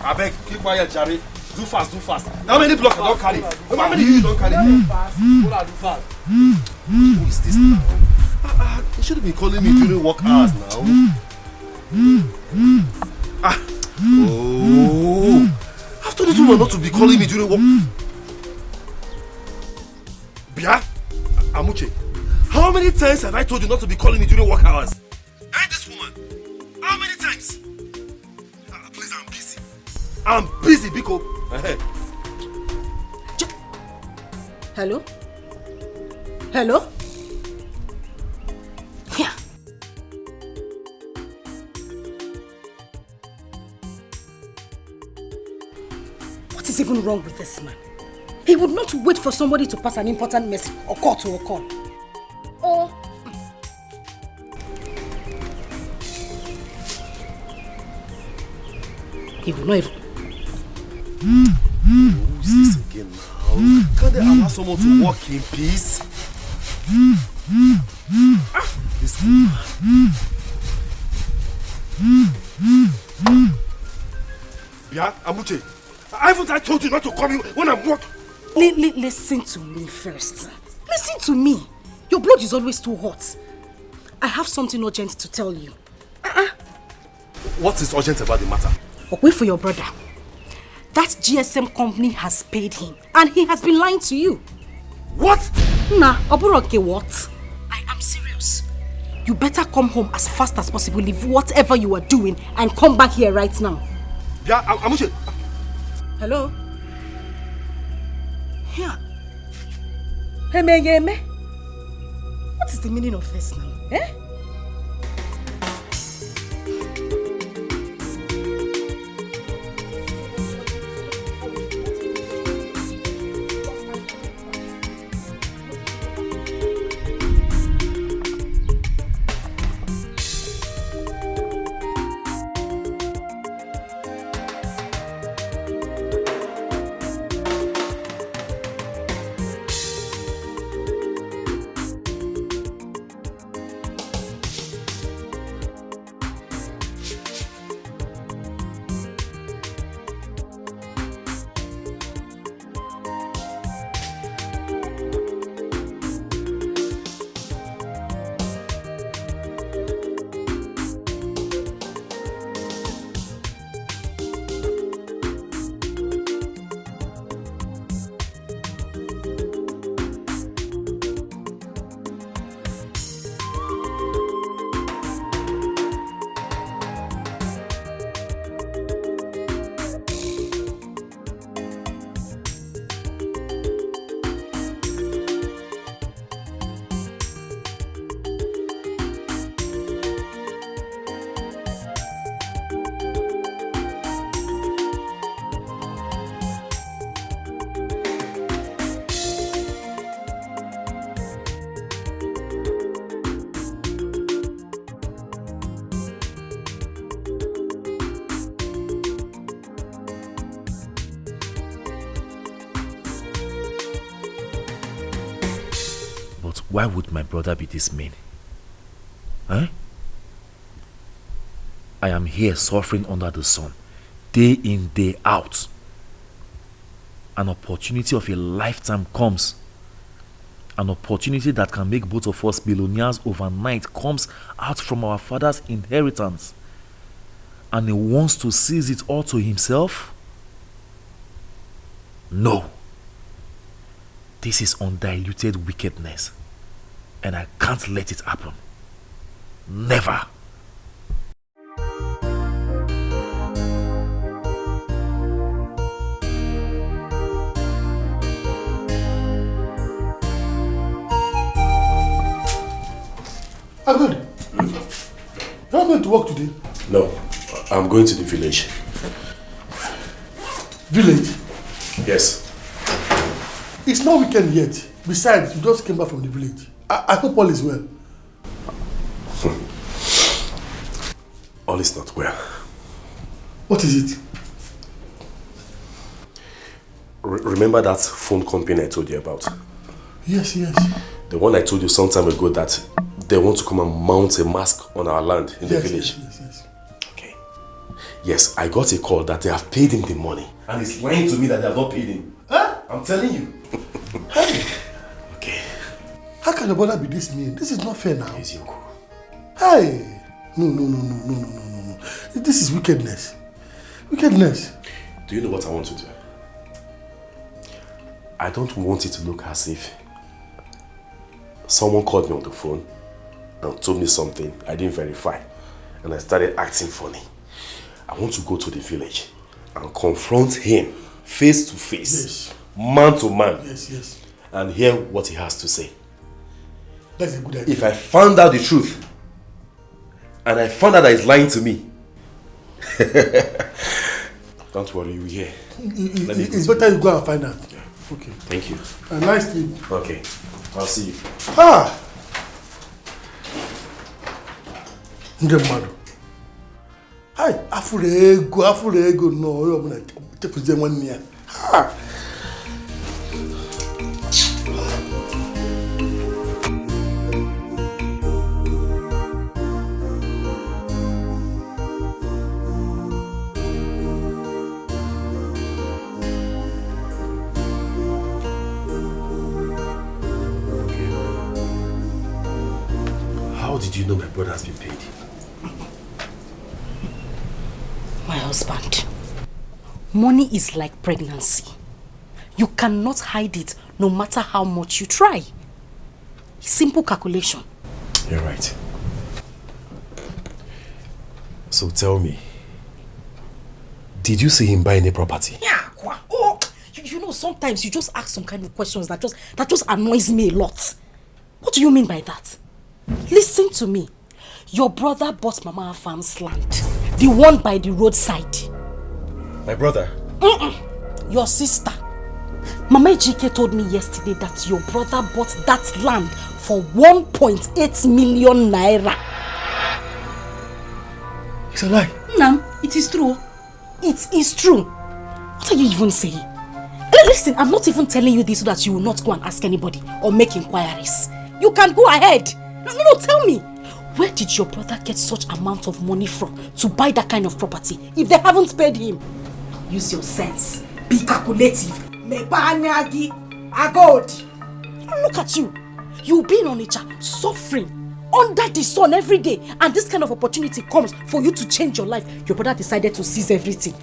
I beg, keep quiet, Jerry. Do fast, do fast. How many blocks I don't carry? How many you don't carry? Do fast. Who is this now? You shouldn't be calling me during work hours now. Oh. I've told this woman not to be calling me during work. Bia, Amuche, how many times have I told you not to be calling me during work hours? And this woman, how many times? Please, I'm busy. I'm busy, Biko. Hello? Hello? Yeah. What is even wrong with this man? He would not wait for somebody to pass an important message or call to a call. Or... he will not even... Who is this again now? Can they allow someone to walk in peace? This woman. Bia, Amuche, haven't I told you not to call me when I'm working? Listen to me first. Listen to me. Your blood is always too hot. I have something urgent to tell you. What is urgent about the matter? Wait for your brother. That GSM company has paid him and he has been lying to you. What? Nah, Oburoke, what? I am serious. You better come home as fast as possible, leave whatever you are doing and come back here right now. Yeah, Amuche. Hello? Yeah. Heme. What is the meaning of this now? Eh? Why would my brother be this mean? Huh? I am here suffering under the sun, day in, day out. An opportunity of a lifetime comes. An opportunity that can make both of us billionaires overnight comes out from our father's inheritance. And he wants to seize it all to himself? No. This is undiluted wickedness. And I can't let it happen. Never. Agud, you're not going to work today? No, I'm going to the village. Village? Yes. It's not weekend yet. Besides, you just came back from the village. I hope all is well. All is not well. What is it? Remember that phone company I told you about? Yes. The one I told you some time ago that they want to come and mount a mask on our land in the village. Yes. Okay. Yes, I got a call that they have paid him the money. And he's lying to me that they have not paid him. Huh? I'm telling you. Hey, Okay. how can your brother be this mean? This is not fair now. Yes, Yoko. Hey! No. This is wickedness. Wickedness. Do you know what I want to do? I don't want it to look as if someone called me on the phone and told me something I didn't verify. And I started acting funny. I want to go to the village and confront him face to face, Yes. man to man, Yes. and hear what he has to say. That's a good idea. If I found out the truth, and I found out that he's lying to me, don't worry, you will hear. It's better you go and find out. Yeah. Okay. Thank you. A nice sleep. Okay, I'll see you. Ah! Nde mmadụ. Hai, afụrụ ego no onye ọbụla chefuzie nwanne ya. Ha! How did you know my brother has been paid? My husband, money is like pregnancy. You cannot hide it no matter how much you try. Simple calculation. You're right. So tell me, did you see him buy any property? Yeah, oh, you know, sometimes you just ask some kind of questions that just annoys me a lot. What do you mean by that? Listen to me. Your brother bought Mama Farm's land, the one by the roadside. My brother? Your sister. Mama Ejike told me yesterday that your brother bought that land for 1.8 million naira. It's a lie. Nam, it is true. It is true. What are you even saying? Listen, I'm not even telling you this so that you will not go and ask anybody or make inquiries. You can go ahead. No, tell me. Where did your brother get such amount of money from to buy that kind of property if they haven't paid him? Use your sense. Be calculative. Look at you. You've been on nature suffering under the sun every day, and this kind of opportunity comes for you to change your life. Your brother decided to seize everything.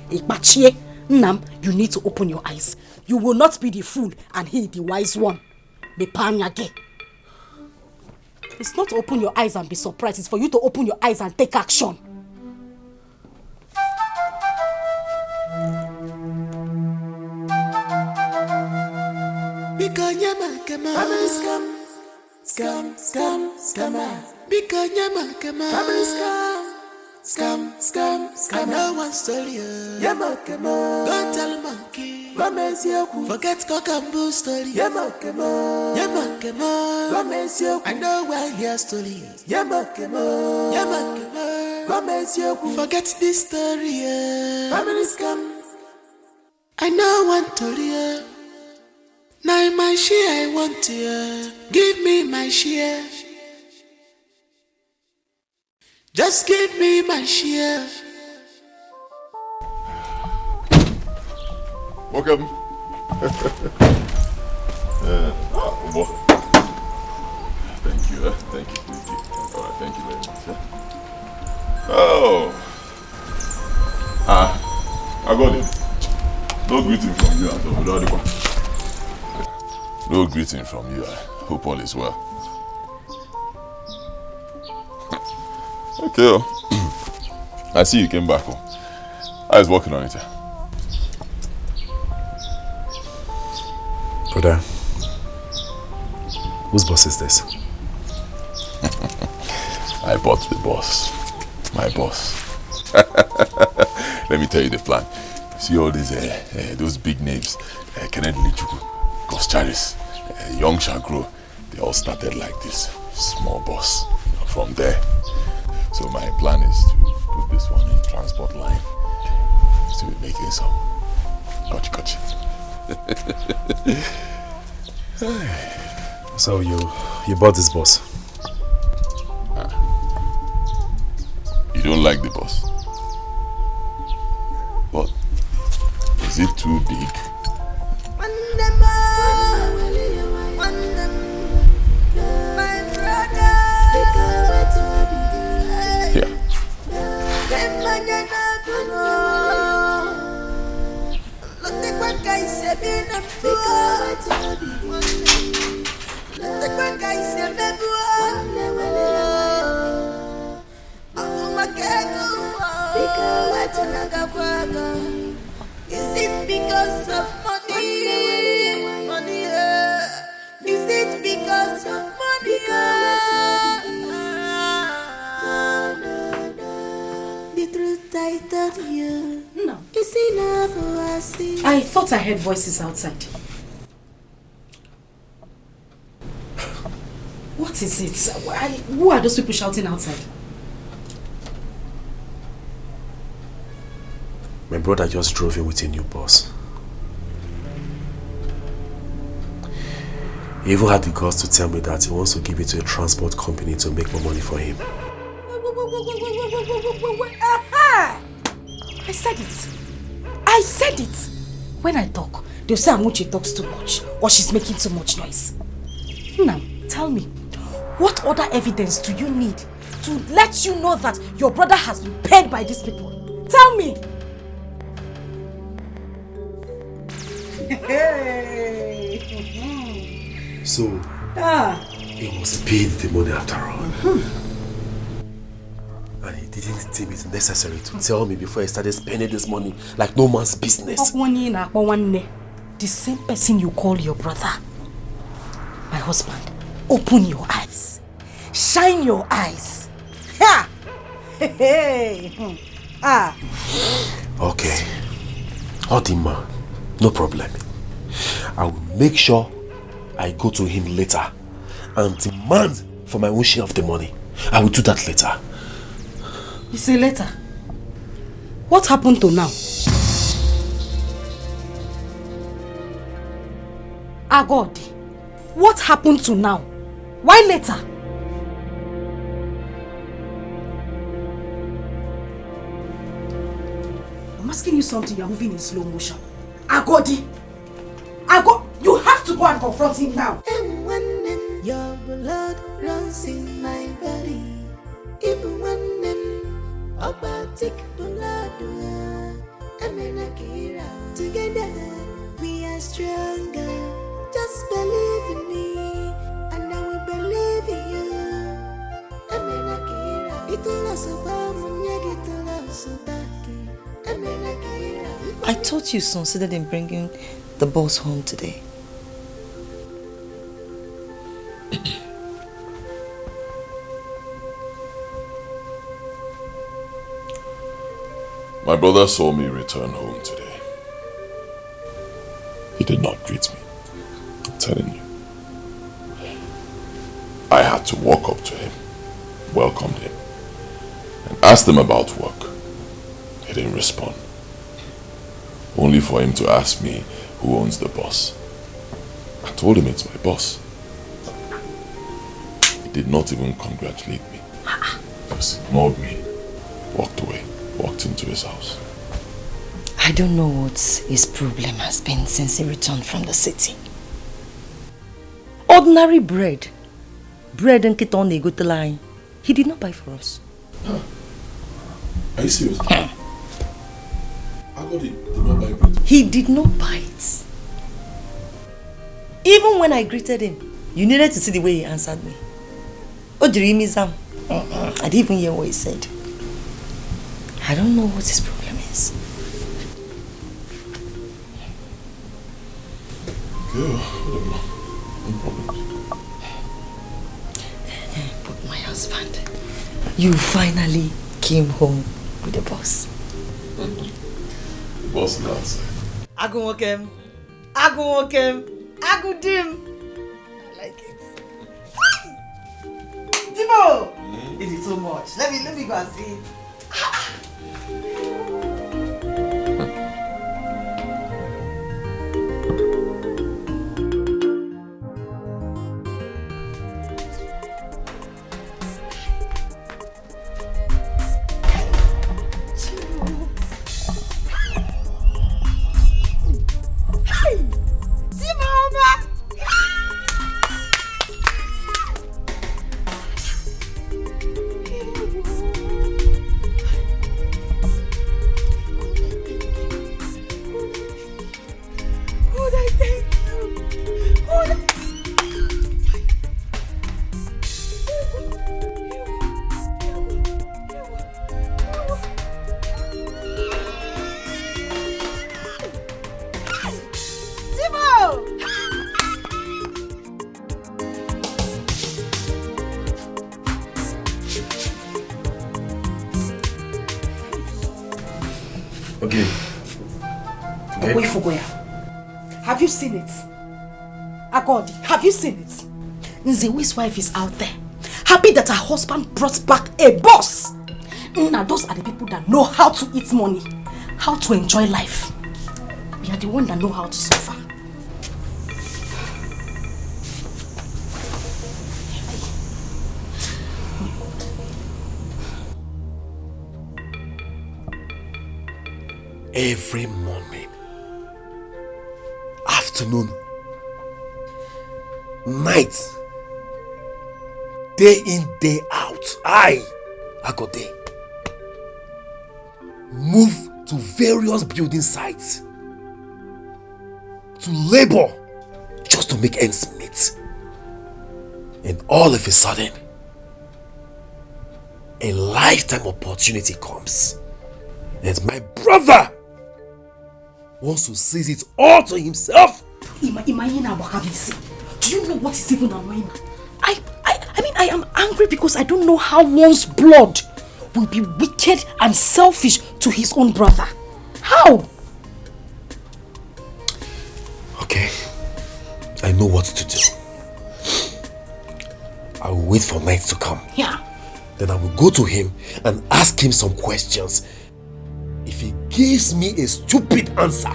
Nam, you need to open your eyes. You will not be the fool and he the wise one. It's not to open your eyes and be surprised. It's for you to open your eyes and take action. Scam. No one story. Go tell monkey. Forget cock and bull story. I know where your story is. Forget this story. Family scam. I know one story. Now my share I want to. Give me my share. Just give me my share. Welcome. Thank you. Thank you. All right, thank you very much. Oh. I got it. No greeting from you at all. No greeting from you. I hope all is well. Okay. I see you came back home. I was working on it. Brother, whose boss is this? I bought the boss. My boss. Let me tell you the plan. See all these, those big names. Kenneth Lichuku, Gus Charis, Young Shagro. They all started like this. Small boss. From there. So my plan is to put this one in transport line. To be making some gotcha. So you bought this boss? You don't like the boss? But is it too big? Yeah. Is it because of money? Money, is it because of money? The truth I told you. No. Is enough for us. I thought I heard voices outside. What is it? Who are those people shouting outside? My brother just drove in with a new boss. He even had the guts to tell me that he wants to give it to a transport company to make more money for him. Aha! I said it. I said it. When I talk, they'll say Amuche talks too much or she's making too much noise. Now, tell me, what other evidence do you need to let you know that your brother has been paid by these people? Tell me. So, he was paid the money after all. And he didn't deem it necessary to tell me before he started spending this money like no man's business. The same person you call your brother. My husband, open your eyes. Shine your eyes. Ha! Okay. Odima, no problem. I will make sure I go to him later and demand for my own share of the money. I will do that later. You say later? What happened to now? God, what happened to now? Why later? I'm asking you something, you're moving in slow motion. Agodi! You have to go and confront him now! And when your blood runs in my body, even when aquatic blood, together we are stronger. Just believe in me, and I will believe in you. I thought you considered in bringing the boss home today. My brother saw me return home today. He did not greet me. I'm telling you. I had to walk up to him, welcomed him, and asked him about work. He didn't respond. Only for him to ask me who owns the boss. I told him it's my boss. He did not even congratulate me. Just ignored me, walked away, walked into his house. I don't know what his problem has been since he returned from the city. Ordinary bread. Bread and keton go to line. He did not buy for us. Are you serious? Did not buy bread. He did not buy it. Even when I greeted him, you needed to see the way he answered me. Oh, Dreamizam. I didn't even hear what he said. I don't know what his problem is. No problem. But my husband, you finally came home with the boss. The boss is outside. Agumokem, Agudim. I like it. Timo! It is so much. Let me go and see it. Okay. Okay. Wait for Goya. Have you seen it? Agodi, have you seen it? Nzewi's wife is out there, happy that her husband brought back a boss. Now those are the people that know how to eat money, how to enjoy life. We are the ones that know how to suffer. Every morning, afternoon, night, day in, day out, I go there. Move to various building sites to labor just to make ends meet. And all of a sudden, a lifetime opportunity comes. And my brother wants to seize it all to himself. Do you know what is even annoying? I mean, I am angry because I don't know how one's blood will be wicked and selfish to his own brother. How? Okay, I know what to do. I will wait for night to come. Yeah. Then I will go to him and ask him some questions. If he gives me a stupid answer,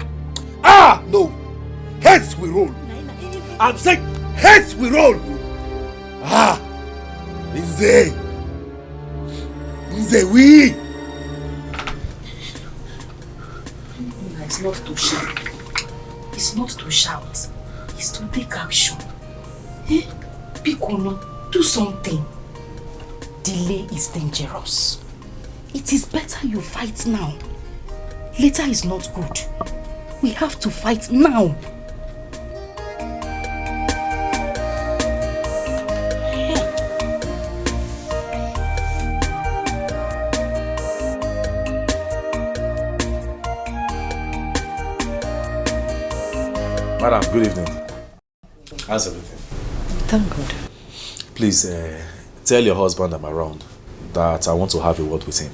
no, heads we roll. I'm saying heads we roll. Nze, we. It's not to shout. It's not to shout. It's to take action. Piccolo, do something. Delay is dangerous. It is better you fight now. Later is not good. We have to fight now. Madam, good evening. How's everything? Thank God. Please tell your husband I'm around, that I want to have a word with him.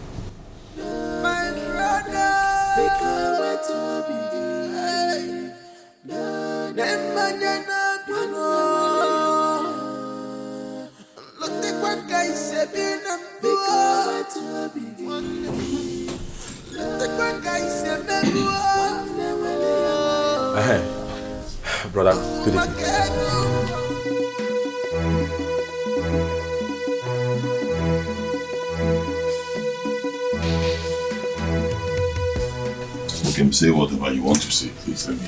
Brother, good evening. You can say whatever you want to say, please. Let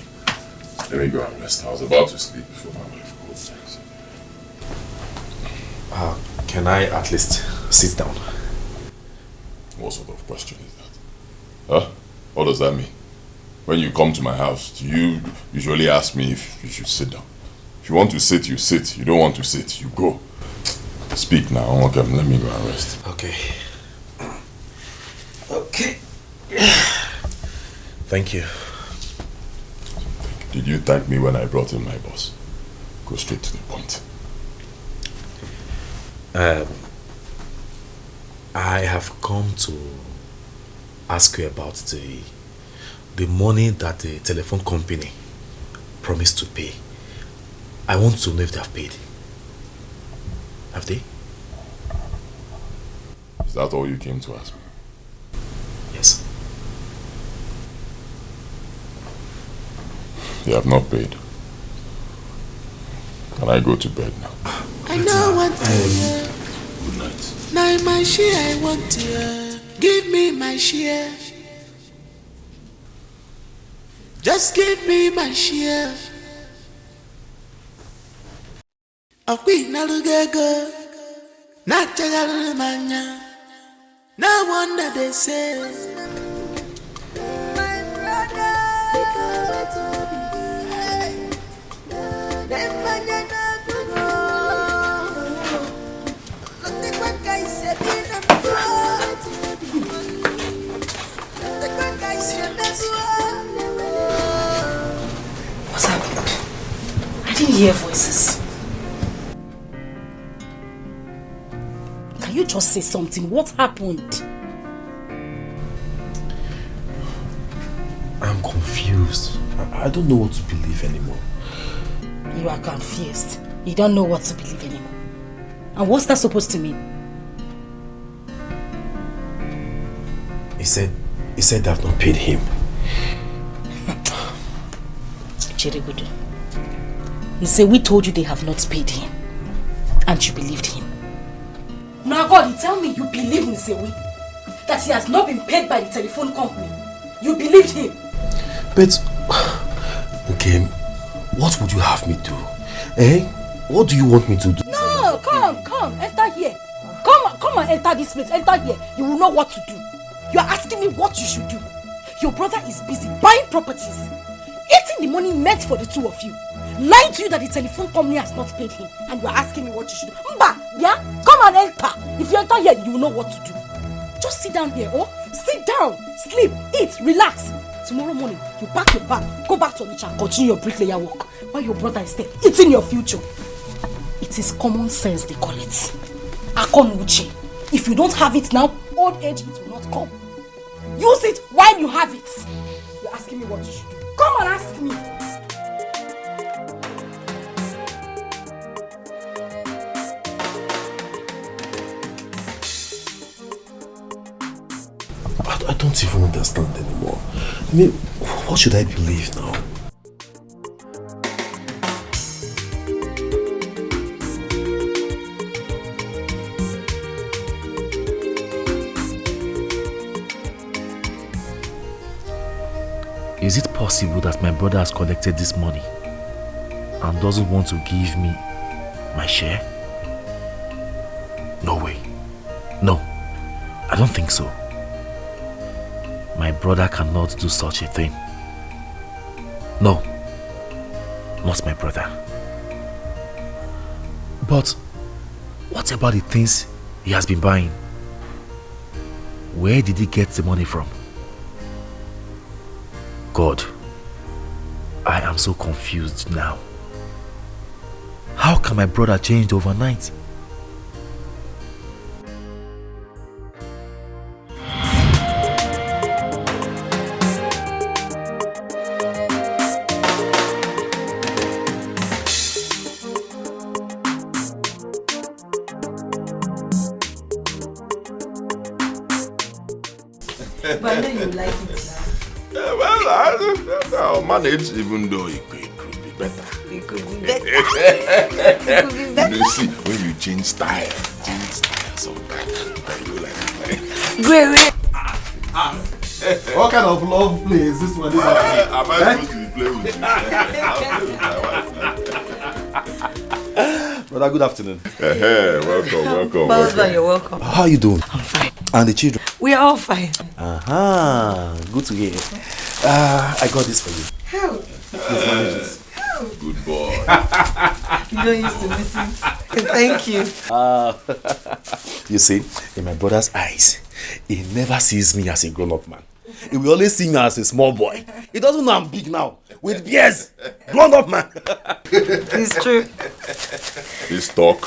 me go and rest. I was about to sleep before my wife called. Can I at least sit down? What sort of question is that? Huh? What does that mean? When you come to my house, do you usually ask me if you should sit down? If you want to sit, you sit. You don't want to sit, you go. Speak now. Okay, let me go and rest. Okay. Okay. Thank you. Did you thank me when I brought in my boss? Go straight to the point. I have come to ask you about the money that the telephone company promised to pay. I want to know if they have paid. Have they? Is that all you came to ask me? Yes. They have not paid. Can I go to bed now? I know what to hear. Good night. Now my share I want to hear. Give me my share. Just give me my share. A queen alugego. Not a mania. No wonder they say. My brother. What happened? I didn't hear voices. Can you just say something? What happened? I'm confused. I don't know what to believe anymore. You are confused. You don't know what to believe anymore. And what's that supposed to mean? He said they have not paid him. Chiribudu. He said we told you they have not paid him. And you believed him. Now God, you tell me you believe Nsewi? That he has not been paid by the telephone company. You believed him. But, okay, what would you have me do? Eh? What do you want me to do? No, come, enter here. Come and enter this place, enter here. You will know what to do. You are asking me what you should do. Your brother is busy buying properties, eating the money meant for the two of you, lying to you that the telephone company has not paid him, and you are asking me what you should do. Mba, yeah? Come and enter. If you enter here, you will know what to do. Just sit down here, oh? Sit down, sleep, eat, relax. Tomorrow morning, you pack your bag, go back to Onitsha and continue your bricklayer work, while your brother is there eating your future. It is common sense, they call it. Akonuchi. If you don't have it now, old age it will not come. Use it while you have it. You're asking me what you should do. Come and ask me. I don't even understand anymore. I mean, what should I believe now? Is it possible that my brother has collected this money and doesn't want to give me my share? No way. No, I don't think so. My brother cannot do such a thing. No, not my brother. But what about the things he has been buying? Where did he get the money from? God, I am so confused now. How can my brother change overnight? But I know you like it now. Well, I'll manage, even though it could be better. It could be better. It could be better. You see, when you change style sometimes, you go like Great. What kind of love play is this one? am I supposed to be playing with you? Brother, good afternoon. Welcome. Husband, you're welcome. How are you doing? I'm fine. And the children? We are all fine. Good to hear. I got this for you. How? Please manage it. Good boy. You don't used to miss it. Thank you. You see, in my brother's eyes, he never sees me as a grown-up man. He will always see me as a small boy. He doesn't know I'm big now. With beers. Grown-up man. It's true. This talk,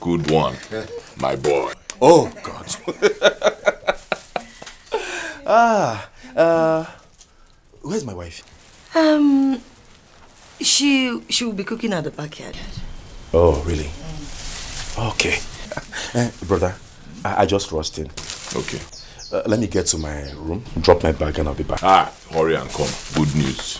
good one, my boy. Oh, God. Where's my wife? She will be cooking at the backyard. Oh, really? Okay. Brother, I just rushed in. Okay. Let me get to my room, drop my bag, and I'll be back. Hurry and come. Good news.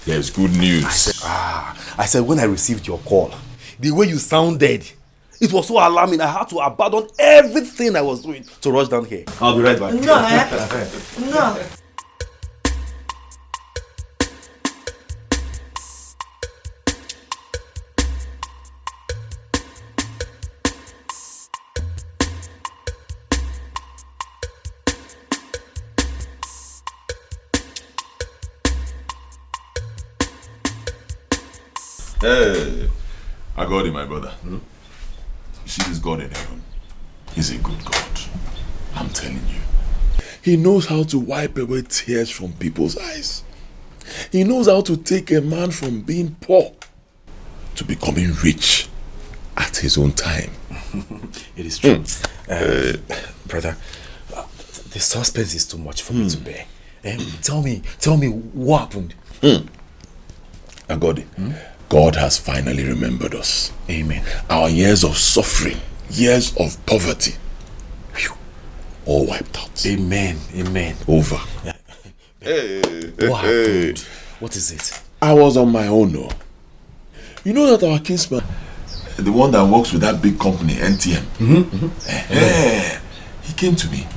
There's good news. I said when I received your call, the way you sounded, it was so alarming. I had to abandon everything I was doing to rush down here. I'll be right back. No, no. Hey, I got it, my brother. See this God in heaven. He's a good God. I'm telling you. He knows how to wipe away tears from people's eyes. He knows how to take a man from being poor to becoming rich at his own time. It is true. Brother, the suspense is too much for me to bear. Tell me what happened? Agodi, God has finally remembered us. Amen. Our years of suffering, years of poverty, all wiped out. Amen. Over. What happened? What is it? I was on my own, no. You know that our kinsman, the one that works with that big company, NTM, he came to me.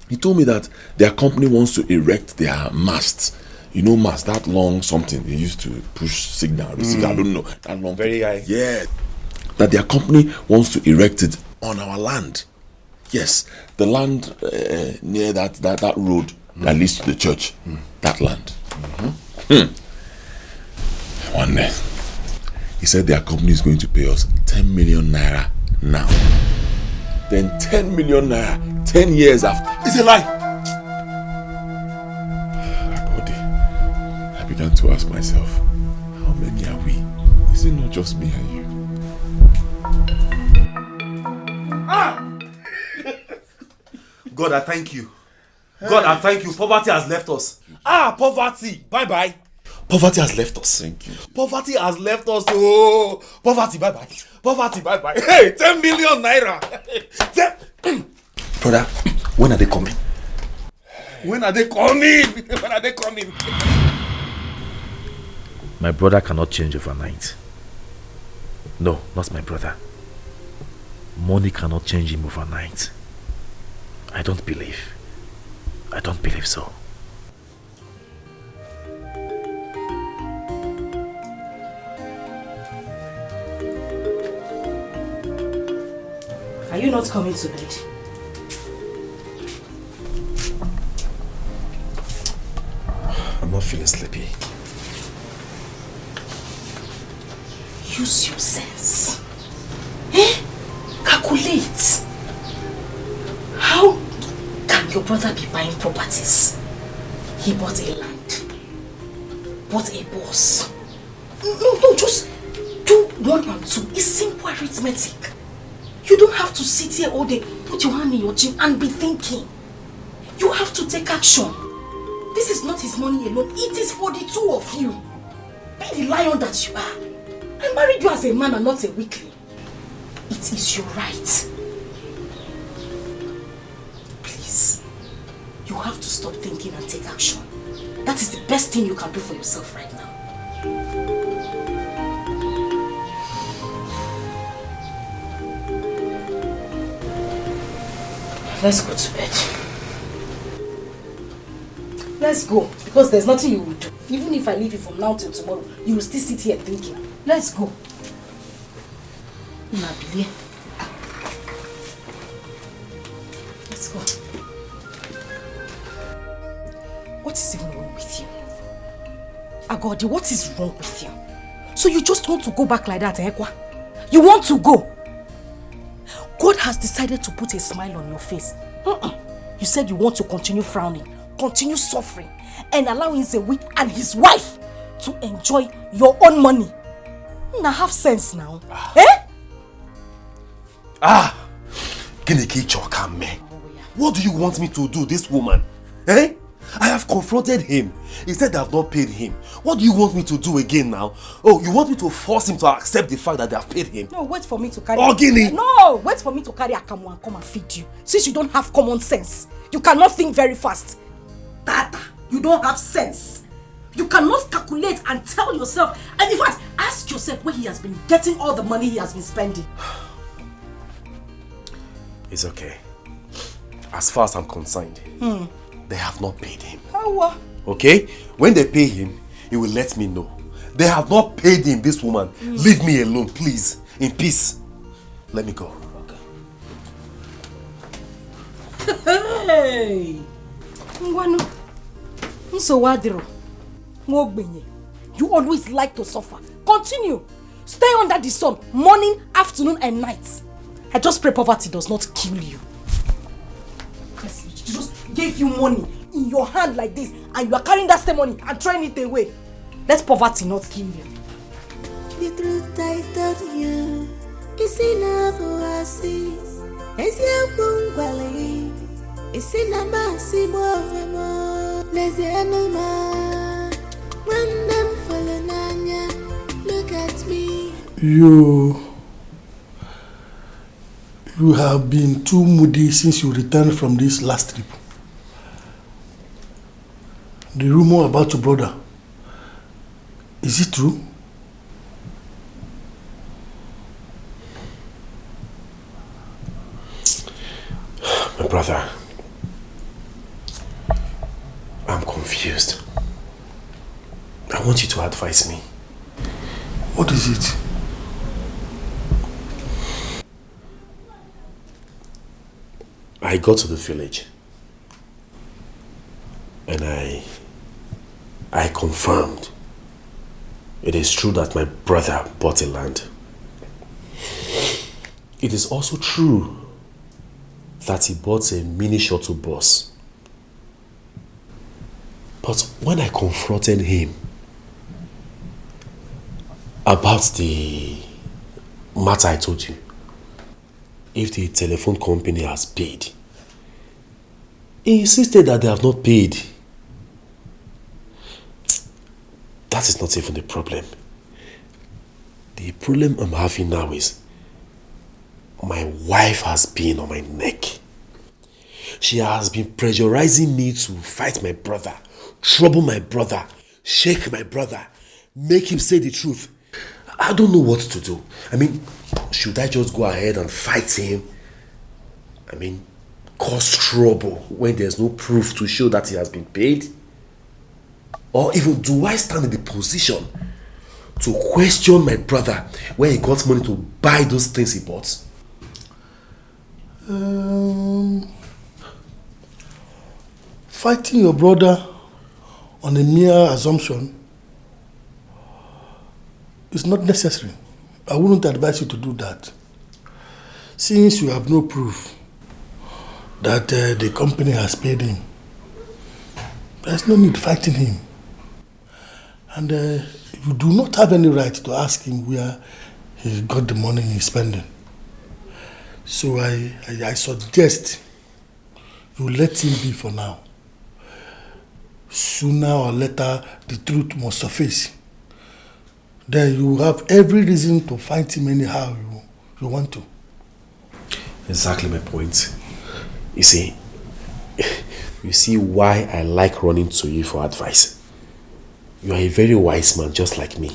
He told me that their company wants to erect their masts. You know mast, that long something they used to push signal, receive, I don't know, that long. Very high. Yeah. That their company wants to erect it on our land. Yes, the land near that road that leads to the church. That land. One day, he said their company is going to pay us 10 million naira now. Then 10 million naira 10 years after. It's a lie. I began to ask myself, how many are we? Is it not just me and you? God, I thank you. God, I thank you. Poverty has left us. Poverty. Bye-bye. Poverty has left us. Thank you. Poverty has left us. Oh, poverty, bye-bye. Poverty, bye-bye. Hey, 10 million naira. Brother, when are they coming? When are they coming? When are they coming? My brother cannot change overnight. No, not my brother. Money cannot change him overnight. I don't believe so. Are you not coming to bed? I'm not feeling sleepy. Use your sense. Calculate. How can your brother be buying properties? He bought a land, bought a boss. No, just do 1 and 2. It's simple arithmetic. You don't have to sit here all day, put your hand in your chin and be thinking. You have to take action. This is not his money alone. It is for the two of you. Be the lion that you are. I married you as a man and not a weakling. It is your right. Please, you have to stop thinking and take action. That is the best thing you can do for yourself right now. Let's go to bed. Let's go, because there's nothing you will do. Even if I leave you from now till tomorrow, you will still sit here thinking. Let's go. Nabili. Let's go. What is even wrong with you? Agodi, what is wrong with you? So you just want to go back like that, Ekwa? You want to go? God has decided to put a smile on your face. You said you want to continue frowning, continue suffering, and allowing Zewi and his wife to enjoy your own money. Now have sense now. What do you want me to do, this woman? I have confronted him. He said I have not paid him. What do you want me to do again now? Oh, you want me to force him to accept the fact that they have paid him? No, wait for me to carry... Guinea! No, wait for me to carry Akamu and come and feed you. Since you don't have common sense. You cannot think very fast. Tata, you don't have sense. You cannot calculate and tell yourself. And in fact, ask yourself where he has been getting all the money he has been spending. It's okay. As far as I'm concerned, they have not paid him. How? Okay? When they pay him, he will let me know. They have not paid him, this woman. Leave me alone, please. In peace. Let me go. Hey! Ngwanu. Nsowadiro. Ngogbenye. You always like to suffer. Continue. Stay under the sun, morning, afternoon, and night. I just pray poverty does not kill you. Yes, it just gave you money in your hand like this, and you are carrying that same money and throwing it away. Let poverty not kill you. The truth I told you is enough oasis. As you You have been too moody since you returned from this last trip. The rumor about your brother, is it true? My brother, I'm confused. I want you to advise me. What is it? I got to the village and I confirmed it is true that my brother bought a land. It is also true that he bought a mini shuttle bus. But when I confronted him about the matter I told you, if the telephone company has paid, he insisted that they have not paid. That is not even the problem. The problem I'm having now is my wife has been on my neck. She has been pressurizing me to fight my brother, trouble my brother, shake my brother, make him say the truth. I don't know what to do. I mean, should I just go ahead and fight him? I mean, cause trouble when there's no proof to show that he has been paid? Or even do I stand in the position to question my brother where he got money to buy those things he bought? Fighting your brother on a mere assumption is not necessary. I wouldn't advise you to do that. Since you have no proof that the company has paid him, there's no need fighting him. And you do not have any right to ask him where he got the money he's spending. So I suggest you let him be for now. Sooner or later, the truth must surface. Then you have every reason to fight him anyhow you want to. Exactly my point. You see why I like running to you for advice. You are a very wise man, just like me.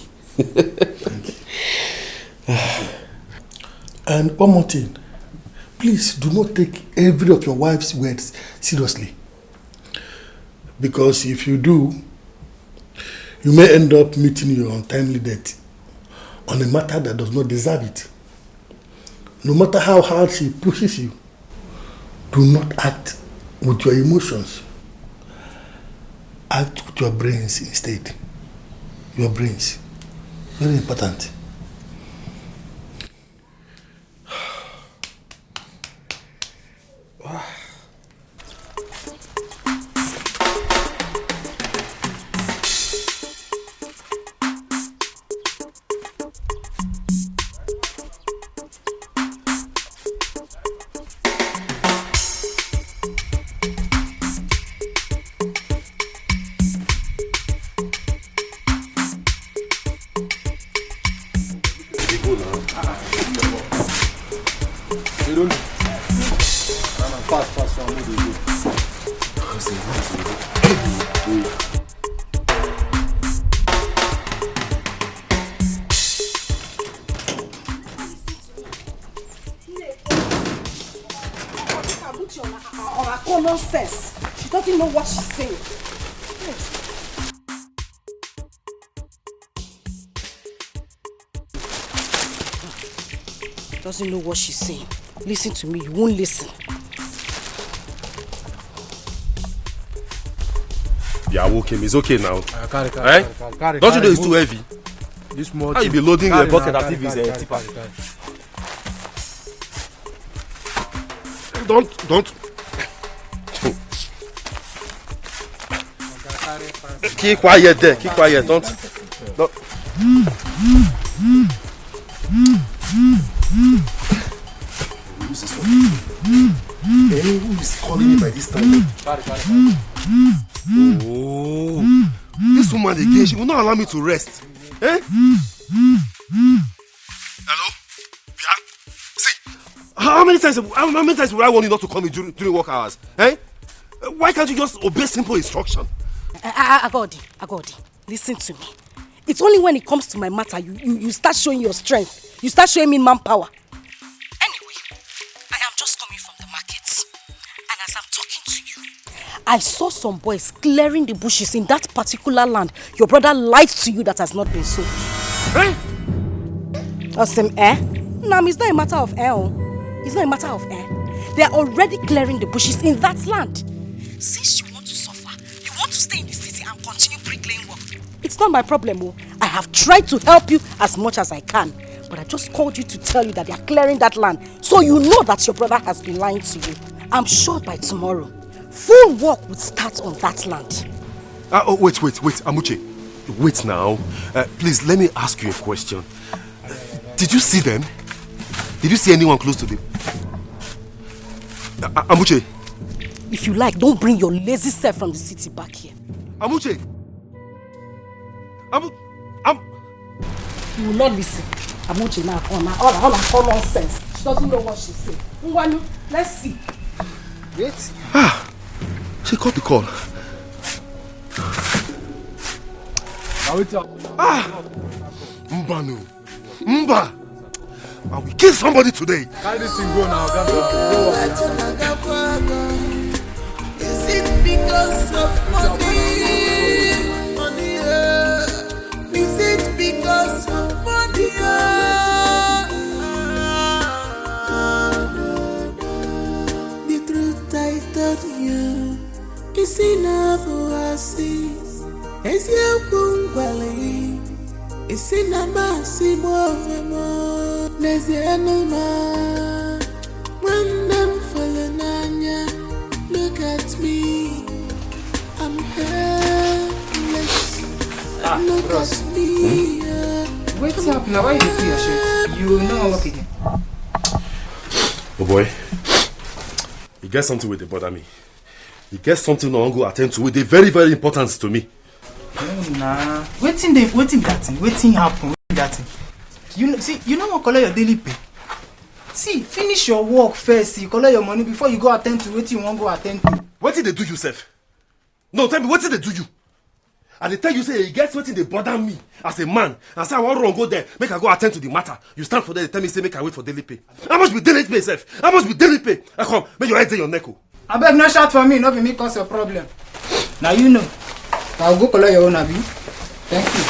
And one more thing. Please do not take every of your wife's words seriously. Because if you do, you may end up meeting your untimely death on a matter that does not deserve it. No matter how hard she pushes you, do not act with your emotions. Act with your brains instead. Your brains. Very important. Nonsense. She doesn't know what she's saying. Doesn't know what she's saying. Listen to me, you won't listen. Yeah, okay, it's okay now. Carry, don't you know it's too heavy? This more. How you be loading your bucket as if it's a tipper? Don't. Keep quiet there. Keep quiet. Don't. Who is calling me by this Oh, this woman again, she will not allow me to rest. Eh? Hello? Yeah? See, how many times will I warn you not to call me during work hours? Eh? Why can't you just obey simple instruction? Agodi, listen to me. It's only when it comes to my matter you start showing your strength. You start showing me manpower. Anyway, I am just coming from the market. And as I'm talking to you, I saw some boys clearing the bushes in that particular land your brother lied to you that has not been sold. Eh? Awesome, eh? No, it's not a matter of air. It's not a matter of air. They are already clearing the bushes in that land. Since you want to suffer, you want to stay in the city and continue bricklaying work. It's not my problem, oh. I have tried to help you as much as I can. But I just called you to tell you that they are clearing that land. So you know that your brother has been lying to you. I'm sure by tomorrow, full work will start on that land. Wait, Amuche. Wait now. Please, let me ask you a question. Did you see them? Did you see anyone close to them? Amuche. If you like, don't bring your lazy self from the city back here. Amuche. You will not listen. Amuche now, all nonsense. She doesn't know what she's saying. Nwanu, let's see. Wait. She caught the call. Mbanu. Mba. I will kill somebody today. How this thing go now? Is it because of money? Is it because of money? The truth I told you is enough for us. Is your bungalow? Is in a massive more. There's the animal. When them falling on ya, look at me. I'm helpless. Look at me. What's up now? Why you feel your shirt? You know what again? Oh boy. You get something with the bother me. You get something I want to go attend to with the very, very important to me. Oh, nah. Waiting that thing. Waiting happen. That thing. You know what color your daily pay? See, finish your work first. You collect your money before you go attend to what you want to go attend to. What did they do yourself? No, tell me, what did they do you? And they tell you, say, you get what they bother me as a man. And say, I want to go there, make I go attend to the matter. You stand for there, they tell me, say, make I wait for daily pay. I must be daily pay, self. I must be daily pay. I come, make your head in your neck. I beg no shout for me, not be me cause your problem. Now you know. I'll go collect your own abi. Thank you.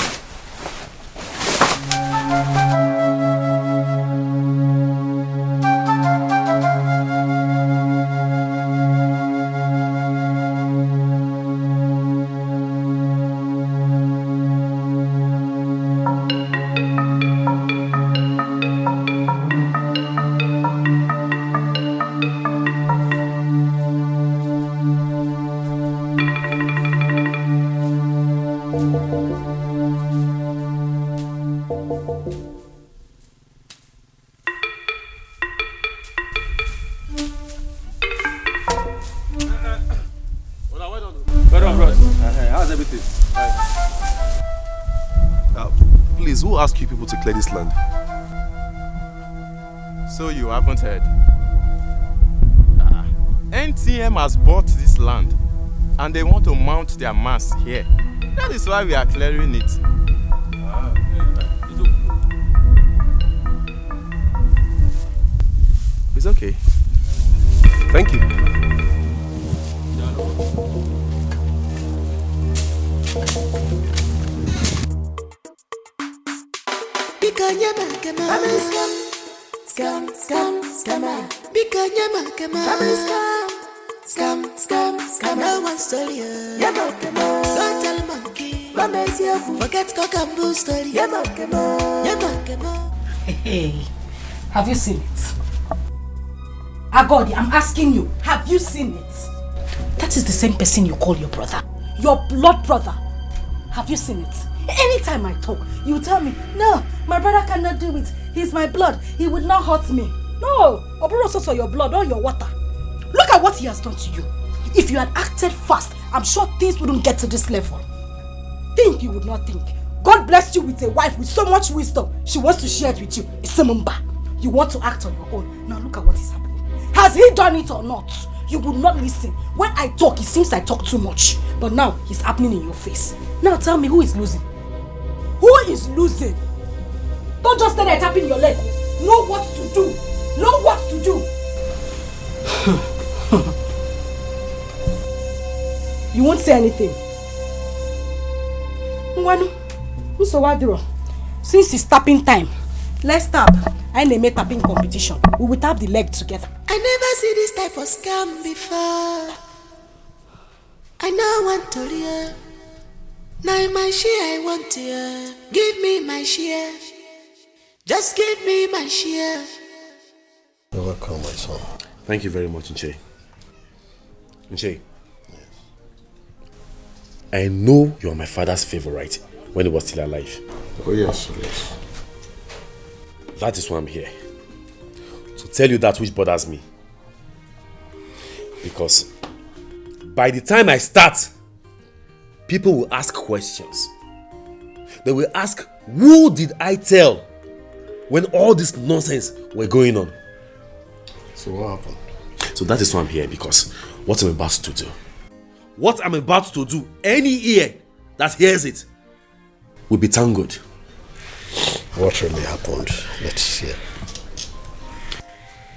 Who asked you people to clear this land? So you haven't heard? NTM has bought this land and they want to mount their mass here. That is why we are clearing it. It's okay. Thank you. No one story. Don't tell a monkey. Forget cock and bull story. Hey, have you seen it? Agodi, I'm asking you, have you seen it? That is the same person you call your brother. Your blood brother. Have you seen it? Anytime I talk, you tell me, no, my brother cannot do it. He's my blood. He would not hurt me. No, Oburo saw your blood or your water. Look at what he has done to you. If you had acted fast, I'm sure things wouldn't get to this level. Think you would not think. God blessed you with a wife with so much wisdom. She wants to share it with you. It's Simumba. You want to act on your own. Now look at what is happening. Has he done it or not? You would not listen. When I talk, it seems I talk too much. But now, it's happening in your face. Now tell me, who is losing? Who is losing? Don't just stand there tapping your leg. Know what to do. Know what to do. You won't say anything. Mwanu, since it's tapping time, let's tap. I name a tapping competition. We will tap the leg together. I never see this type of scam before. I know want to hear. Now my share I want to hear. Give me my share. Just give me my share. You're welcome, my son. Thank you very much, Nche. Nche. Yes. I know you're my father's favorite when he was still alive. Oh yes, yes. That is why I'm here. To tell you that which bothers me. Because by the time I start, people will ask questions. They will ask, who did I tell when all this nonsense were going on? So what happened? So that is why I'm here, because what I'm about to do. What I'm about to do, any ear that hears it will be tangled. What really happened? Let's hear.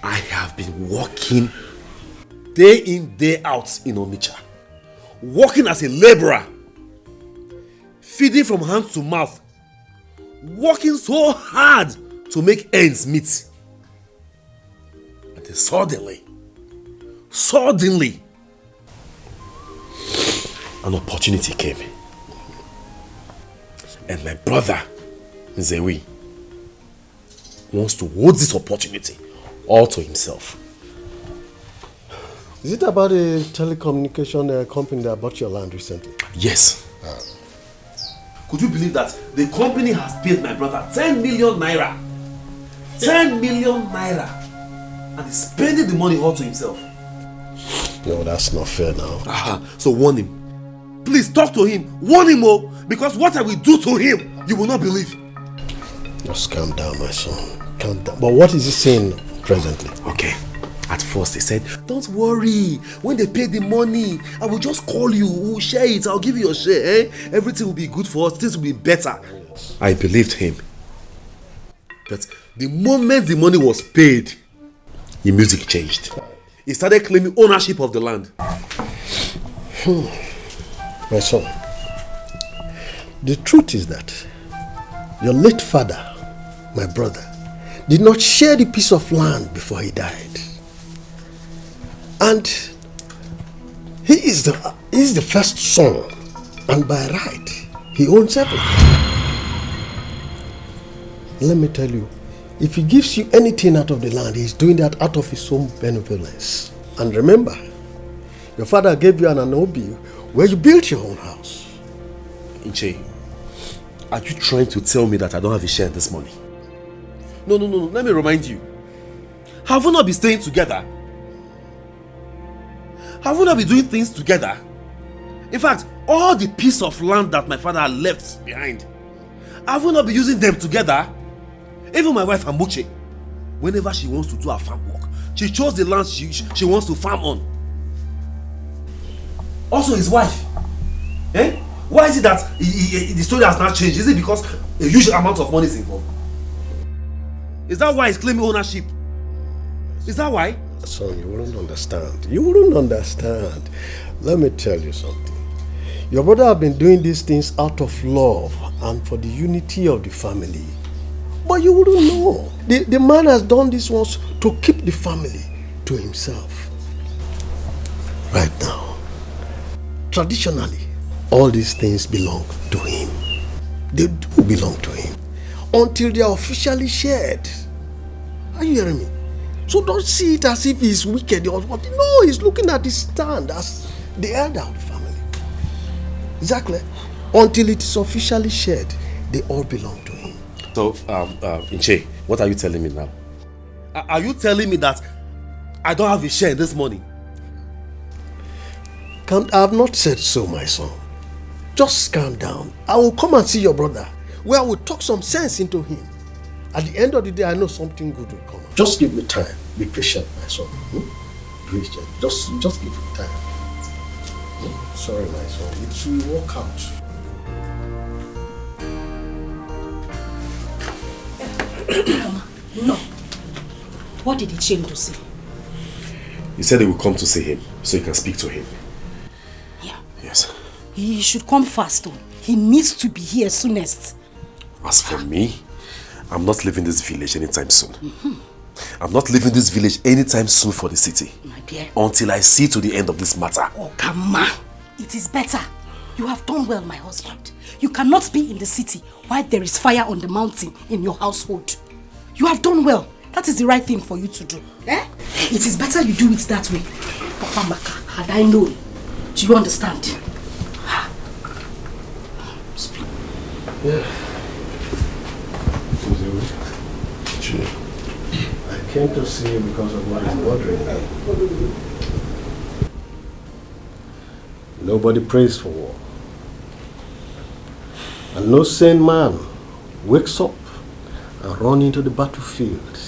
I have been working day in, day out in Onitsha. Working as a laborer. Feeding from hand to mouth. Working so hard to make ends meet. And then suddenly, an opportunity came. And my brother, Nzewi, wants to hold this opportunity all to himself. Is it about a telecommunication company that bought your land recently? Yes. Could you believe that the company has paid my brother 10 million naira? 10 million naira. And he's spending the money all to himself. No, that's not fair now. So warn him. Please talk to him. Warn him, because what I will do to him, you will not believe. Just calm down, my son. Calm down. But what is he saying presently? Okay. At first he said, don't worry. When they pay the money, I will just call you. We'll share it. I'll give you your share. Everything will be good for us. Things will be better. Yes. I believed him. But the moment the money was paid, the music changed. He started claiming ownership of the land. My son, the truth is that your late father, my brother, did not share the piece of land before he died. And he is the first son, and by right, he owns everything. Let me tell you, if he gives you anything out of the land, he's doing that out of his own benevolence. And remember, your father gave you an anobi where you built your own house. Nche, are you trying to tell me that I don't have a share in this money? No. Let me remind you. Have we not been staying together? Have we not been doing things together? In fact, all the piece of land that my father left behind, have we not been using them together? Even my wife Amuche, whenever she wants to do her farm work, she chose the land she wants to farm on. Also his wife. Why is it that the story has not changed? Is it because a huge amount of money is involved? Is that why he's claiming ownership? Is that why? Son, you wouldn't understand. You wouldn't understand. Let me tell you something. Your brother have been doing these things out of love and for the unity of the family. But you wouldn't know. The man has done this once to keep the family to himself. Right now, traditionally, all these things belong to him. They do belong to him. Until they are officially shared. Are you hearing me? So don't see it as if he's wicked or what. No, he's looking at his stand as the elder of the family. Exactly. Until it is officially shared, they all belong to him. So, Nche, what are you telling me now? Are you telling me that I don't have a share in this money? I have not said so, my son. Just calm down. I will come and see your brother, where I will talk some sense into him. At the end of the day, I know something good will come. Just give me time. Be patient, my son. Please, just give me time. Sorry, my son. It will work out. No. What did he change to say? He said he will come to see him, so he can speak to him. Yeah. Yes. He should come fast, though. He needs to be here soonest. As for me, I'm not leaving this village anytime soon. I'm not leaving this village anytime soon for the city. My dear. Until I see to the end of this matter. Oh, come on. It is better. You have done well, my husband. You cannot be in the city while there is fire on the mountain in your household. You have done well. That is the right thing for you to do. Eh? It is better you do it that way. Papa Maka, had I known. Do you understand? Yeah. I came to see you because of what is bothering me. Nobody prays for war. And no sane man wakes up and runs into the battlefield.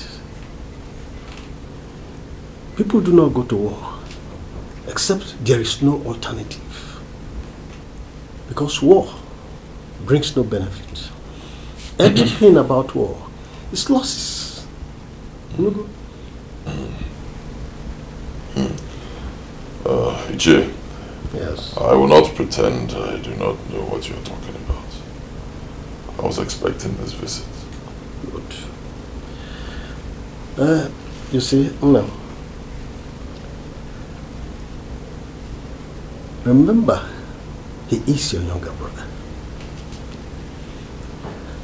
People do not go to war except there is no alternative. Because war brings no benefit. Everything about war is losses. Iche, yes. I will not pretend I do not know what you are talking about. I was expecting this visit. Good. You see, no. Remember, he is your younger brother.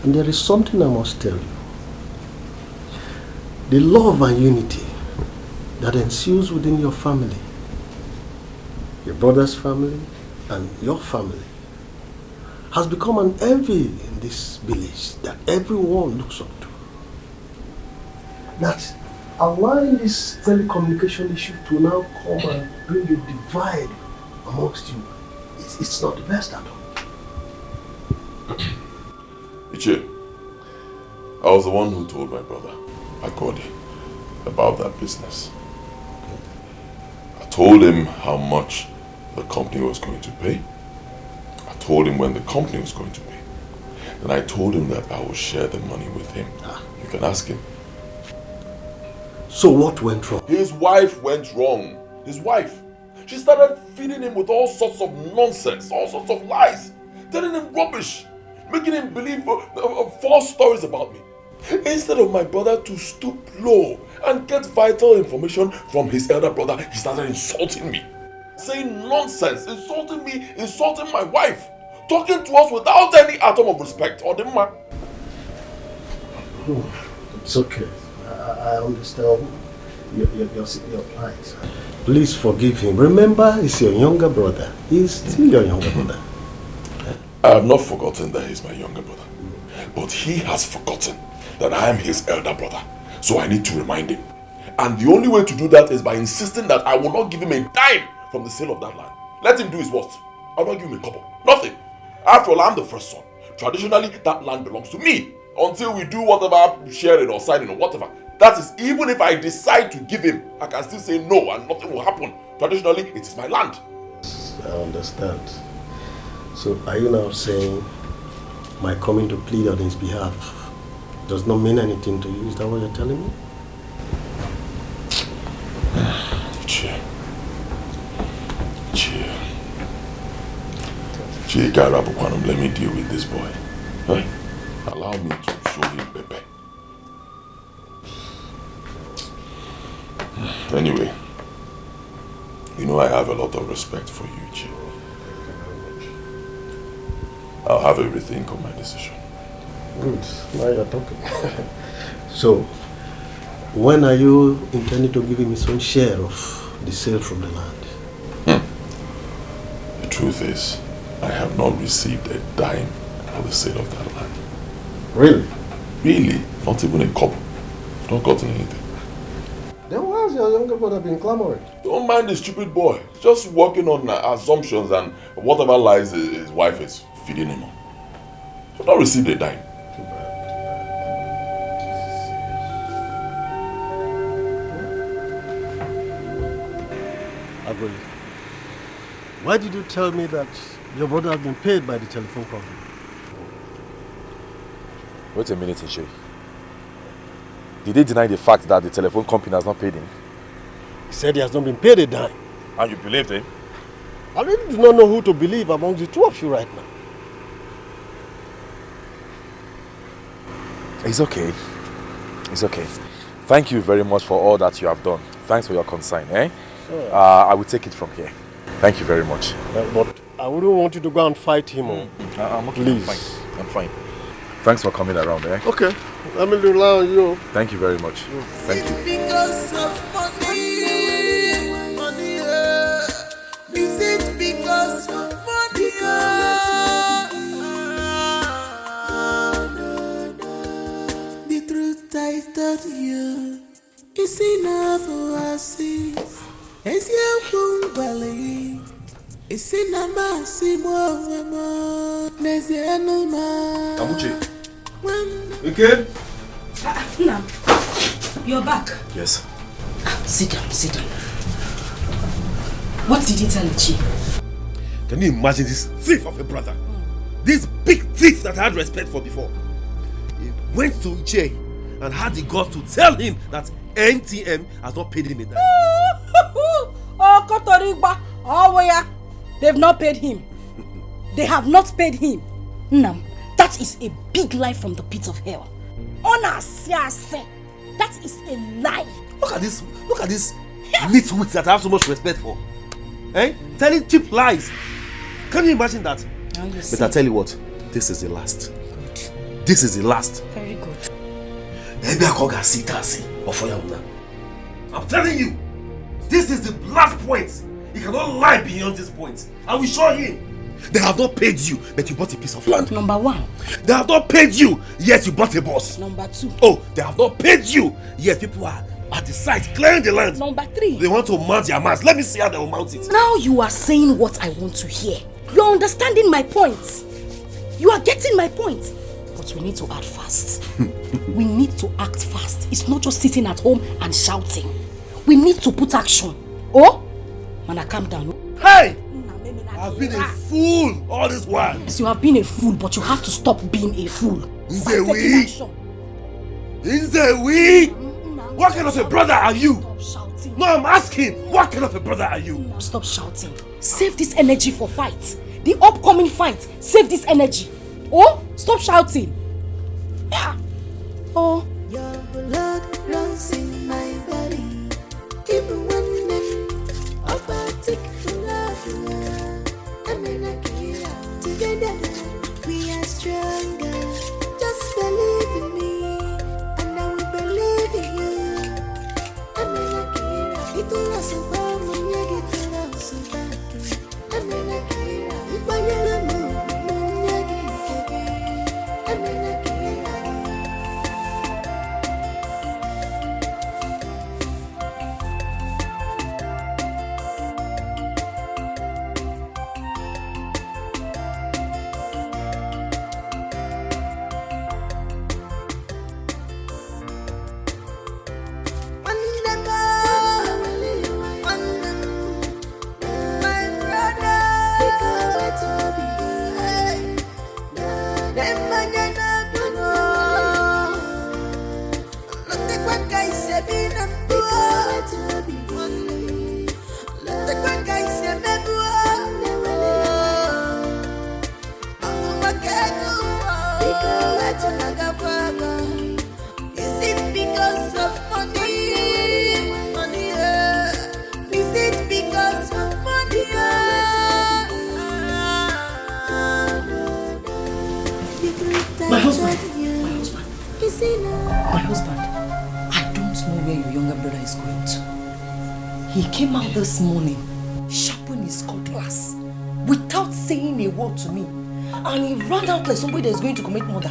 And there is something I must tell you. The love and unity that ensues within your family, your brother's family and your family, has become an envy in this village that everyone looks up to. That allowing this telecommunication issue to now come and bring a divide amongst you, it's not the best at all. Iche, I was the one who told my brother, Akodi, about that business. I told him how much the company was going to pay. I told him when the company was going to pay. Then I told him that I will share the money with him. You can ask him. So what went wrong? His wife went wrong. His wife. She started feeding him with all sorts of nonsense, all sorts of lies, telling him rubbish, making him believe false stories about me. Instead of my brother to stoop low and get vital information from his elder brother, he started insulting me, saying nonsense, insulting me, insulting my wife, talking to us without any atom of respect. Or the man. It's okay. I understand your plight. Please forgive him. Remember, he's your younger brother. He's still your younger brother. I have not forgotten that he's my younger brother. But he has forgotten that I am his elder brother. So I need to remind him. And the only way to do that is by insisting that I will not give him a dime from the sale of that land. Let him do his worst. I'll not give him a couple. Nothing. After all, I'm the first son. Traditionally, that land belongs to me. Until we do whatever, sharing or signing or whatever. That is, even if I decide to give him, I can still say no and nothing will happen. Traditionally, it is my land. I understand. So are you now saying my coming to plead on his behalf does not mean anything to you? Is that what you're telling me? Let me deal with this boy. Huh? Allow me to show him Pepe. Anyway, you know I have a lot of respect for you, Chi. I'll have a rethink on my decision. Good. Now you're talking. So, when are you intending to give him his own share of the sale from the land? The truth is, I have not received a dime for the sale of that land. Really? Really? Not even a couple. Not gotten anything. Then why has has your younger brother been clamoring? Don't mind the stupid boy. Just working on assumptions and whatever lies his wife is feeding him on. So don't receive the dime. Too bad. Agoli, why did you tell me that your brother had been paid by the telephone company? Wait a minute, Ishe. Did they deny the fact that the telephone company has not paid him? He said he has not been paid a dime. And you believed him? I really do not know who to believe among the two of you right now. It's okay. It's okay. Thank you very much for all that you have done. Thanks for your concern, eh? Sure. I will take it from here. Thank you very much. But I wouldn't want you to go and fight him. I'm okay. Please. I'm fine. Thanks for coming around, eh? Okay. Let me rely on you. Thank you very much. Thank you. Because of money, money. Is it because of money? The truth I told you is enough for us. It's your boom belly. It's in a massive more. There's the animal. Amuche. Okay? Now, you're back. Yes. Sit down, sit down. What did he tell the chief? Can you imagine this thief of a brother? This big thief that I had respect for before. He went to Uche and had the guts to tell him that NTM has not paid him a dime. Oh, Kotorigba. Oh, yeah. They've not paid him. They have not paid him. Nam, that is a big lie from the pit of hell. That is a lie. Look at this nitwits that I have so much respect for. Eh? Telling cheap lies. Can you imagine that? But I tell you what, this is the last. Good. This is the last. Very good. I'm telling you, this is the last point. He cannot lie beyond this point. I will show him. They have not paid you, but you bought a piece of land. Number one. They have not paid you, yet you bought a bus. Number two. Oh, they have not paid you, yet people are at the site clearing the land. Number three. They want to mount their mast. Let me see how they will mount it. Now you are saying what I want to hear. You're understanding my point. You are getting my point. But we need to act fast. We need to act fast. It's not just sitting at home and shouting. We need to put action. Oh? Mana, calm down. Hey! I've been a fool all this while. Yes, you have been a fool, but you have to stop being a fool. Start taking action. What kind of a brother are you? Stop shouting. No, I'm asking, what kind of a brother are you? No, stop shouting. Save this energy for fight. The upcoming fight. Save this energy. Oh, stop shouting. Yeah. Oh. Your blood runs in my body. Even when I'm particular. Together we are stronger. Just believe in me, and I will believe in you. It will not survive when you get to love somebody. If I yell no, He came out this morning, sharpened his cutlass, without saying a word to me. And he ran out like somebody that is going to commit murder.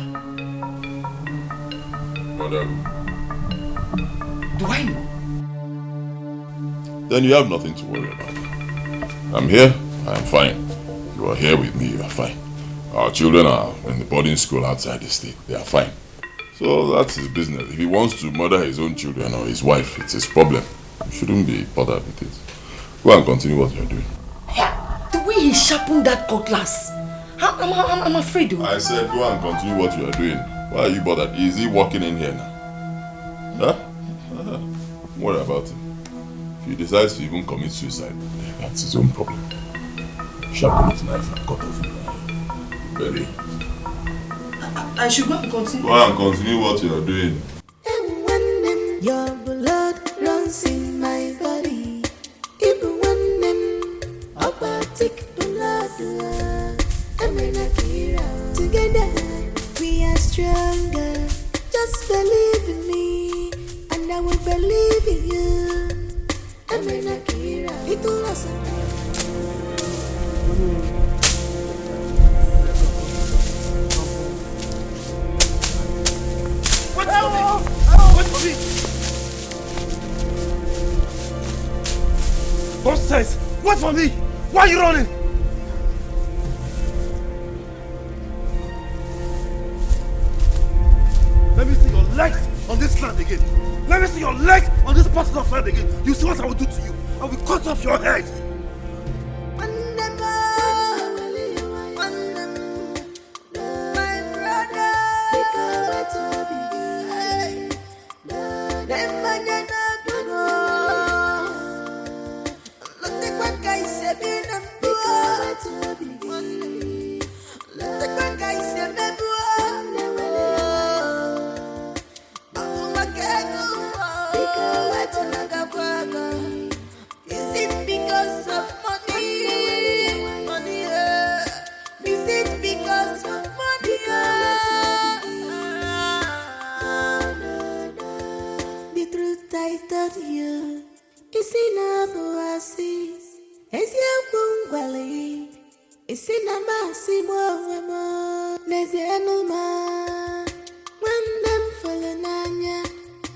Murder? Do I know? then you have nothing to worry about. I'm here, I'm fine. You are here with me, you are fine. Our children are in the boarding school outside the state, they are fine. So that's his business. If he wants to murder his own children or his wife, it's his problem. You shouldn't be bothered with it. Go and continue what you're doing. The way he sharpened that cutlass, I'm afraid. Though. I said go and continue what you are doing. Why are you bothered? Is he walking in here now? Huh? Don't worry about it. If he decides to even commit suicide, that's his own problem. Sharpen his knife and cut off his belly. I should go and continue. Go and continue what you are doing. And when your blood runs in my body, even when them take blood, together we are stronger. Just believe in me, and I will believe in you. It will last. Wait for me! Nonsense! Wait for me! Why are you running? Let me see your legs on this land again. Let me see your legs on this part of land again. You see what I will do to you? I will cut off your head.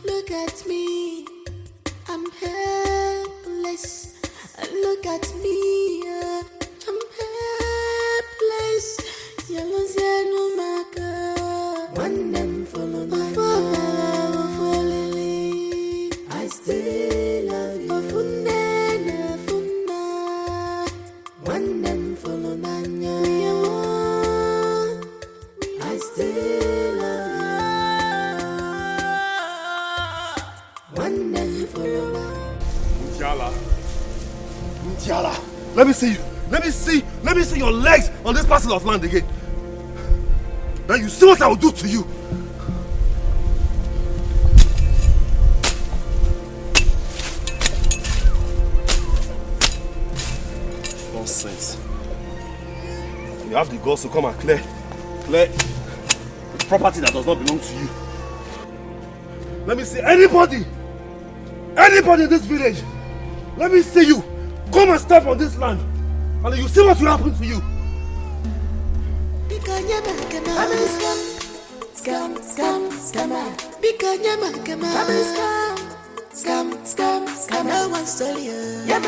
Look at me, I'm helpless. Look at me, I'm helpless. Yellow no maker. When them follow me, I still love you. When them follow me, I still love you. When them follow me. Mutiala, let me see you. Let me see your legs on this parcel of land again. Now you see what I will do to you. Nonsense. You have the guts to come and clear the property that does not belong to you. Let me see anybody in this village. Let me see you. Come and step on this land, and then you see what will happen to you. No one stole you. Don't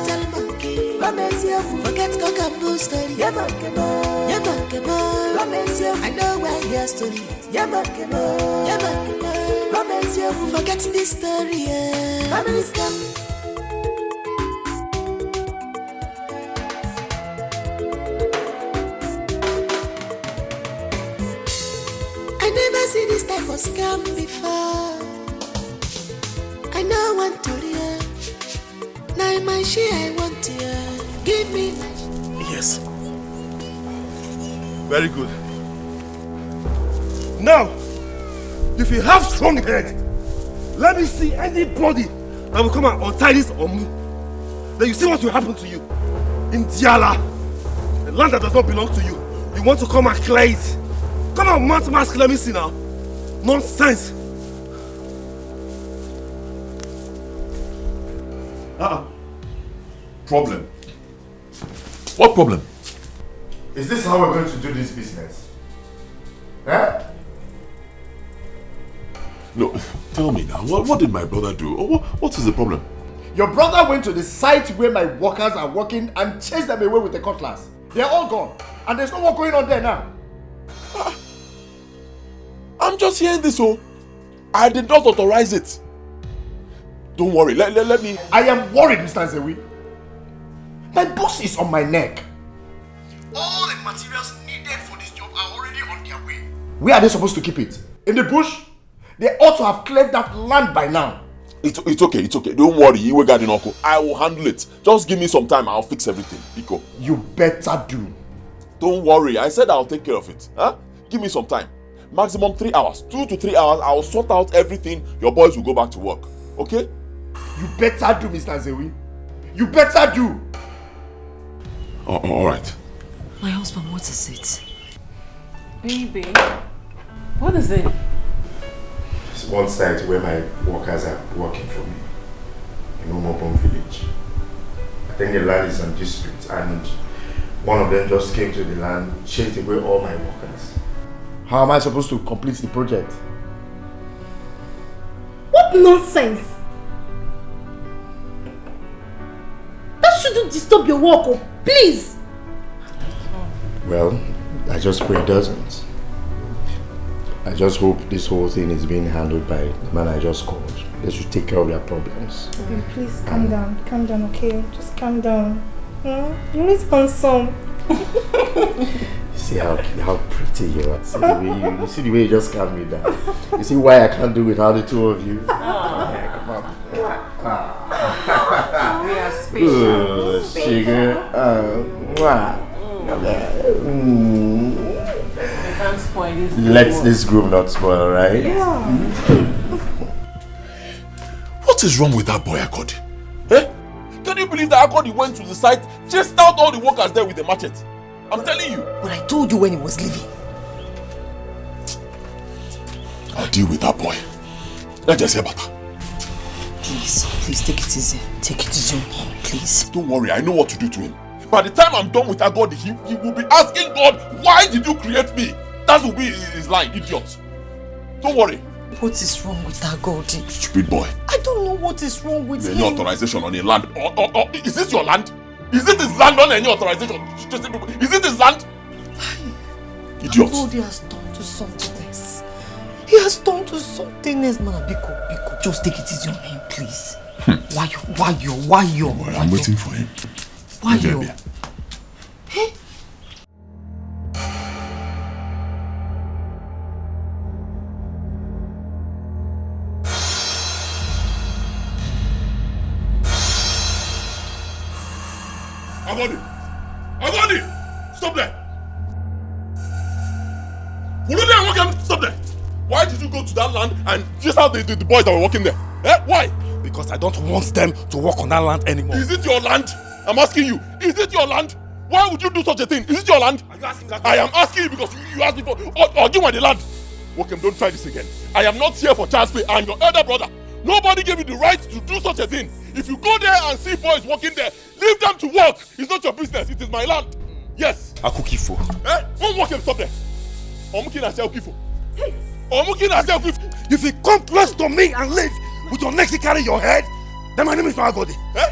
tell monkey. Forget cock-a-boo story. I know where your story is. Forget this story. I never see this type of scam before. I know one to hear. Now my share I want to hear. Give me my. Yes. Very good. Now, if you have strong head, let me see anybody that will come and untie this on me. Then you see what will happen to you. In Diala, the land that does not belong to you. You want to come and clear it. Come on, Mount Mask, let me see now. Nonsense. Problem? What problem? Is this how we're going to do this business? Eh? No, tell me now, what did my brother do? What is the problem? Your brother went to the site where my workers are working and chased them away with a cutlass. They're all gone. And there's no work going on there now. I'm just hearing this, oh. I did not authorize it. Don't worry, let me... I am worried, Mr. Nzewi. My boss is on my neck. All the materials needed for this job are already on their way. Where are they supposed to keep it? In the bush? They ought to have cleared that land by now. It's okay. Don't worry, Iwe Gadinoko. I will handle it. Just give me some time, I'll fix everything. Iko. You better do. Don't worry, I said I'll take care of it. Huh? Give me some time. Maximum 3 hours. 2 to 3 hours, I'll sort out everything. Your boys will go back to work. Okay? You better do, Mr. Nzewi. You better do. Alright. My husband, what is it? Baby, what is it? It's one site where my workers are working for me. In Umobon village. I think the land is on dispute and one of them just came to the land, chased away all my workers. How am I supposed to complete the project? What nonsense! That shouldn't disturb your work, oh, please! Well, I just pray it doesn't. I just hope this whole thing is being handled by the man I just called. They should take care of their problems. Okay, please calm down, okay? Just calm down. You're always handsome. See how pretty you are. See the way you just calm me down. You see why I can't do without the two of you? Yeah, come on. We are Good, sugar. Can't spoil this. Let this groove not spoil, right? Yeah. What is wrong with that boy, Akodi? Eh? Can you believe that Akodi went to the site, chased out all the workers there with a machete? I'm telling you. But I told you when he was leaving. I'll deal with that boy. Let's just hear better. Please take it easy. Take it easy on him, please. Don't worry, I know what to do to him. By the time I'm done with Agodi, he will be asking God, why did you create me? That will be his line, idiot. Don't worry. What is wrong with Agodi? Stupid boy. I don't know what is wrong with him. Any authorization on a land? Or is this your land? Is it his land on any authorization? Is it his land? Idiot. Agodi has turned to something else. He has turned to something else, man. Biko. Just take it easy on him, please. Why you? Well, I'm waiting for him. Why you? Hey? Agodi! Stop there! Stop there! Why did you go to that land and chase out the boys that were working there? Eh? Why? Because I don't want them to work on that land anymore. Is it your land? I'm asking you. Is it your land? Why would you do such a thing? Is it your land? Are you asking that? I am asking you because you asked me for... Or give me the land. Wokem, don't try this again. I am not here for child's play. I am your elder brother. Nobody gave you the right to do such a thing. If you go there and see boys working there, leave them to work. It's not your business. It is my land. Yes. Akukifo. Eh? Don't work and stop there. Omukin as Kifo. Hey. Omukin as Kifo. If you come close to me and live with your neck to carry your head, then my name is Agodi. Eh?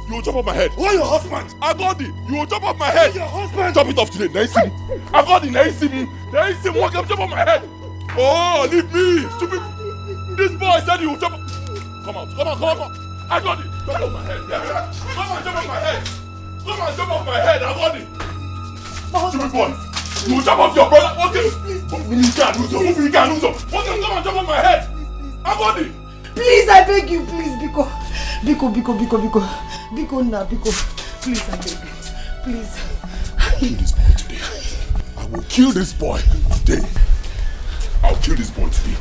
You will chop off my head. Who are your husband? Agodi, you will chop off my head. Your husband. Chop it off today. Naisim. Agodi, Naisim. Walk up, chop off my head. Oh, leave me. Stupid. This boy said you will chop. Come on. Agodi, chop off my head. Yeah. Come on, chop off my head. Agodi. Stupid boy. You will chop off your brother. Okay. You can't lose him. Okay, come on, chop off my head. Agodi. Please, I beg you, please, Biko, now, Biko. Please, I beg you. Please. I will kill this boy today. I'll kill this boy today.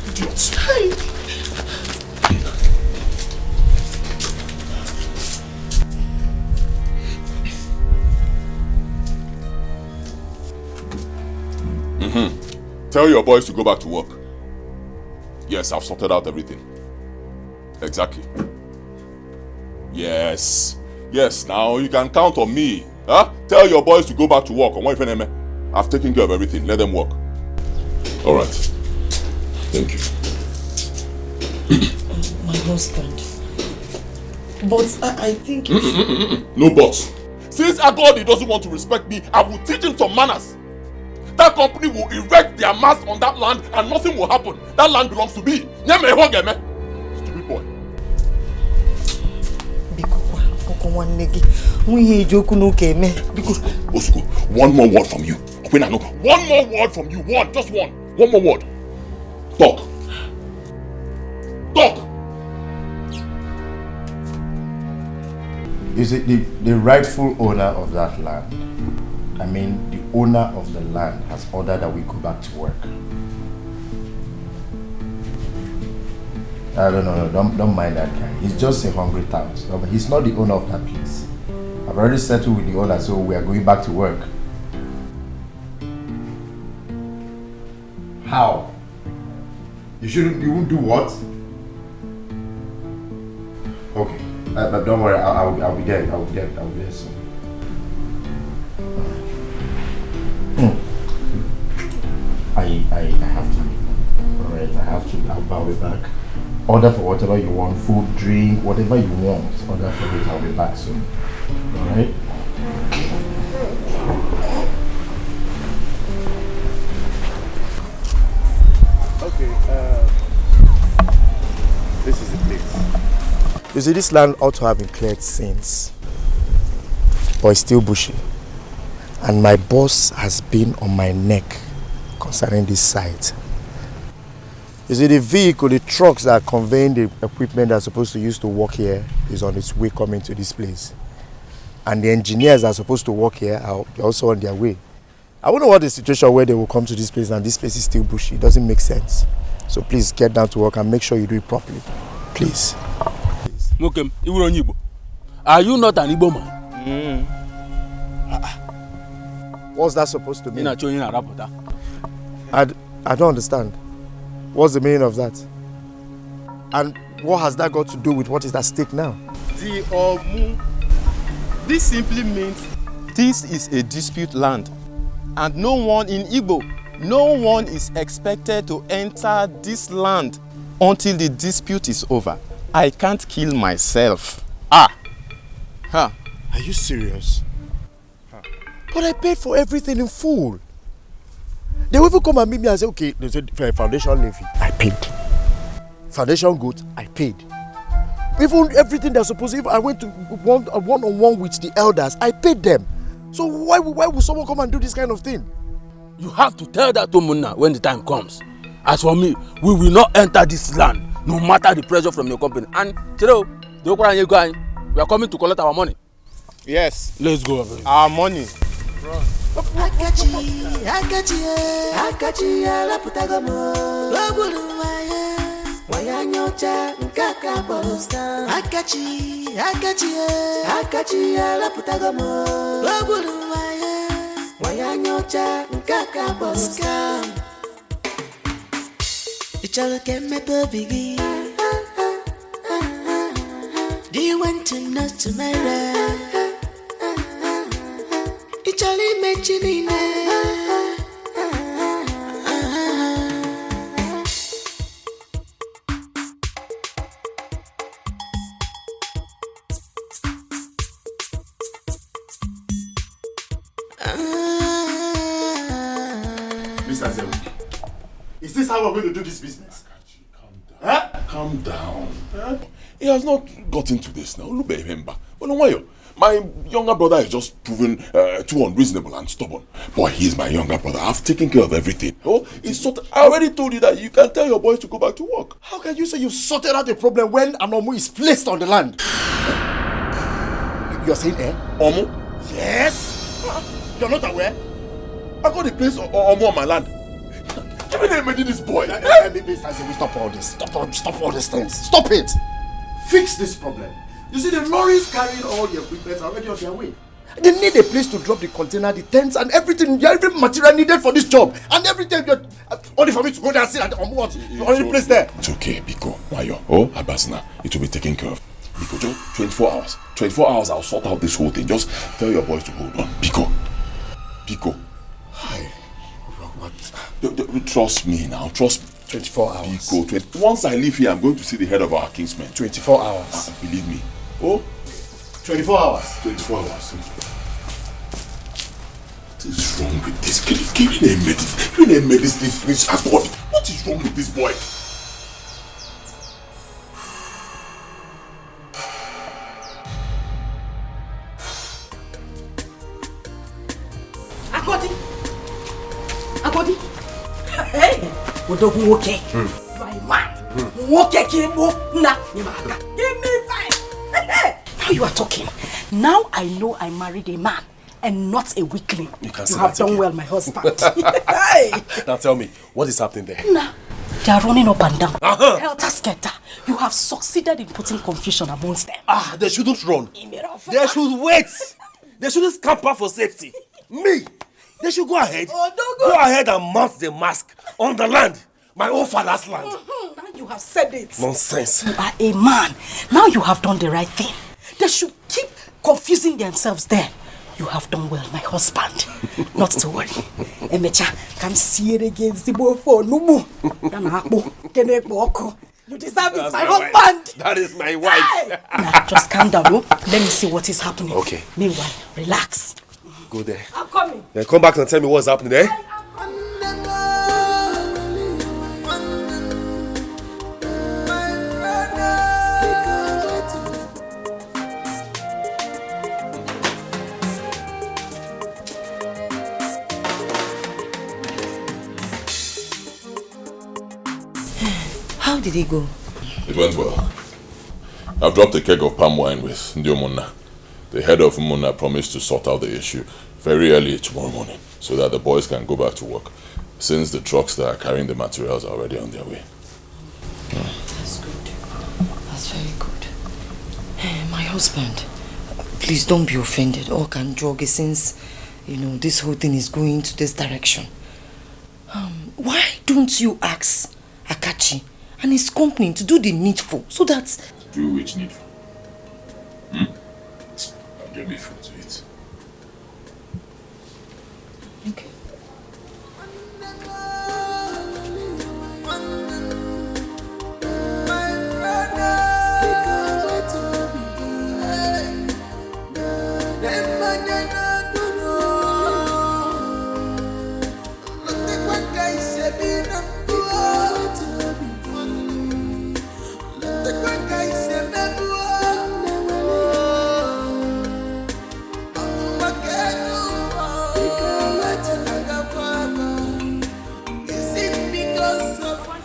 Idiots. Tell your boys to go back to work. Yes, I've sorted out everything. Exactly. Yes, now you can count on me. Huh? Tell your boys to go back to work. I've taken care of everything. Let them work. Alright. Thank you. My husband. But I think you should... No buts. Since Agodi doesn't want to respect me, I will teach him some manners. That company will erect their mast on that land and nothing will happen. That land belongs to me. Stupid boy. Osuko, one more word from you. One more word from you. One, just one. One more word. Talk. Talk. Is it the rightful owner of that land? I mean, the owner of the land has ordered that we go back to work. No, don't mind that guy. He's just a hungry tout. No, but he's not the owner of that place. I've already settled with the owner, so we are going back to work. How? You won't do what? Okay, but don't worry, I'll be there. I'll be there soon. I have to. Alright, I have to. I'll be back. Order for whatever you want, food, drink, whatever you want. Order for it. I'll be back soon. Alright? Okay, this is the place. You see, this land ought to have been cleared since, but it's still bushy. And my boss has been on my neck concerning this site. You see, the vehicle, the trucks that are conveying the equipment that's supposed to use to work here is on its way coming to this place. And the engineers that are supposed to work here are also on their way. I wouldn't want a situation where they will come to this place and this place is still bushy. It doesn't make sense. So please get down to work and make sure you do it properly. Please. Mokem, are you not an Igbo man? What's that supposed to mean? I don't understand. What's the meaning of that? And what has that got to do with what is at stake now? This simply means this is a dispute land. And no one in Igbo, no one is expected to enter this land until the dispute is over. I can't kill myself. Are you serious? But I paid for everything in full. They will even come and meet me and say, okay, they said foundation levy. I paid. Foundation goat, I paid. Even everything they're supposed to, I went to one-on-one with the elders, I paid them. So why would someone come and do this kind of thing? You have to tell that to Muna when the time comes. As for me, we will not enter this land, no matter the pressure from your company. And, Chiro, we are coming to collect our money. Yes. Let's go. Our money. Run. Do you want to know tomorrow? It's only mentioning Mr. Zewu, is this how we're going to do this business? Calm down. He has not got into this now. Look at him. My younger brother is just proven too unreasonable and stubborn. Boy, he is my younger brother. I've taken care of everything. Oh, I already told you that you can tell your boys to go back to work. How can you say you've sorted out the problem when Anomu is placed on the land? You're saying Omo? Yes. You're not aware? I got the place Omo on my land. Give me the name of this boy. Stop all this. Stop all these things. Stop it. Fix this problem. You see, the lorries carrying all the equipment are already on their way. They need a place to drop the container, the tents, and everything, every material needed for this job. And everything, only for me to go there and sit on what? You already placed there. It's okay, Biko, Mayo. Oh, Abasna, it will be taken care of. Biko, just 24 hours. 24 hours, I'll sort out this whole thing. Just tell your boys to hold on. Biko. Hi. What? Trust me now. Trust me. 24 hours. Biko, once I leave here, I'm going to see the head of our kingsmen. 24 hours. Believe me. Oh, 24 hours. 24 hours. What is wrong with this? Give me a medicine, please. What is wrong with this boy? Agodi. Hey, Odogu okay. My man. Okay, Kimbo. Nah, give me five. Now you are talking. Now I know I married a man and not a weakling. You have done well, my husband. Hey. Now tell me, what is happening there? Nah, they are running up and down. Helter skelter. You have succeeded in putting confusion amongst them. They shouldn't run. They should wait. They shouldn't scamper for safety. Me, they should go ahead. Go ahead and mount the mask on the land. My own father's land. Now you have said it. Nonsense. You are a man. Now you have done the right thing. They should keep confusing themselves there. You have done well, my husband. Not to worry. Emecha, come see it against the boy for Numu. You deserve it, my husband. That is my wife. Hey. Now, just calm down. No? Let me see what is happening. Okay. Meanwhile, relax. Go there. I'm coming. Then come back and tell me what's happening there. How did it go? It went well. I've dropped a keg of palm wine with Ndiomuna. The head of Muna promised to sort out the issue very early tomorrow morning so that the boys can go back to work, since the trucks that are carrying the materials are already on their way. That's good. That's very good. My husband, please don't be offended. All can jog since, this whole thing is going to this direction. Why don't you ask Akachi and his company to do the needful so that... To do which needful? I'll get me food to eat. Okay.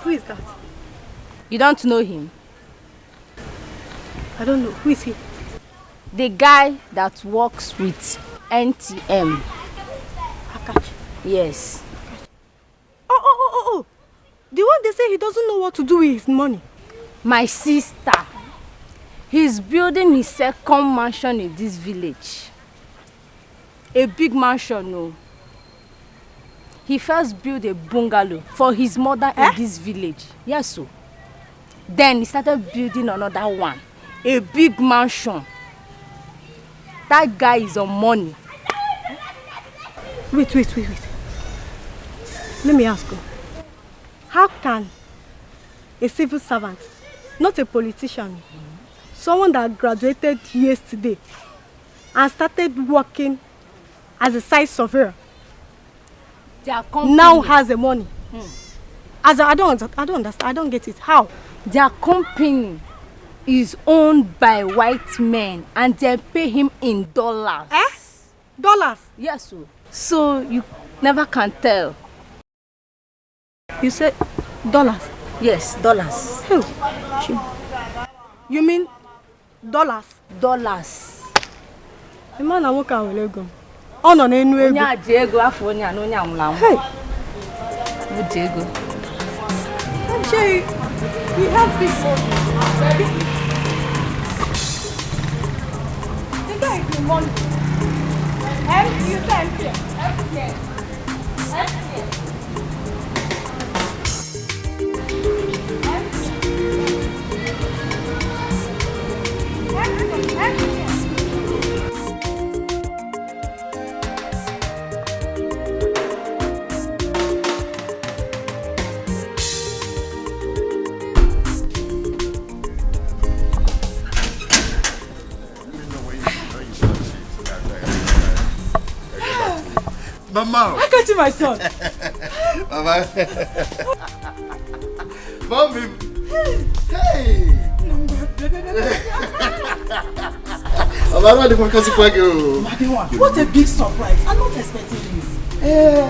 Who is that? You don't know him? I don't know. Who is he? The guy that works with NTM. Akachi. Yes. Oh. The one they say he doesn't know what to do with his money. My sister. He's building his second mansion in this village. A big mansion, no. He first built a bungalow for his mother in this village. Yes, so. Then he started building another one. A big mansion. That guy is on money. Wait. Let me ask you. How can a civil servant, not a politician, someone that graduated yesterday and started working as a site surveyor, now has the money? I don't understand. I don't get it. How? Their company is owned by white men and they pay him in dollars. Dollars? Yes, sir. So you never can tell. You said dollars? Yes, dollars. Who? You mean dollars? Dollars. The man I work out with go. Oh no, no, no. Onya Diego afọ onya no nya mlam. Hey. No Diego. Jay, we have people. The guy is in money. You say empty. Mama. I got you, my son. Mama. Mommy. Hey. Mama, what a big surprise. I'm not expecting you.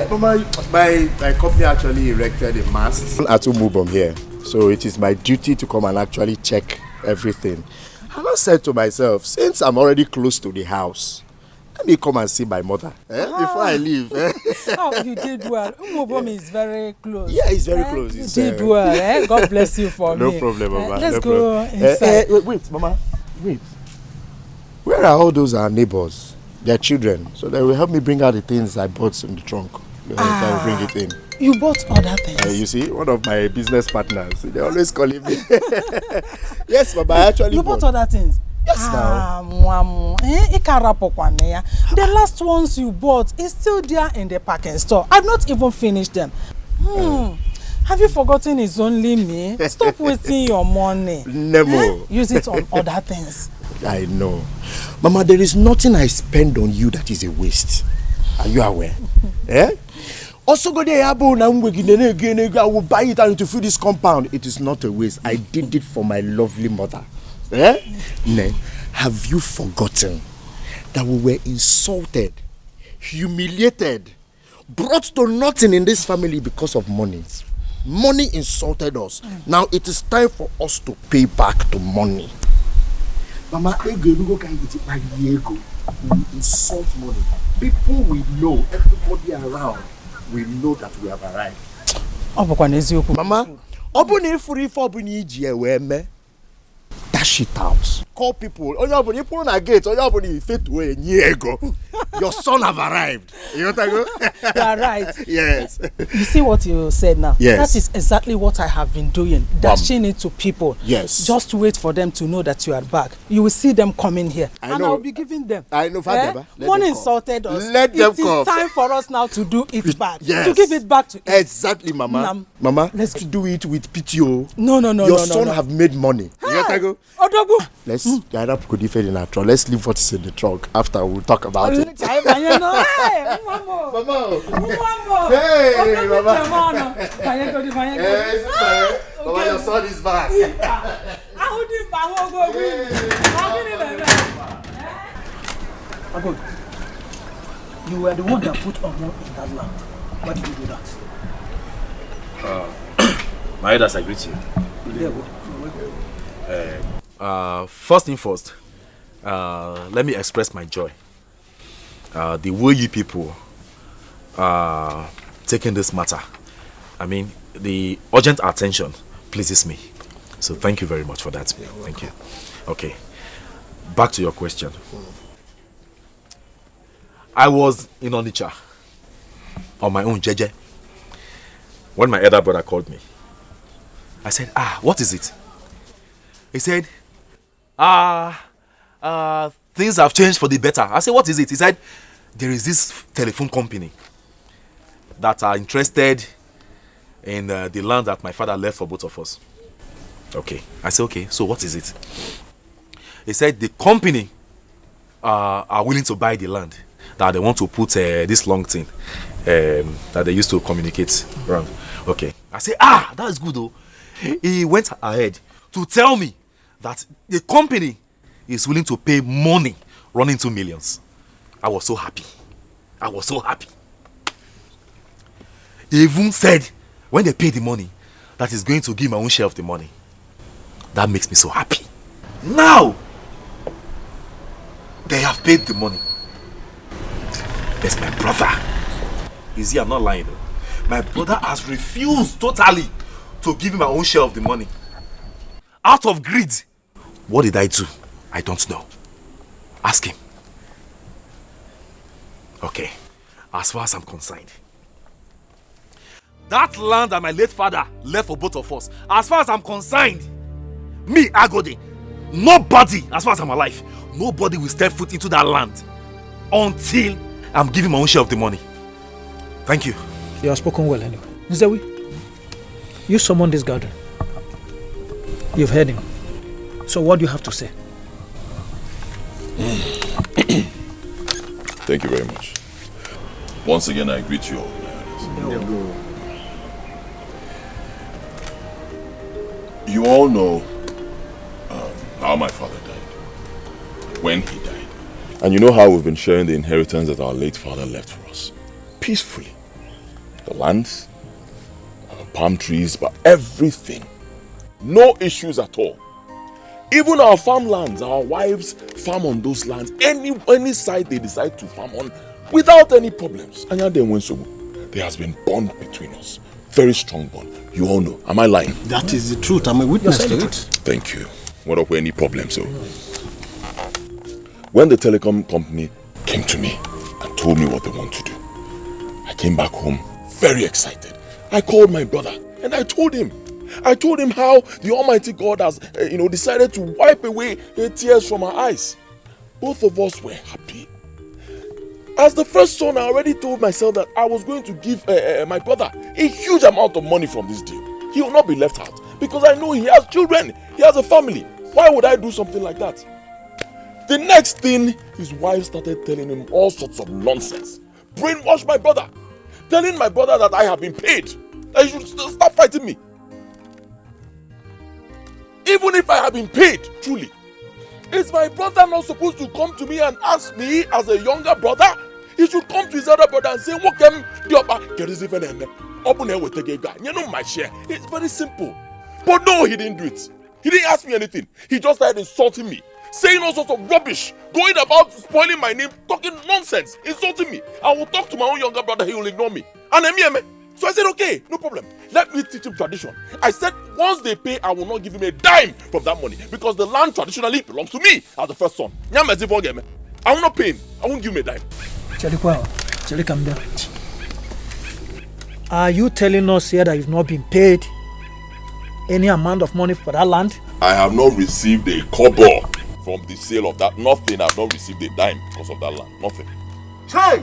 Mama, my company actually erected a mast at Umubom here. So it is my duty to come and actually check everything. And I said to myself, since I'm already close to the house, let me come and see my mother before I leave. Oh, you did well. Umubom is very close. Yeah, it's very close. You did well. God bless you for me. No problem, Mama. Let's go inside. Wait, Mama. Wait. Where are all those our neighbors? Their children. So they will help me bring out the things I bought in the trunk. I will bring it in. You bought other things? You see, one of my business partners, they always calling me. Yes, Mama, I actually You bought other things? Yes, now. The last ones you bought is still there in the packing store. I've not even finished them. Have you forgotten it's only me? Stop wasting your money. Never. Use it on other things. I know. Mama, there is nothing I spend on you that is a waste. Are you aware? Also, go there, I will buy it and to fill this compound. It is not a waste. I did it for my lovely mother. Have you forgotten that we were insulted, humiliated, brought to nothing in this family because of money? Money insulted us. Now it is time for us to pay back the money. Mama, we insult money. People we know, everybody around, we know that we have arrived. Mama, dash it out. Call people. You put on a gate. Your son have arrived. You want to go? You are right. Yes. You see what you said now? Yes. That is exactly what I have been doing. Dashing it to people. Yes. Just wait for them to know that you are back. You will see them coming here. I and know. I will be giving them. I know. One insulted us. Let them come. It is time for us now to do it back. Yes. To give it back to it. Exactly, Mama. Mama, let's do it with PTO. No. Your son have made money. You want to go? Odogu. Let's get up in the trunk. Let's leave what is in the trunk. After we'll talk about it. Hey, Mama. Hey, Mama. Mama, your son is back. You were the one that put Omo in that land. Why did you do that? My elders, I greet you. First thing first, let me express my joy. The way you people are taking this matter, I mean, the urgent attention pleases me. So thank you very much for that. Thank you. Okay, back to your question. I was in Onitsha on my own, Jeje, when my elder brother called me. I said, what is it? He said, things have changed for the better. I said, what is it? He said, there is this telephone company that are interested in the land that my father left for both of us. Okay. I said, okay, so what is it? He said, the company are willing to buy the land, that they want to put this long thing that they used to communicate around. Okay. I said, that's good though. He went ahead to tell me that the company is willing to pay money running to millions. I was so happy. They even said when they pay the money that he's going to give my own share of the money. That makes me so happy. Now they have paid the money. There's my brother. You see, I'm not lying though. My brother has refused totally to give me my own share of the money. Out of greed. What did I do? I don't know. Ask him. Okay. As far as I'm concerned, that land that my late father left for both of us, as far as I'm concerned, me, Agodi, nobody, as far as I'm alive, nobody will step foot into that land until I'm giving my own share of the money. Thank you. You have spoken well anyway. Nzewi, you summoned this gathering. You've heard him. So what do you have to say? Thank you very much. Once again, I greet you all. You all know how my father died, when he died. And you know how we've been sharing the inheritance that our late father left for us. Peacefully. The lands, palm trees, but everything. No issues at all. Even our farmlands, our wives farm on those lands. Any side they decide to farm on without any problems. And there has been bond between us. Very strong bond. You all know. Am I lying? That is the truth. I'm a witness to it. Thank you. What up with any problems? So, when the telecom company came to me and told me what they want to do, I came back home very excited. I called my brother and I told him how the Almighty God has, decided to wipe away the tears from our eyes. Both of us were happy. As the first son, I already told myself that I was going to give my brother a huge amount of money from this deal. He will not be left out because I know he has children, he has a family. Why would I do something like that? The next thing, his wife started telling him all sorts of nonsense. Brainwash my brother. Telling my brother that I have been paid. That he should stop fighting me. Even if I have been paid, truly, is my brother not supposed to come to me and ask me as a younger brother? He should come to his other brother and say, "What can open here with the guy? You know my share." It's very simple. But no, he didn't do it. He didn't ask me anything. He just started insulting me, saying all sorts of rubbish, going about spoiling my name, talking nonsense, insulting me. I will talk to my own younger brother, he will ignore me. And so I said, okay, no problem. Let me teach him tradition. I said, once they pay, I will not give him a dime from that money because the land traditionally belongs to me as the first son. I will not pay him. I won't give him a dime. Charlie, come down. Are you telling us here that you've not been paid any amount of money for that land? I have not received a kobo from the sale of that. Nothing. I have not received a dime because of that land. Nothing. Chai!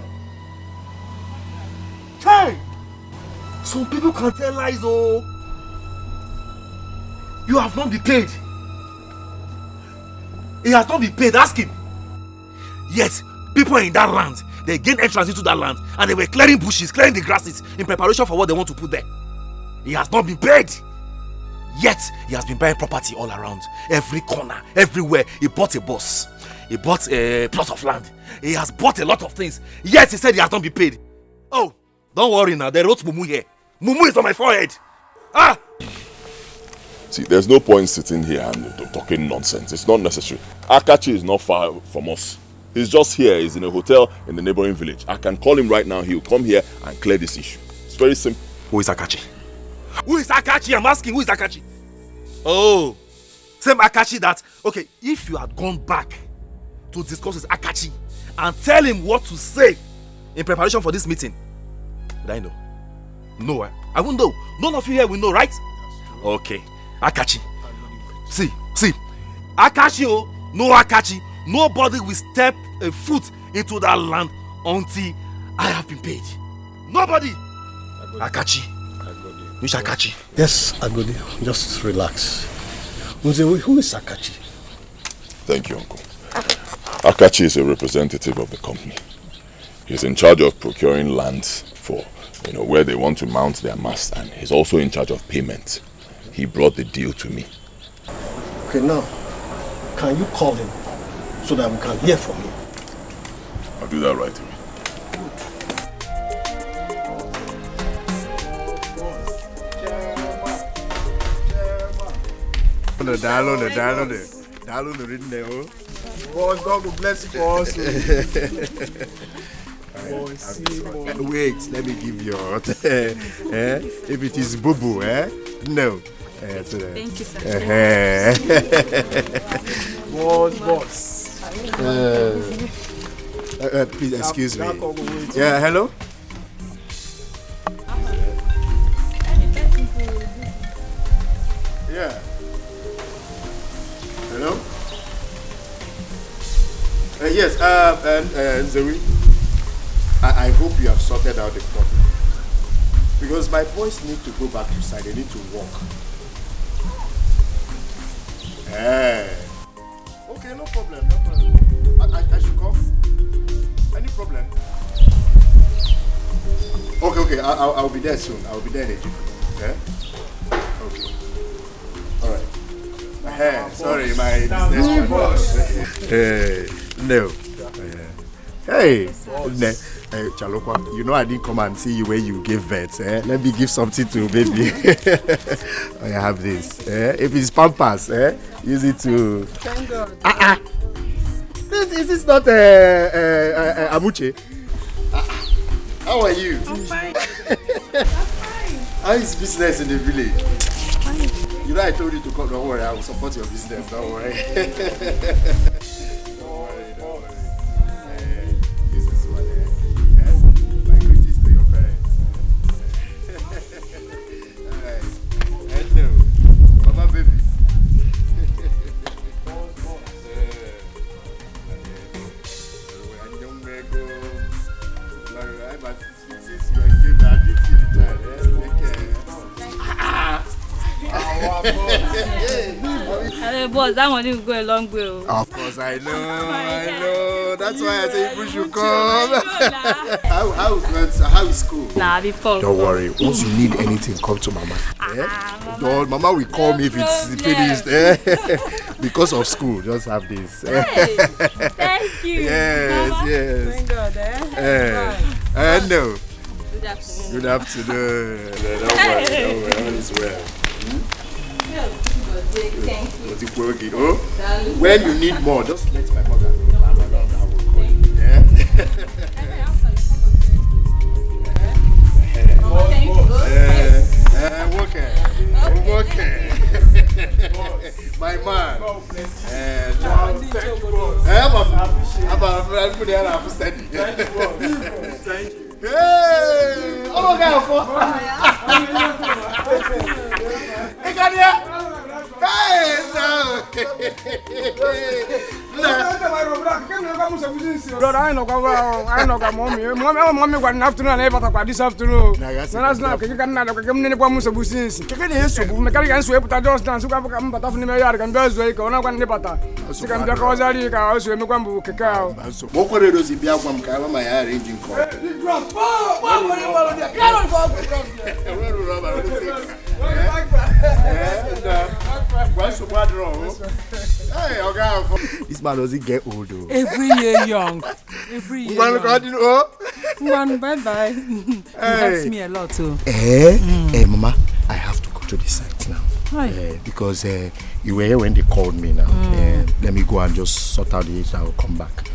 Some people can tell lies, oh. You have not been paid. He has not been paid. Ask him. Yes, people in that land, they gained entrance into that land and they were clearing bushes, clearing the grasses in preparation for what they want to put there. He has not been paid. Yet, he has been buying property all around. Every corner, everywhere. He bought a bus. He bought a plot of land. He has bought a lot of things. Yet, he said he has not been paid. Oh, don't worry now. They wrote Mumu here. Mumu is on my forehead. See, there's no point sitting here and talking nonsense. It's not necessary. Akachi is not far from us. He's just here. He's in a hotel in the neighboring village. I can call him right now. He'll come here and clear this issue. It's very simple. Who is Akachi? Who is Akachi? I'm asking, who is Akachi? Oh, same Akachi that, okay, if you had gone back to discuss with Akachi and tell him what to say in preparation for this meeting, would I know? No, I won't know. None of you here will know, right? Okay, Akachi. See, Akachi, no Akachi. Nobody will step a foot into that land until I have been paid. Nobody. Akachi. Which Akachi? Yes, Agodi. Just relax. Unzewe, who is Akachi? Thank you, Uncle. Akachi is a representative of the company. He's in charge of procuring lands for, where they want to mount their mast, and he's also in charge of payment. He brought the deal to me. Okay, now, can you call him so that we can hear from him? I'll do that right away. Boss, God will bless you for us. Wait, let me give you if it is Bubu, no. Thank you, sir. Boss. Please excuse me. Yeah, hello? Yeah. Hello? Yes, Zoe, I hope you have sorted out the problem. Because my boys need to go back to side, they need to walk. Okay, no problem, no problem. I should come. Any problem? Okay. I'll be there soon. I'll be there in a jiffy. Okay? Okay. All right. Sorry, my business boss. No. Hey, Chalokwa, you know I didn't come and see you when you gave birth. Let me give something to baby. I have this. If it's Pampers, use it to... Thank God. Is this not Amuche? How are you? I'm fine. How is business in the village? Fine. You know I told you to come. Don't worry, I will support your business. Don't worry. Don't worry. This is what my greetings to your parents. Alright. Hello. Mama baby. Since you engaged, I did see the child. Hey, boss, that one will go a long way. Of course, I know. That's why I say you should come. How is school? Nah, before. Don't worry. Once you need anything, come to Mama. Mama will call me if it's finished. Because of school, just have this. Hey, thank you. Yes, Mama. yes. Thank God, No. Good afternoon. Good afternoon. Don't worry. All is well. Thank you. Oh, when you need more, just let my mother know. I will call you. Yeah. Okay. My man. Thank you. Hey! Oh my God! Hey, Kania! Hey, no! Brother, I know mommy. Mommy got an afternoon and ever this afternoon. That's not you can not come in the Musa Busis. Mechanic sweep at just dance, who come but often may and does wake on one nipata. So can the Cosari also make one book cacao. What could those if you have one car, my arranging call? This man doesn't get old though. Every year young. Every year young. One bye-bye. It helps me a lot too. Hey, Mama, I have to go to the site now. Because you were here when they called me now. Let me go and just sort out the issue. I will come back.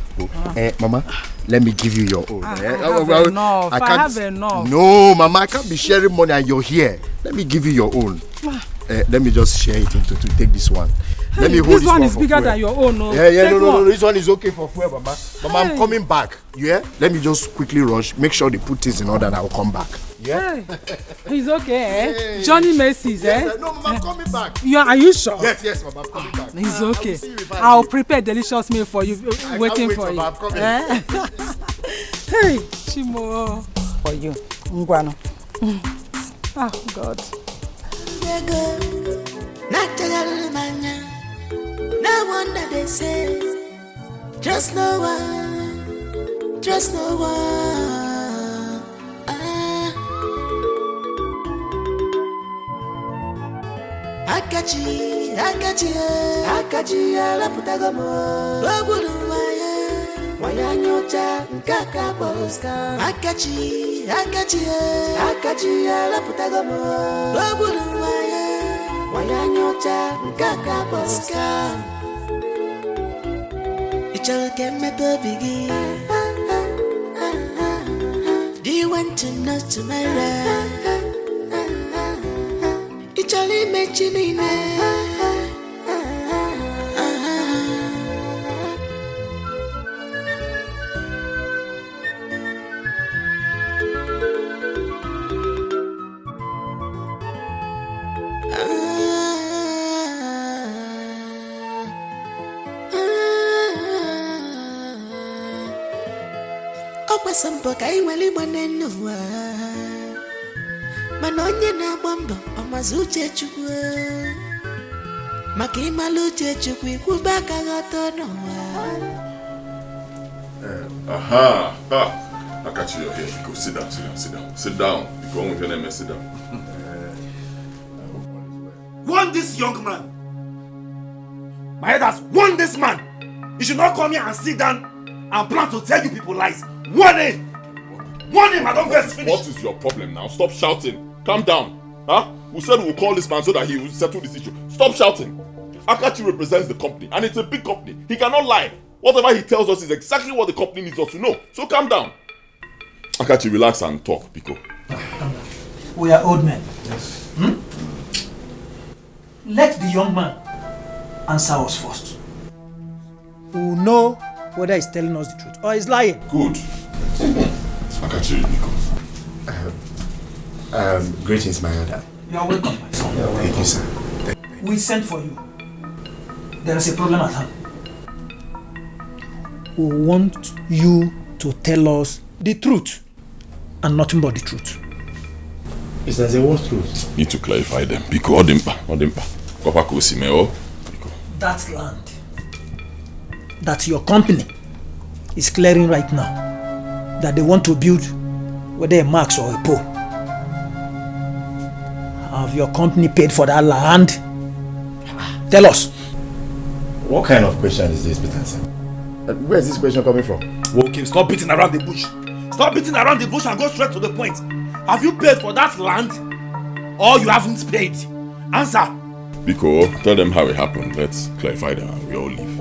Mama, let me give you your own. I have enough. No, Mama, I can't be sharing money and you're here. Let me give you your own. Let me just share it into to take this one. Let me hold this one is bigger than your own. No, this one is okay for fuel, Mama. Mama, I'm coming back. Yeah? Let me just quickly rush. Make sure they put things in order and I'll come back. Yeah? He's okay, Johnny Macy's, No, Mama, I'm coming back. Are you sure? Yes, Mama, I'm coming back. He's okay. I'll prepare delicious meal for you, waiting for you. Mama, I'm coming. Hey, Chimo. For you. Ngwano. Oh, God. No wonder they say, trust no one. Akachi, la putagamo. Wabulu waya nyocha nkaka boloska. Akachi, la putagamo. Wabulu waya nyocha nkaka boloska. Ichalo keme bobigi. Do you want to know tomorrow? Ichali mechinine. Sampo kai wali manenua manonye na bombo amazuche chukwu maka imaluche chukwu ikubaka goto no I'll catch you here. Go sit down, sit down, sit down. Sit down. Go on with your name and sit down. Warn this young man. My head has warned this man. You should not come here and sit down and plan to tell you people lies. Warn him! Warn him, I don't get finished. What is your problem now? Stop shouting. Calm down. Huh? We said we'll call this man so that he will settle this issue. Stop shouting. Akachi represents the company and it's a big company. He cannot lie. Whatever he tells us is exactly what the company needs us to know. So calm down. Akachi, relax and talk, Biko. We are old men. Yes. Let the young man answer us first. We will know whether he's telling us the truth or he's lying. Good. Akachi, Biko. Greetings, my elder. You are welcome, my son. Thank you, sir. We sent for you. There is a problem at hand. We want you to tell us the truth and nothing but the truth. Is there a what truth? Need to clarify them. Biko, Odimpa. Kopako Simeo. Biko. That land that your company is clearing right now, that they want to build, whether a max or a pole. Have your company paid for that land? Tell us. What kind of question is this, Peter? Where is this question coming from? Okay, stop beating around the bush. Stop beating around the bush and go straight to the point. Have you paid for that land or you haven't paid? Answer. Biko, tell them how it happened. Let's clarify that and we all leave.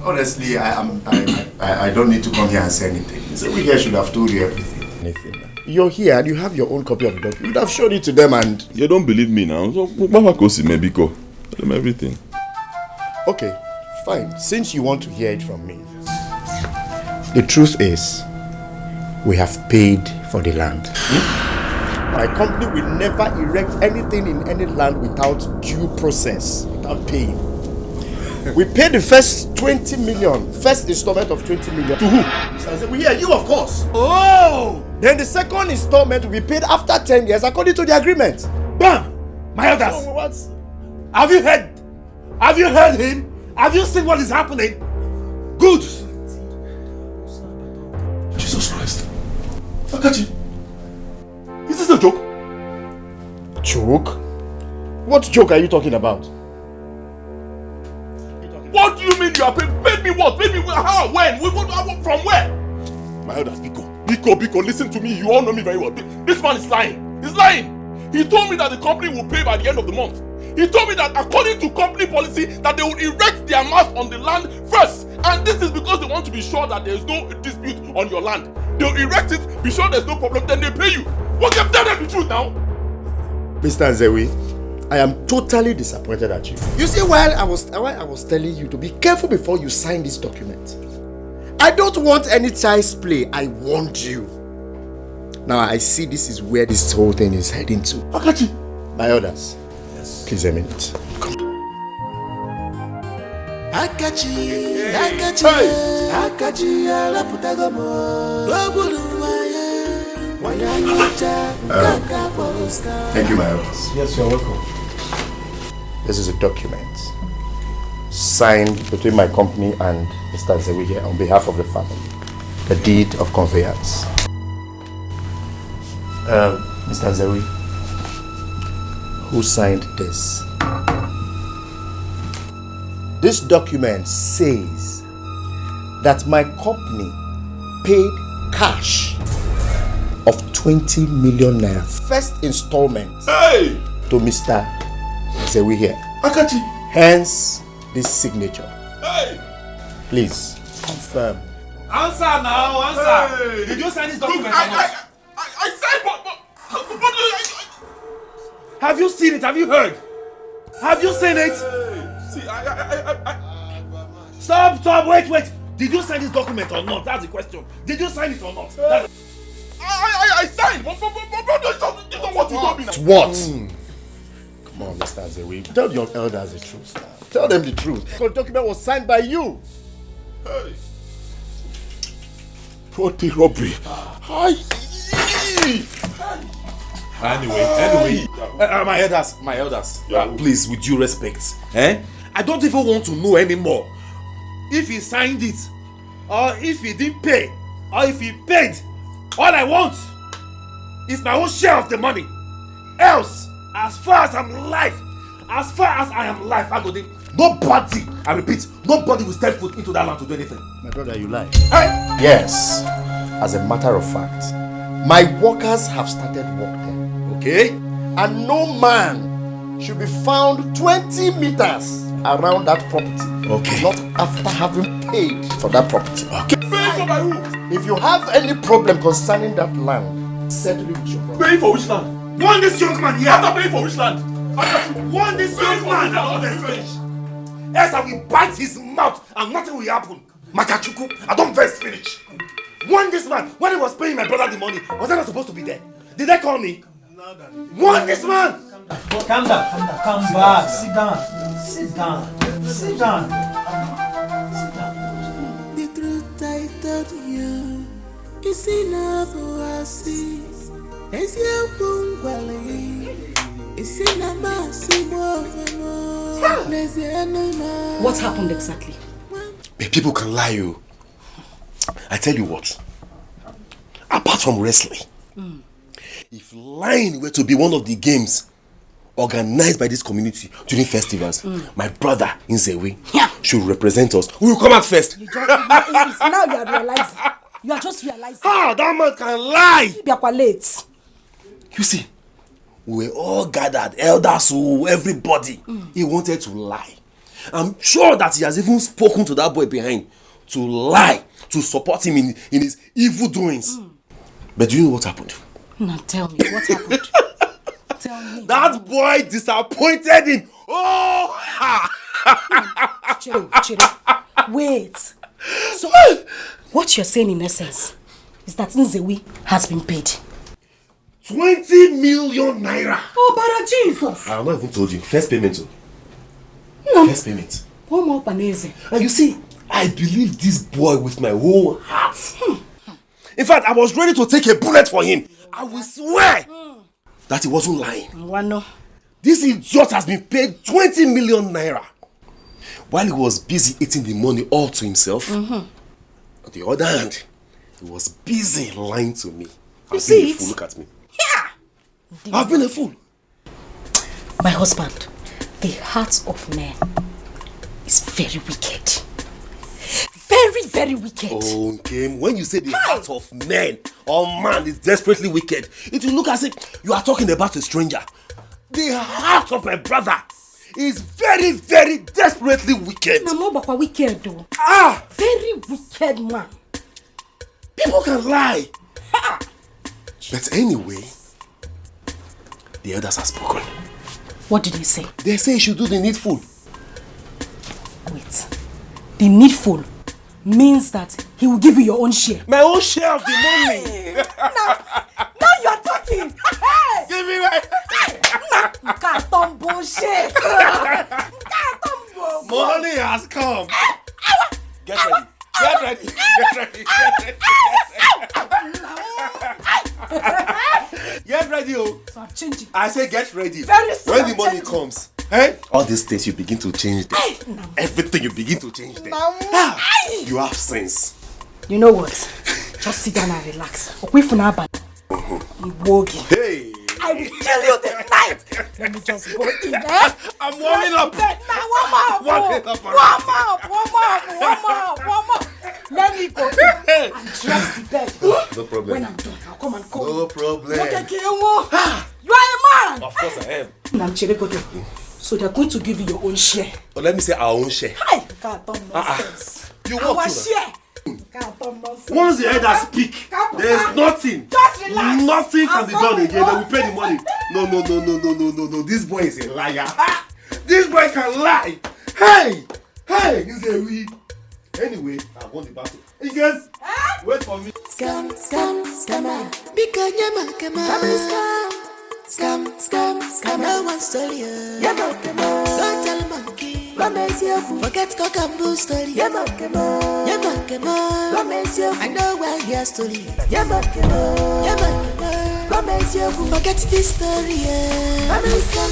Honestly, I don't need to come here and say anything. So we here should have told you everything. You're here and you have your own copy of the document. You would have shown it to them and... You don't believe me now. So, Biko, tell them everything. Okay, fine. Since you want to hear it from me. The truth is, we have paid for the land. My company will never erect anything in any land without due process, without paying. We paid the first 20 million, first installment of 20 million. To who? Yeah, you of course. Oh! Then the second installment will be paid after 10 years according to the agreement. Bam! My elders! So what? Have you heard? Have you heard him? Have you seen what is happening? Good! Jesus Christ. Akachi, is this a joke? Joke? What joke are you talking about? What do you mean you are paid? Paid me what? Paid me how? When? From where? My elders, Biko, listen to me. You all know me very well. This man is lying. He's lying. He told me that the company will pay by the end of the month. He told me that according to company policy that they will erect their mast on the land first. And this is because they want to be sure that there is no dispute on your land. They'll erect it, be sure there's no problem, then they pay you. What can tell them the truth now? Mr. Nzewi, I am totally disappointed at you. You see, while I was telling you to be careful before you sign this document, I don't want any child's play. I warned you. Now I see this is where this whole thing is heading to. Akachi! My orders. Yes. Please a minute. Come. Akachi, Thank you, my orders. Yes, you're welcome. This is a document signed between my company and Mr. Nzewi here on behalf of the family. The deed of conveyance. Mr. Nzewi, who signed this? This document says that my company paid cash of 20 million naira, first installment, to Mr. Nzewi here. Akachi! Hence this signature. Hey! Please confirm. Answer now, answer. Hey. Did you sign this document? I signed, but have you seen it? Have you heard? Have you seen it? See, Stop, wait. Did you sign this document or not? That's the question. Did you sign it or not? I signed, but this is what you told me now. What? Come on, Mr. Nzewi. Tell your elders the truth now. Tell them the truth. The document was signed by you. Hey. Property robbery. Anyway, my elders, please, with due respect, I don't even want to know anymore if he signed it or if he didn't pay. or if he paid, all I want is my own share of the money. Else, as far as I'm alive, I go there. Nobody, I repeat, nobody will step foot into that land to do anything. My brother, you lie. Hey! Yes, as a matter of fact, my workers have started work there. Okay? And no man should be found 20 meters around that property. Okay. Not after having paid for that property. Okay. Pay for my roof. If you have any problem concerning that land, settle it with your brother. Pay for which land? Want this young man here? After paying for which land? Want this young man that don't finish? Else I will bite his mouth and nothing will happen. Makachuku, I don't first finish. Want this man, when he was paying my brother the money, was I not supposed to be there? Did they call me? Want this man? Calm down. Come back. Sit down. The truth I told you is enough for us. It's your bungalow. It's in a massive What happened exactly? People can lie you. I tell you what. Apart from wrestling, if lying were to be one of the games organized by this community during festivals, my brother Nzewi should represent us. We will come out first. Now you are realizing. You are just realizing. Ah, that man can lie. You are late. You see, we were all gathered, elders, everybody. He wanted to lie. I'm sure that he has even spoken to that boy behind to lie, to support him in his evil doings. But do you know what happened? Now tell me, what happened? Tell me. That boy disappointed him. Oh! Chiro. Wait. So, what you're saying in essence is that Nzewi has been paid 20 million naira. Oh, Bara Jesus. I have not even told you. First payment. No. First payment. One more panese. And you see, I believe this boy with my whole heart. In fact, I was ready to take a bullet for him. I will swear that he wasn't lying. Wano. This idiot has been paid 20 million naira. While he was busy eating the money all to himself, on the other hand, he was busy lying to me. You see it? Look at me. Yeah. I've been a fool. My husband, the heart of man is very wicked. Very, very wicked. Okay, when you say the heart of man or man is desperately wicked, it will look as if you are talking about a stranger. The heart of my brother is very, very desperately wicked. No, but wicked though. Very wicked man. People can lie. But anyway, the elders have spoken. What did they say? They say you should do the needful. Wait. The needful means that he will give you your own share. My own share of the money. Now you are talking. Hey! Give me my... You can't talk bullshit. Money has come. Get ready. Get ready. Get ready. Get ready, oh. So I'm changing. I say get ready. Very soon when the I'm money changing. comes, hey? All these things you begin to change them. Everything you begin to change them. You have sense. You know what? Just sit down and relax. Hey! I will kill you this night. Let me just go in there. I'm warming up. Now warm up. Let me go in and dress the bed. No problem. When I'm done, I'll come and call No you. problem. You are a man. Of course I am. I'm Chirekoto. So they're going to give you your own share. But let me say our own share. Hi! Can't talk nonsense. You Our want to? share. Can't talk nonsense. Once the elders speak, there's nothing. Just relax. Nothing can be done again. They will pay the money. No. This boy is a liar. This boy can lie. Hey, he's a weed. Anyway, I won the battle. You guys, wait for me. Scam, because family scam. No one story. Don't tell monkey. Forget cock and bull story. I know where your story. Forget this story. Family scam.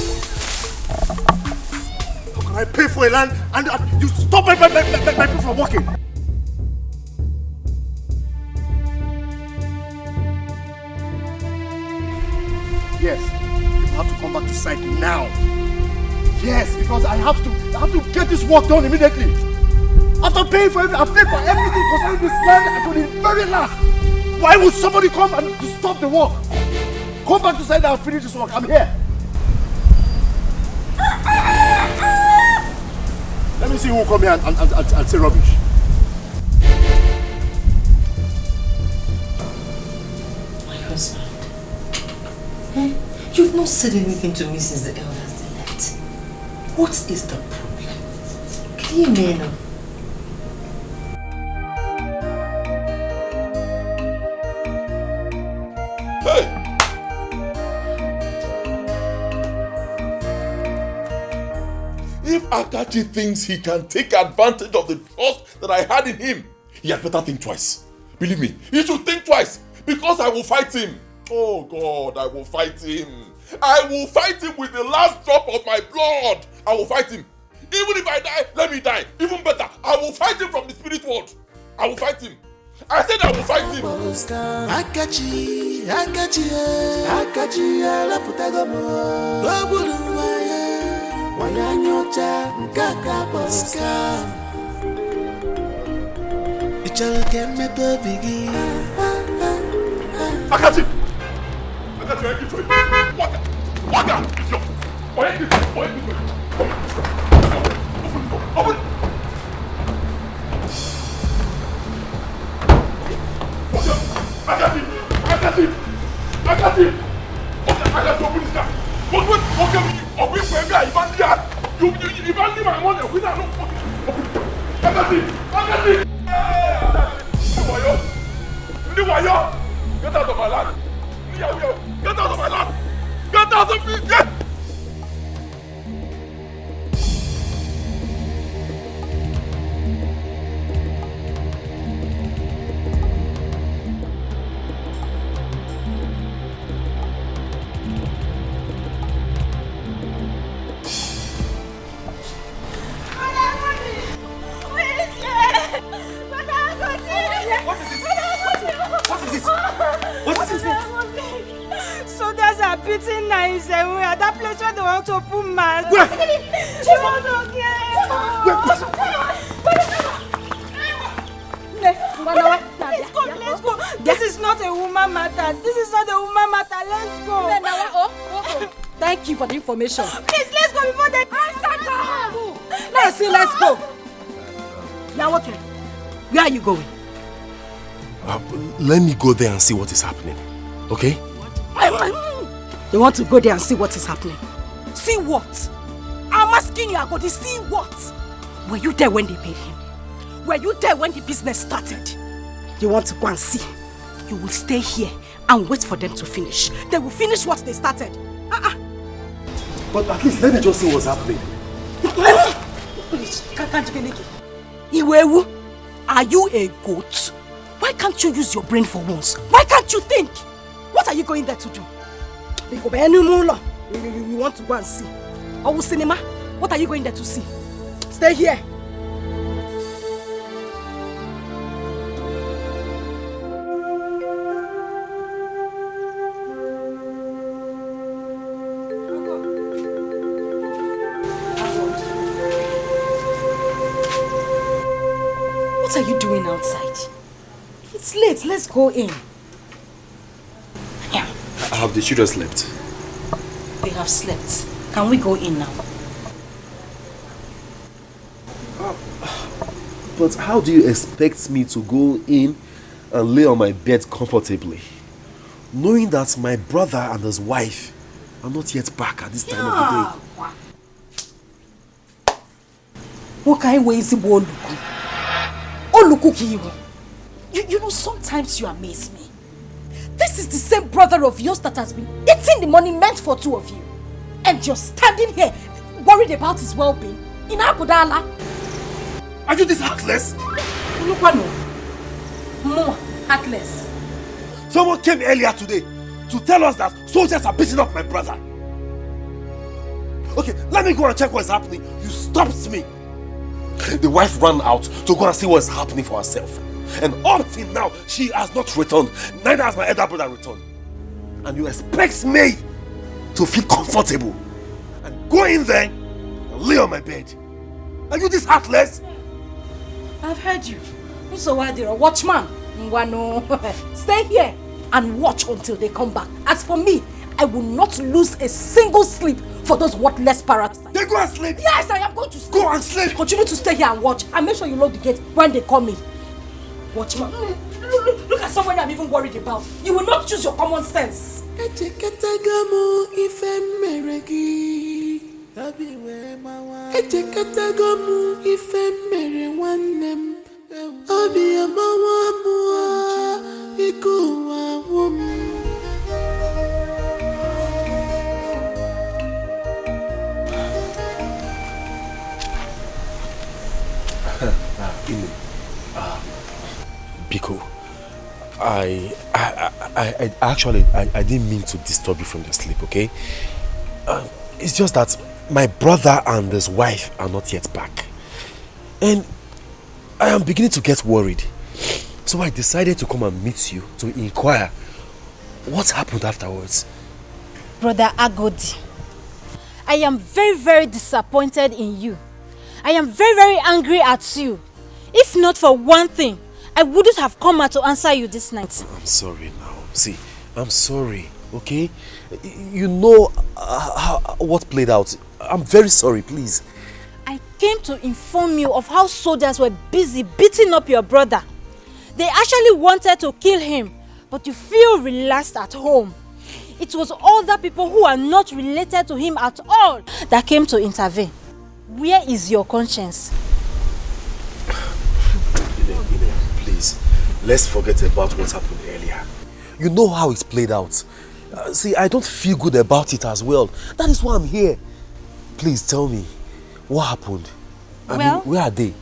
How can I pay for a land and you stop my people from working? Yes, you have to come back to site now. Yes, because I have to get this work done immediately. After paying for everything, I've paid for everything concerning this land to the very last. Why would somebody come and stop the work? Come back to site and finish this work. I'm here. Let me see who will come here and say rubbish. My husband. Eh? You've not said anything to me since the elders they left. What is the problem? Can you hear me now? If Akachi thinks he can take advantage of the trust that I had in him, he had better think twice. Believe me, he should think twice, because I will fight him. Oh God, I will fight him. I will fight him with the last drop of my blood. I will fight him. Even if I die, let me die. Even better, I will fight him from the spirit world. I will fight him. I said I will fight him. Akachi, wanyanyocha mkaka boska ichalke meto bigi Akachi I give to you. What open. Akachi open this car. Open for a guy, you can't leave my money. We don't know. Akachi! Get out of my land! Get out of my land! Get out of me! Get! Soldiers are beating nice and we are that place where they want to put man. Where? She wants to Let's go. This is not a woman matter. This is not a woman matter. Let's go. Thank you for the information. Please, let's go before they Let's go. Now, okay. Where are you going? Let me go there and see what is happening. Okay? You want to go there and see what is happening? See what? I'm asking you, Agodi, see what? Were you there when they paid him? Were you there when the business started? You want to go and see? You will stay here and wait for them to finish. They will finish what they started. But at least let me just see what's happening. Iwewu, are you a goat? Why can't you use your brain for once? Why can't you think? What are you going there to do? You want to go and see? Or cinema? What are you going there to see? Stay here. What are you doing outside? It's late. Let's go in. Yeah. Have the children slept? They have slept. Can we go in now? But how do you expect me to go in and lay on my bed comfortably, knowing that my brother and his wife are not yet back at this time of the day? What kind of way is it? You know, sometimes you amaze me. This is the same brother of yours that has been eating the money meant for two of you. And you're standing here worried about his well-being in Abudala. Are you this heartless? More heartless. Someone came earlier today to tell us that soldiers are beating up my brother. Okay, let me go and check what's happening. You stopped me. The wife ran out to go and see what's happening for herself. And up till now, she has not returned. Neither has my elder brother returned. And you expect me to feel comfortable and go in there and lay on my bed. Are you this heartless? I've heard you. Watchman. Stay here and watch until they come back. As for me, I will not lose a single sleep for those worthless parasites. Then go and sleep. Yes, I am going to sleep. Go and sleep. Continue to stay here and watch. And make sure you lock the gate when they call me. Watchman. Look at someone I'm even worried about. You will not choose your common sense. Biko, I didn't mean to disturb you from your sleep, okay? It's just that my brother and his wife are not yet back. And I am beginning to get worried. So I decided to come and meet you to inquire what happened afterwards. Brother Agodi, I am very, very disappointed in you. I am very, very angry at you. If not for one thing, I wouldn't have come out to answer you this night. I'm sorry now. See, I'm sorry, okay? You know what played out. I'm very sorry, please. I came to inform you of how soldiers were busy beating up your brother. They actually wanted to kill him, but you feel relaxed at home. It was other people who are not related to him at all that came to intervene. Where is your conscience? Please, let's forget about what happened earlier. You know how it played out. See, I don't feel good about it as well. That is why I'm here. Please tell me, what happened? I mean, where are they?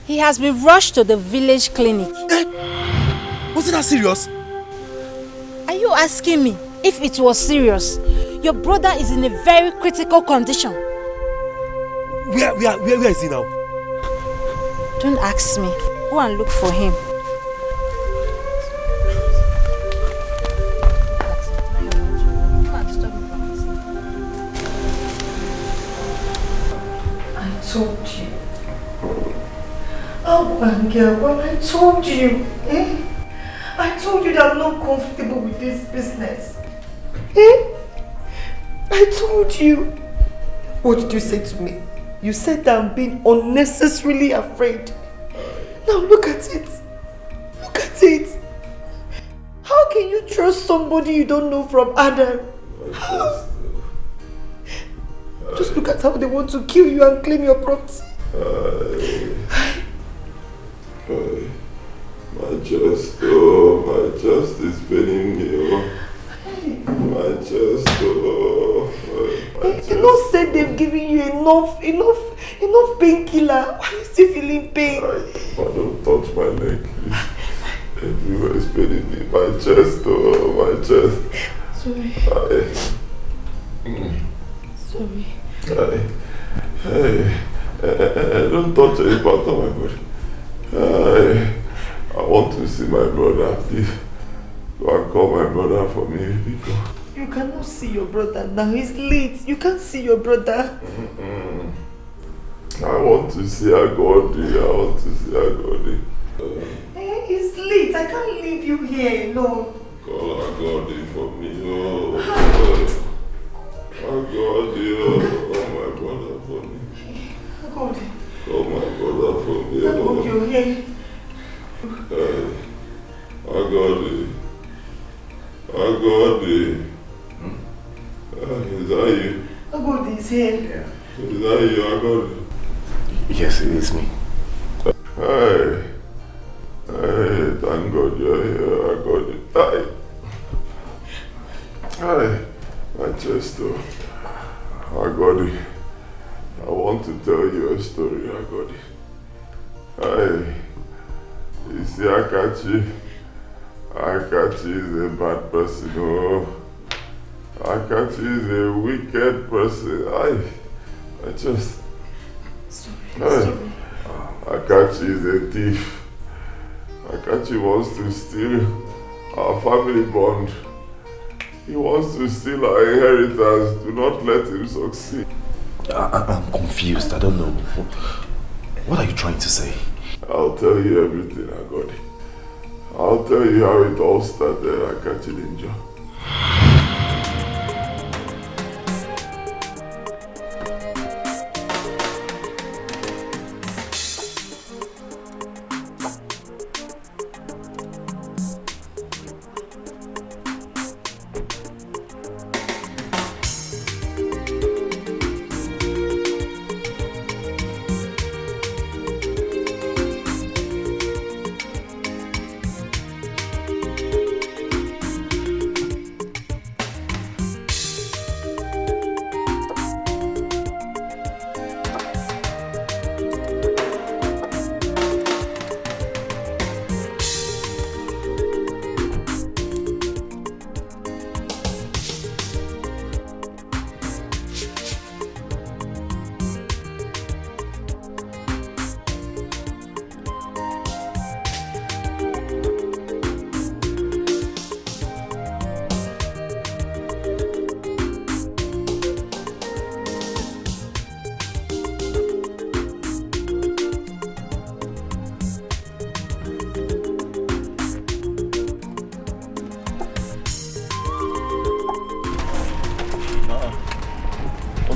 He has been rushed to the village clinic. Was it that serious? Are you asking me if it was serious? Your brother is in a very critical condition. Where is he now? Don't ask me. Go and look for him. I told you. Oh, Angel, well, I told you. I told you that I'm not comfortable with this business. I told you. What did you say to me? You said that I'm being unnecessarily afraid. Now look at it. Look at it. How can you trust somebody you don't know from Adam? How? Just look at how they want to kill you and claim your property. My chest is paining me. My chest, They not said they've given you enough painkiller. Why are you still feeling pain? Don't touch my leg, please. Everywhere is paining me. My chest, my chest. Sorry. Sorry. Don't touch any part of my body. I want to see my brother, please. Go and call my brother for me. You cannot see your brother now. He's late. You can't see your brother. I want to see Agodi. He's late. I can't leave you here alone. Call Agodi for me. Agodi, call my brother for me. Agodi. Call my brother for me. Agodi, you're here. Agodi. Is that you? Agodi is here. Is that you, Agodi? Yes, it is me. Hey, thank God you're here, Agodi. Hey, my chest, Agodi. I want to tell you a story, Agodi. Hey, you see Akachi? Akachi is a bad person, Akachi is a wicked person. I just... Sorry. Akachi is a thief. Akachi wants to steal our family bond. He wants to steal our inheritance. Do not let him succeed. I'm confused. I don't know. What are you trying to say? I'll tell you everything, Agodi. I'll tell you how it all started at Kachilinja.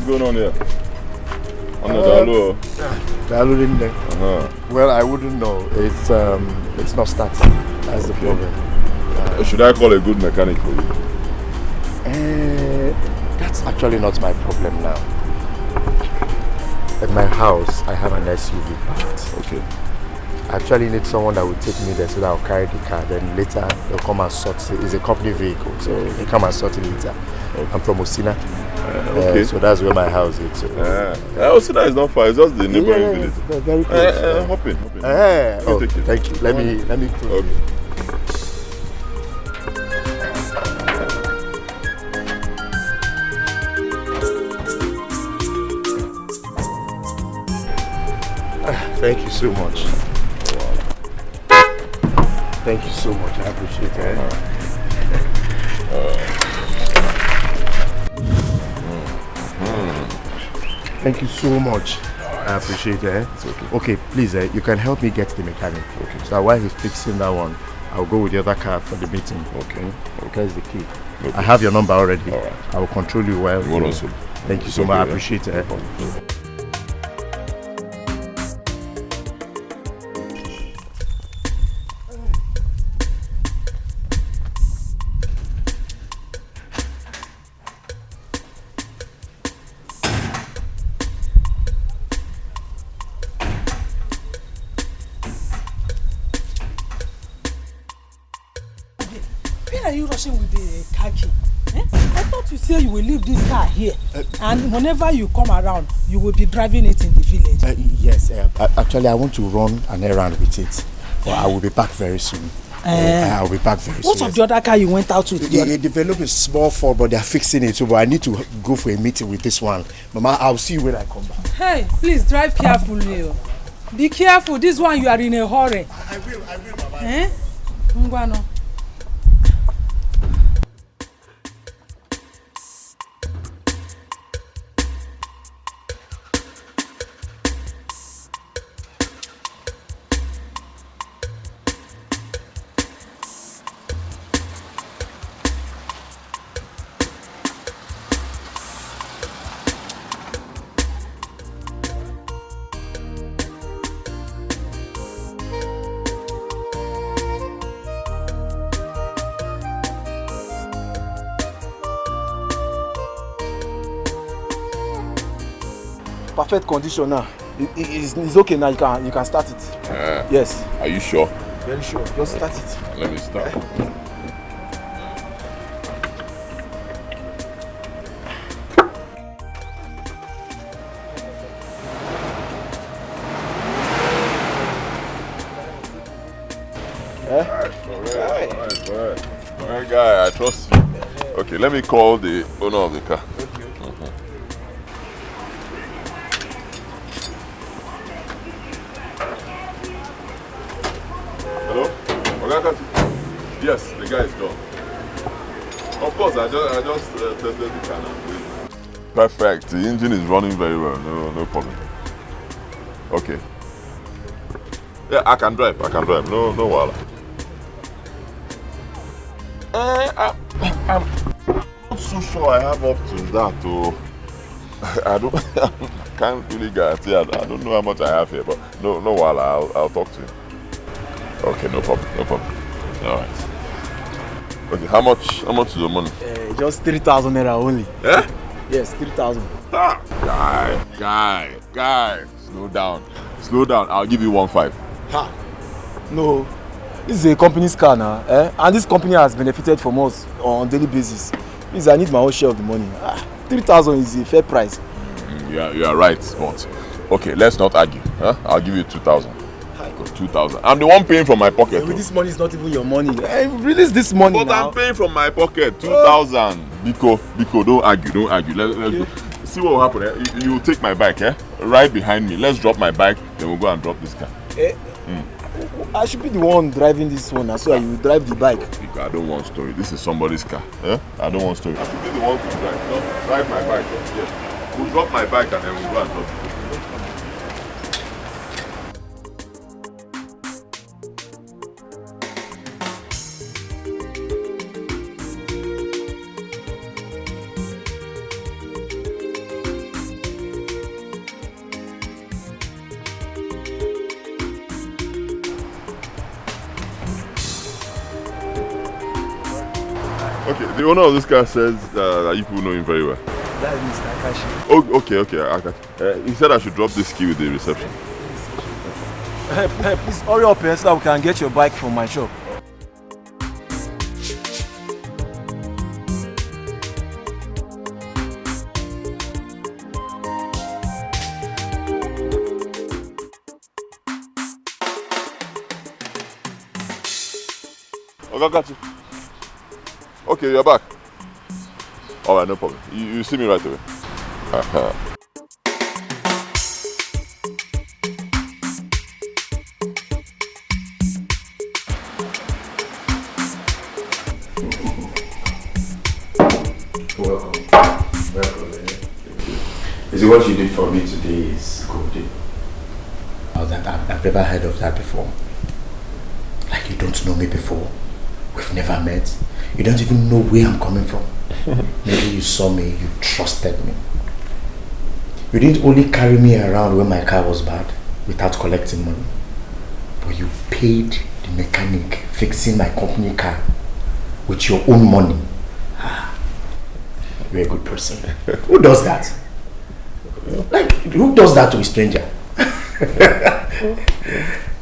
Going on here? On the Dalu? Dalu in there. Well, I wouldn't know. It's not starting. That's the problem. Should I call a good mechanic for you? That's actually not my problem now. At my house, I have an SUV parked. Okay. I actually need someone that will take me there so that I'll carry the car. Then later, they'll come and sort it. It's a company vehicle, so they come and sort it later. Okay. I'm from Osina. Okay. So that's where my house is. Osina is not far. It's just the neighboring village. Very close. Hop in. Thank you. Let me close. Okay. Thank you so much. Thank you so much. I appreciate it. Thank you so much. I appreciate it. Okay, please, you can help me get the mechanic. Okay. So while he's fixing that one, I'll go with the other car for the meeting. Okay. There's the key. Okay. I have your number already. All right. I will control you well. Thank you so much. I appreciate it. With the car key. I thought you said you will leave this car here and whenever you come around you will be driving it in the village. Yes, actually I want to run an errand with it, but I will be back very soon. I'll be back very soon. What of the other car you went out with? They developed a small fault, but they are fixing it, so but I need to go for a meeting with this one. Mama, I'll see you when I come back. Hey, please drive carefully. Be careful, this one you are in a hurry. I will, Mama. Ngwano. Perfect condition now. It's okay now. You can start it. Yes. Are you sure? Very sure. Just start it. Let me start. Alright, guy, I trust you. Okay, let me call the owner of the car. Hello? Yes, the guy is gone. Of course, I I just tested the car now. Perfect. The engine is running very well. No problem. Okay. Yeah, I can drive. No wala. I'm not so sure I have up to that though. I can't really guarantee. I don't know how much I have here, but no wala. I'll talk to you. Okay, no problem. All right. Okay, how much is the money? Just 3,000 naira only. Yeah? Yes, 3,000. Guy, slow down. I'll give you 1.5. Ha! No, this is a company's car now, and this company has benefited from us on a daily basis. Please, I need my own share of the money. 3,000 is a fair price. You are right, but okay, let's not argue. Huh? I'll give you 2,000. 2,000. I'm the one paying from my pocket. This money is not even your money. Release this money but now. I'm paying from my pocket. 2,000. Biko, don't argue. Let's go. See what will happen. You take my bike, right behind me. Let's drop my bike, then we'll go and drop this car. I should be the one driving this one, so you drive the bike. Biko, I don't want story. This is somebody's car. I don't want story. I should be the one to drive. No, drive my bike. Yes. We'll drop my bike and then we'll go and drop it. Okay, the owner of this car says that you people know him very well. That is Mr. Akashi. Oh, okay. He said I should drop this key with the reception. Hey, please hurry up so that we can get your bike from my shop. Okay, got you. Okay, you're back. Alright, no problem. You see me right away. Welcome. Is it what you did for me today is good? Oh, I've never heard of that before. Like you don't know me before. We've never met. You don't even know where I'm coming from. Maybe you saw me, you trusted me. You didn't only carry me around when my car was bad without collecting money, but you paid the mechanic fixing my company car with your own money. You're a good person. Who does that? Like, who does that to a stranger?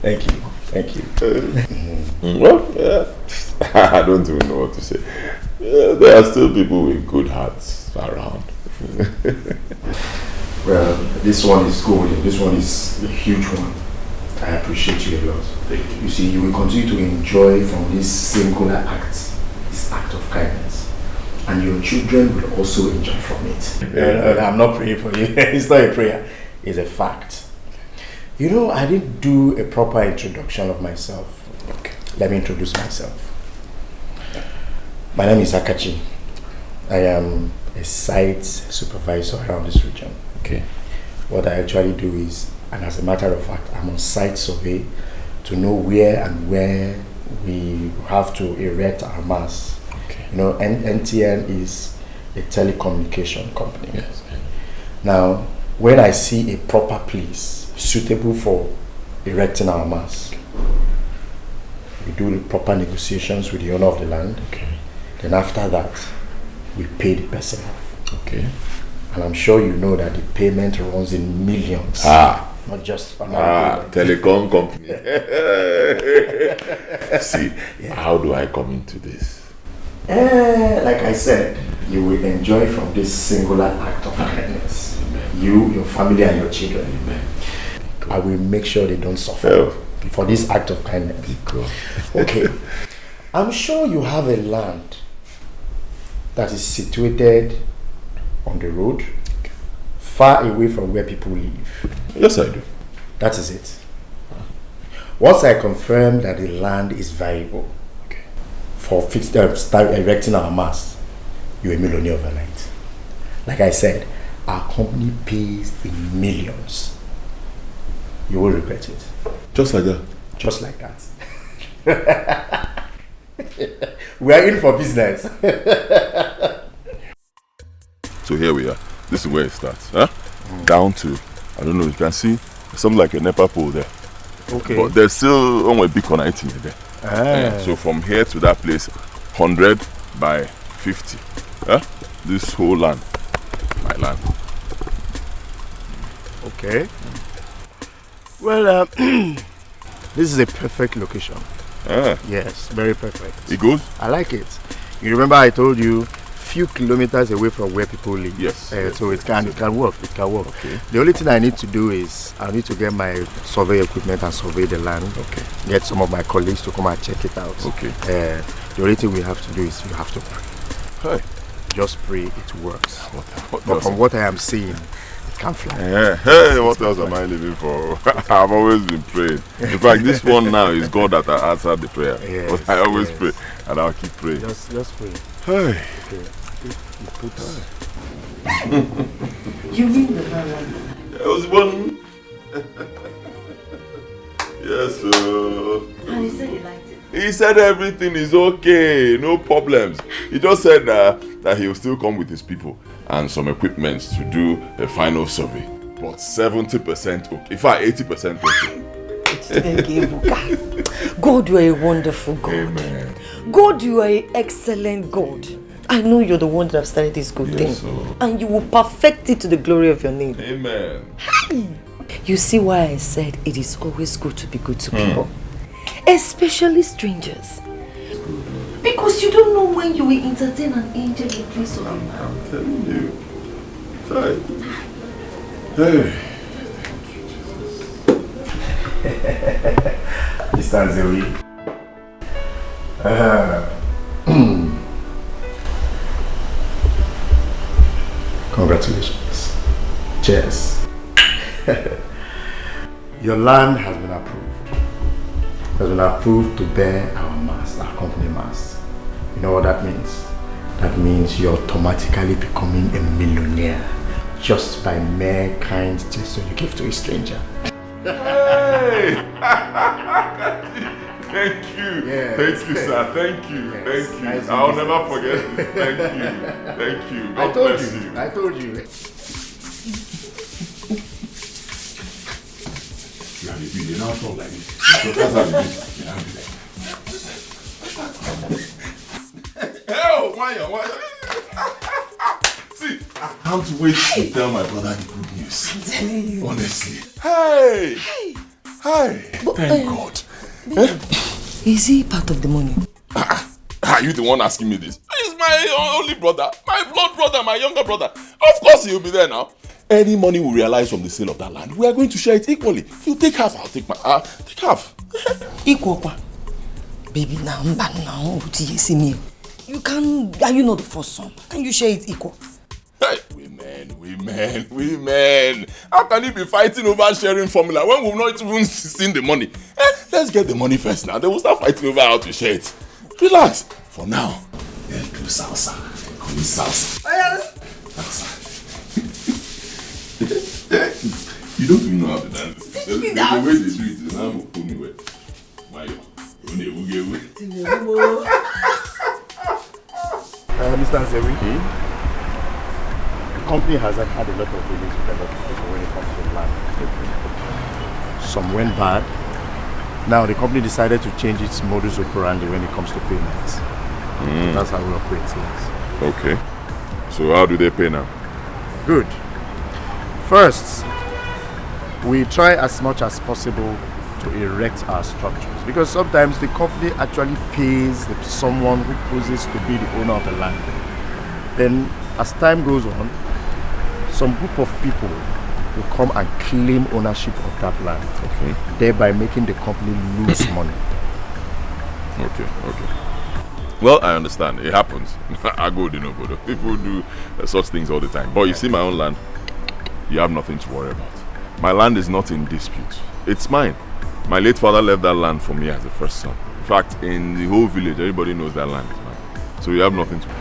Thank you. Well, I don't even know what to say. There are still people with good hearts around. Well, this one is golden. This one is a huge one. I appreciate you a lot. You see, you will continue to enjoy from this singular act, this act of kindness. And your children will also enjoy from it. I'm not praying for you. It's not a prayer. It's a fact. You know, I didn't do a proper introduction of myself. Okay. Let me introduce myself. My name is Akachi. I am a site supervisor around this region. Okay. What I actually do is, and as a matter of fact, I'm on site survey to know where we have to erect our masts. Okay. You know, NTN is a telecommunication company. Yes. Now, when I see a proper place suitable for erecting our mast, we do the proper negotiations with the owner of the land. Okay. Then after that, we pay the person off. Okay. And I'm sure you know that the payment runs in millions. Not just telecom company. See, how do I come into this? Like I said, you will enjoy from this singular act of kindness. You, your family, and your children. I will make sure they don't suffer for this act of kindness. Okay. I'm sure you have a land that is situated on the road, far away from where people live. Yes, I do. That is it. Once I confirm that the land is viable for erecting our mast, you're a millionaire overnight. Like I said, our company pays in millions. You will regret it. Just like that? Just like that. We are in for business. So here we are. This is where it starts. Huh? Down to, I don't know, you can see something like a NEPA pole there. Okay. But there's still only a big connecting there. So from here to that place, 100 by 50. Huh? This whole land, my land. Okay. Well, this is a perfect location. Yes, very perfect. It goes? I like it. You remember I told you few kilometers away from where people live. Yes. So it can work. It can work. Okay. The only thing I need to do is I need to get my survey equipment and survey the land. Okay. Get some of my colleagues to come and check it out. Okay. The only thing we have to do is you have to pray. Hey. Just pray, it works. What but from what I am seeing, it can fly. Hey, what else am I living for? I've always been praying. In fact, this one now is God that I answered the prayer. Yes, but I always pray, and I'll keep praying. Just pray. Hey. Okay. You put You mean the land? There was one. Yes, sir. And he said he liked it. He said everything is okay, no problems. He just said that he will still come with his people and some equipment to do a final survey. But 70% okay. In fact, 80% okay. God, you are a wonderful God. Amen. God, you are an excellent God. I know you're the one that have started this good thing. Sir. And you will perfect it to the glory of your name. Amen. Hey. You see why I said it is always good to be good to people. Especially strangers. Because you don't know when you will entertain an angel in place of a man. I'm telling you. Sorry. Hey. Mr. Zewi. Congratulations. Cheers. Your land has been approved. Has been approved to bear our mast, our company mast. You know what that means? That means you're automatically becoming a millionaire just by mere kind gesture you give to a stranger. Hey! Thank you. Yes. Thank you, sir. Thank you. Yes. Thank you. Nice I'll business. never forget this. Thank you. Thank you. God I told bless you. I told you. You have a bill. You now talk like this. So that's how it is. You have a bill. Oh, why? See, I can't wait to tell my brother the good news. I'm telling you. Honestly. Hey! Hi! Thank God. Is he part of the money? Are you the one asking me this? He's my only brother, my blood brother, my younger brother. Of course he'll be there now. Any money we realize from the sale of that land, we are going to share it equally. You take half, I'll take my take half. Equal. Baby, now, what do you see me? You can, are you not the first son? Can you share it equal? Hey, women. How can you be fighting over sharing formula when we've not even seen the money? Let's get the money first now. Then we'll start fighting over how to share it. Relax. For now, let's do salsa. Call it salsa. Salsa. You don't even know how to dance. The way they do it is now pull me wet. Mr. Zewi, the company has had a lot of dealings with a lot of people when it comes to land. Some went bad. Now the company decided to change its modus operandi when it comes to payments. That's how we operate things. Okay. So how do they pay now? Good. First, we try as much as possible to erect our structures, because sometimes the company actually pays someone who poses to be the owner of the land. Then as time goes on, some group of people will come and claim ownership of that land, thereby making the company lose money. Okay. Well, I understand. It happens. I go, but people do such things all the time. But you see my own land, you have nothing to worry about. My land is not in dispute. It's mine. My late father left that land for me as the first son. In fact, in the whole village, everybody knows that land is mine. So you have nothing to worry.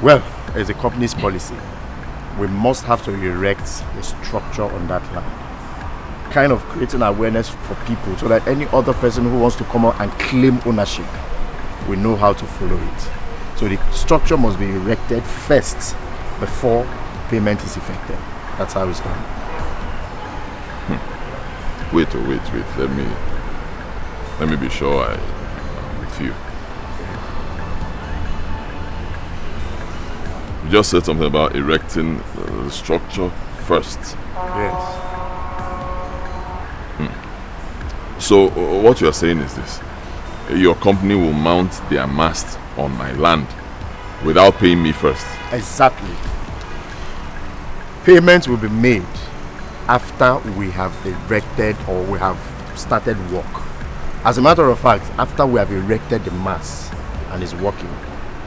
Well, as a company's policy, we must have to erect a structure on that land. Kind of creating awareness for people so that any other person who wants to come out and claim ownership, we know how to follow it. So the structure must be erected first before payment is effected. That's how it's done. Wait. Let me be sure I'm with you. You just said something about erecting the structure first. Yes. So what you are saying is this: your company will mount their mast on my land without paying me first. Exactly. Payment will be made after we have erected or we have started work. As a matter of fact, after we have erected the mast and is working,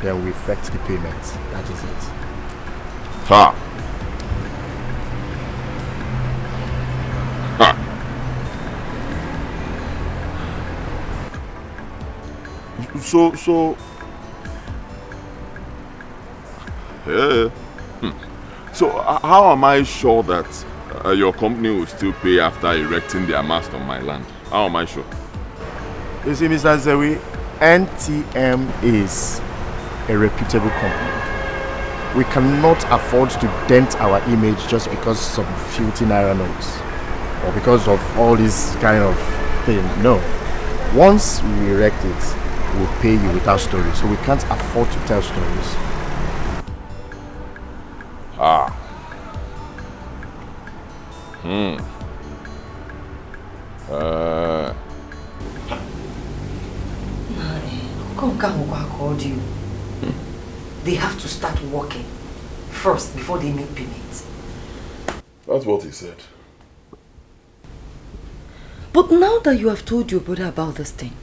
then we effect the payment. That is it. Ha! Ha! So yeah. So how am I sure that your company will still pay after erecting their mast on my land? How am I sure? You see, Mr. Zewi, NTM is a reputable company. We cannot afford to dent our image just because some filthy naira notes or because of all this kind of thing. No. Once we erect it, we'll pay you without stories. So we can't afford to tell stories. Ah. Konka called you. They have to start working first before they make payments. That's what he said. But now that you have told your brother about this thing,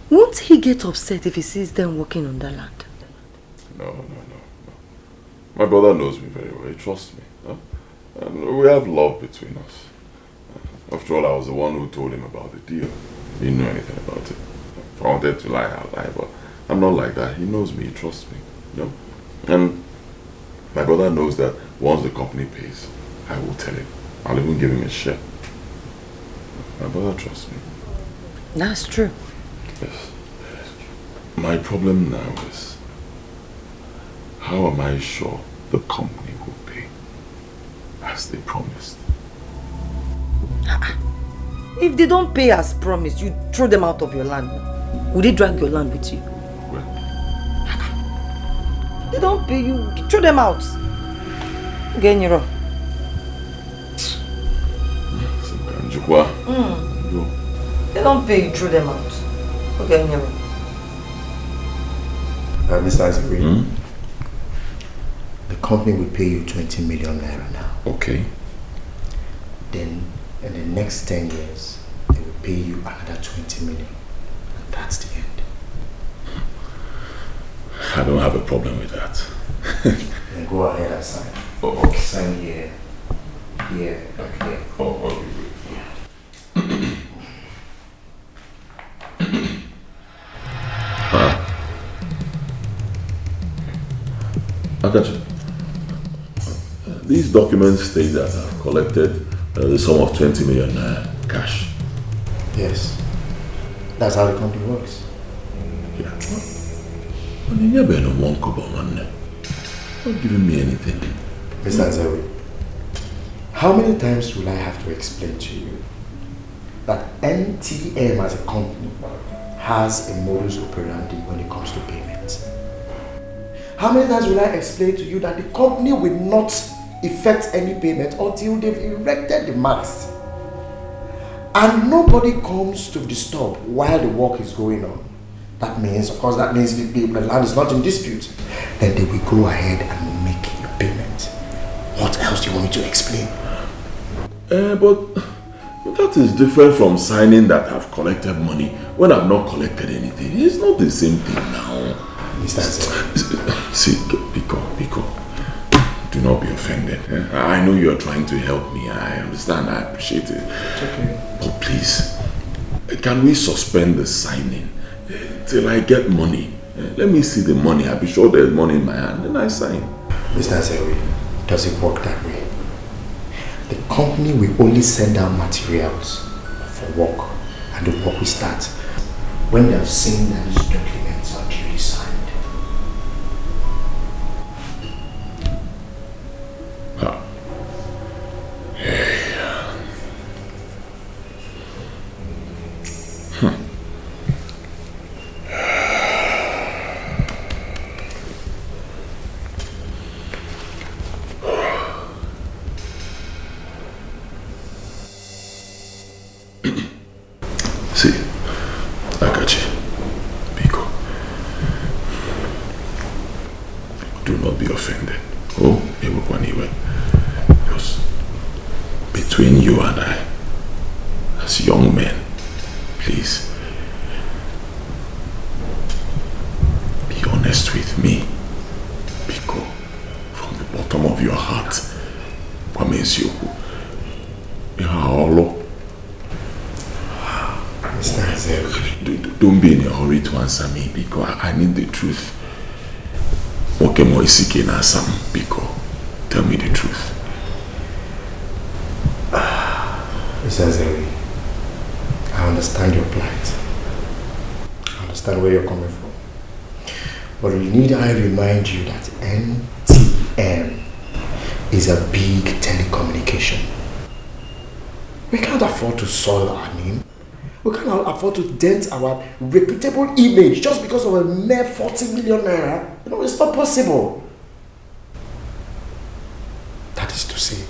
won't he get upset if he sees them working on the land? No. My brother knows me very well. He trusts me. Huh? And we have love between us. After all, I was the one who told him about the deal. He didn't know anything about it. If I wanted to lie, I'll lie, but I'm not like that. He knows me, he trusts me. You know? And my brother knows that once the company pays, I will tell him. I'll even give him a share. My brother trusts me. That's true. Yes. My problem now is, how am I sure the company will pay as they promised? If they don't pay as promised, you throw them out of your land. Will they drag your land with you? Well. They don't pay you, throw them out. Genyiro. They don't pay you, throw them out. Okay, Genyiro. Mr. Azari, the company will pay you 20 million naira now. Okay. Then in the next 10 years, they will pay you another 20 million. And that's the end. I don't have a problem with that. Then go ahead and sign. Oh, okay. Sign here. Here. Okay. Oh, okay. I got you. These documents state that I've collected the sum of 20 million cash. Yes. That's how the company works. Yeah. But you never know one kobo, man. Not giving me anything. Mr. Azawi, how many times will I have to explain to you that NTM as a company has a modus operandi when it comes to payment? How many times will I explain to you that the company will not effect any payment until they've erected the mast? And nobody comes to disturb while the work is going on. That means the land is not in dispute. Then they will go ahead and make your payment. What else do you want me to explain? But that is different from signing that I've collected money when I've not collected anything. It's not the same thing now. See, Pico, do not be offended. I know you're trying to help me. I understand. I appreciate it. It's okay. But please, can we suspend the signing till I get money? Let me see the money. I'll be sure there's money in my hand. Then I sign. Mr. Zewi, does it work that way? The company will only send out materials for work, and the work will start when they have seen that these documents are duly signed. See, Akachi, Biko, do not be offended. Oh, anyway. Because between you and I, as young men, please, be honest with me. Biko, from the bottom of your heart, Wamezioku, Ihalo. Don't be in a hurry to answer me, because I need the truth. Okay, Moisike na Sam, Biko, tell me the truth. Mr. Zewi, I understand your plight. I understand where you're coming from. But need I remind you that NTM is a big telecommunication. We can't afford to soil our name. We cannot afford to dent our reputable image just because of a mere 40 million naira. You know, it's not possible. That is to say,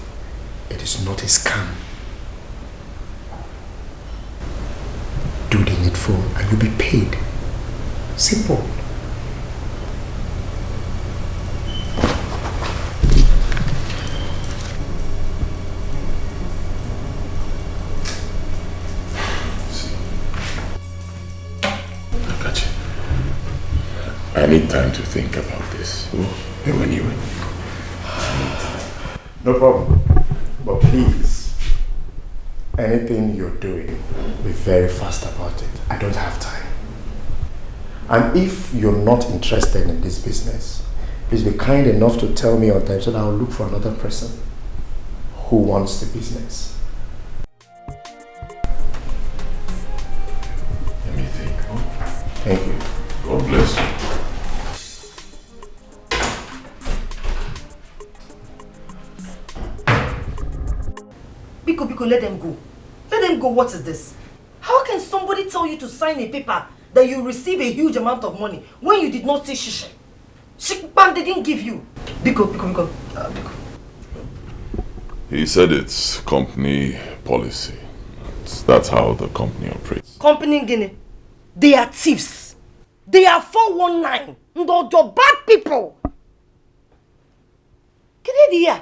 it is not a scam. Do the needful and you'll be paid. Simple. I need time to think about this. Oh, anyway. No problem. But please, anything you're doing, be very fast about it. I don't have time. And if you're not interested in this business, please be kind enough to tell me on time so that I'll look for another person who wants the business. Let me think. Oh. Thank you. God bless you. Biko, let them go. Let them go. What is this? How can somebody tell you to sign a paper that you receive a huge amount of money when you did not say shishi? Shikbam, they didn't give you. Biko. He said it's company policy. That's how the company operates. Company Guinea, they are thieves. They are 419. They're bad people. Get it here.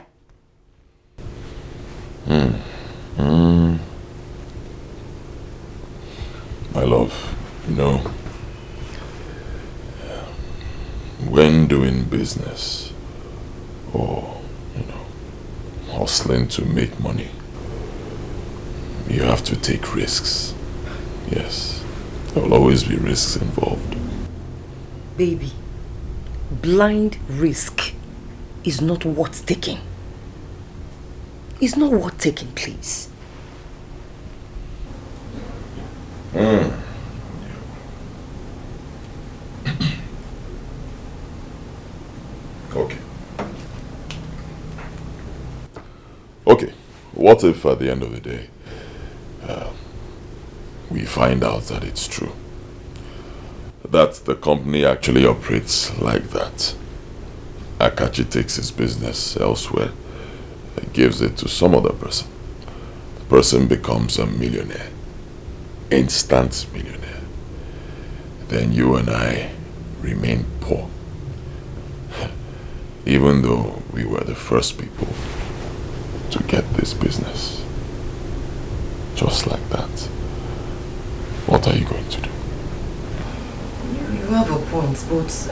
My love, you know, when doing business or, hustling to make money, you have to take risks. Yes, there will always be risks involved. Baby, blind risk is not worth taking. It's not worth taking, please. Okay. What if at the end of the day, we find out that it's true? That the company actually operates like that. Akachi takes his business elsewhere and gives it to some other person. The person becomes a millionaire. Instant millionaire. Then you and I remain poor. Even though we were the first people to get this business. Just like that. What are you going to do? You have a point, but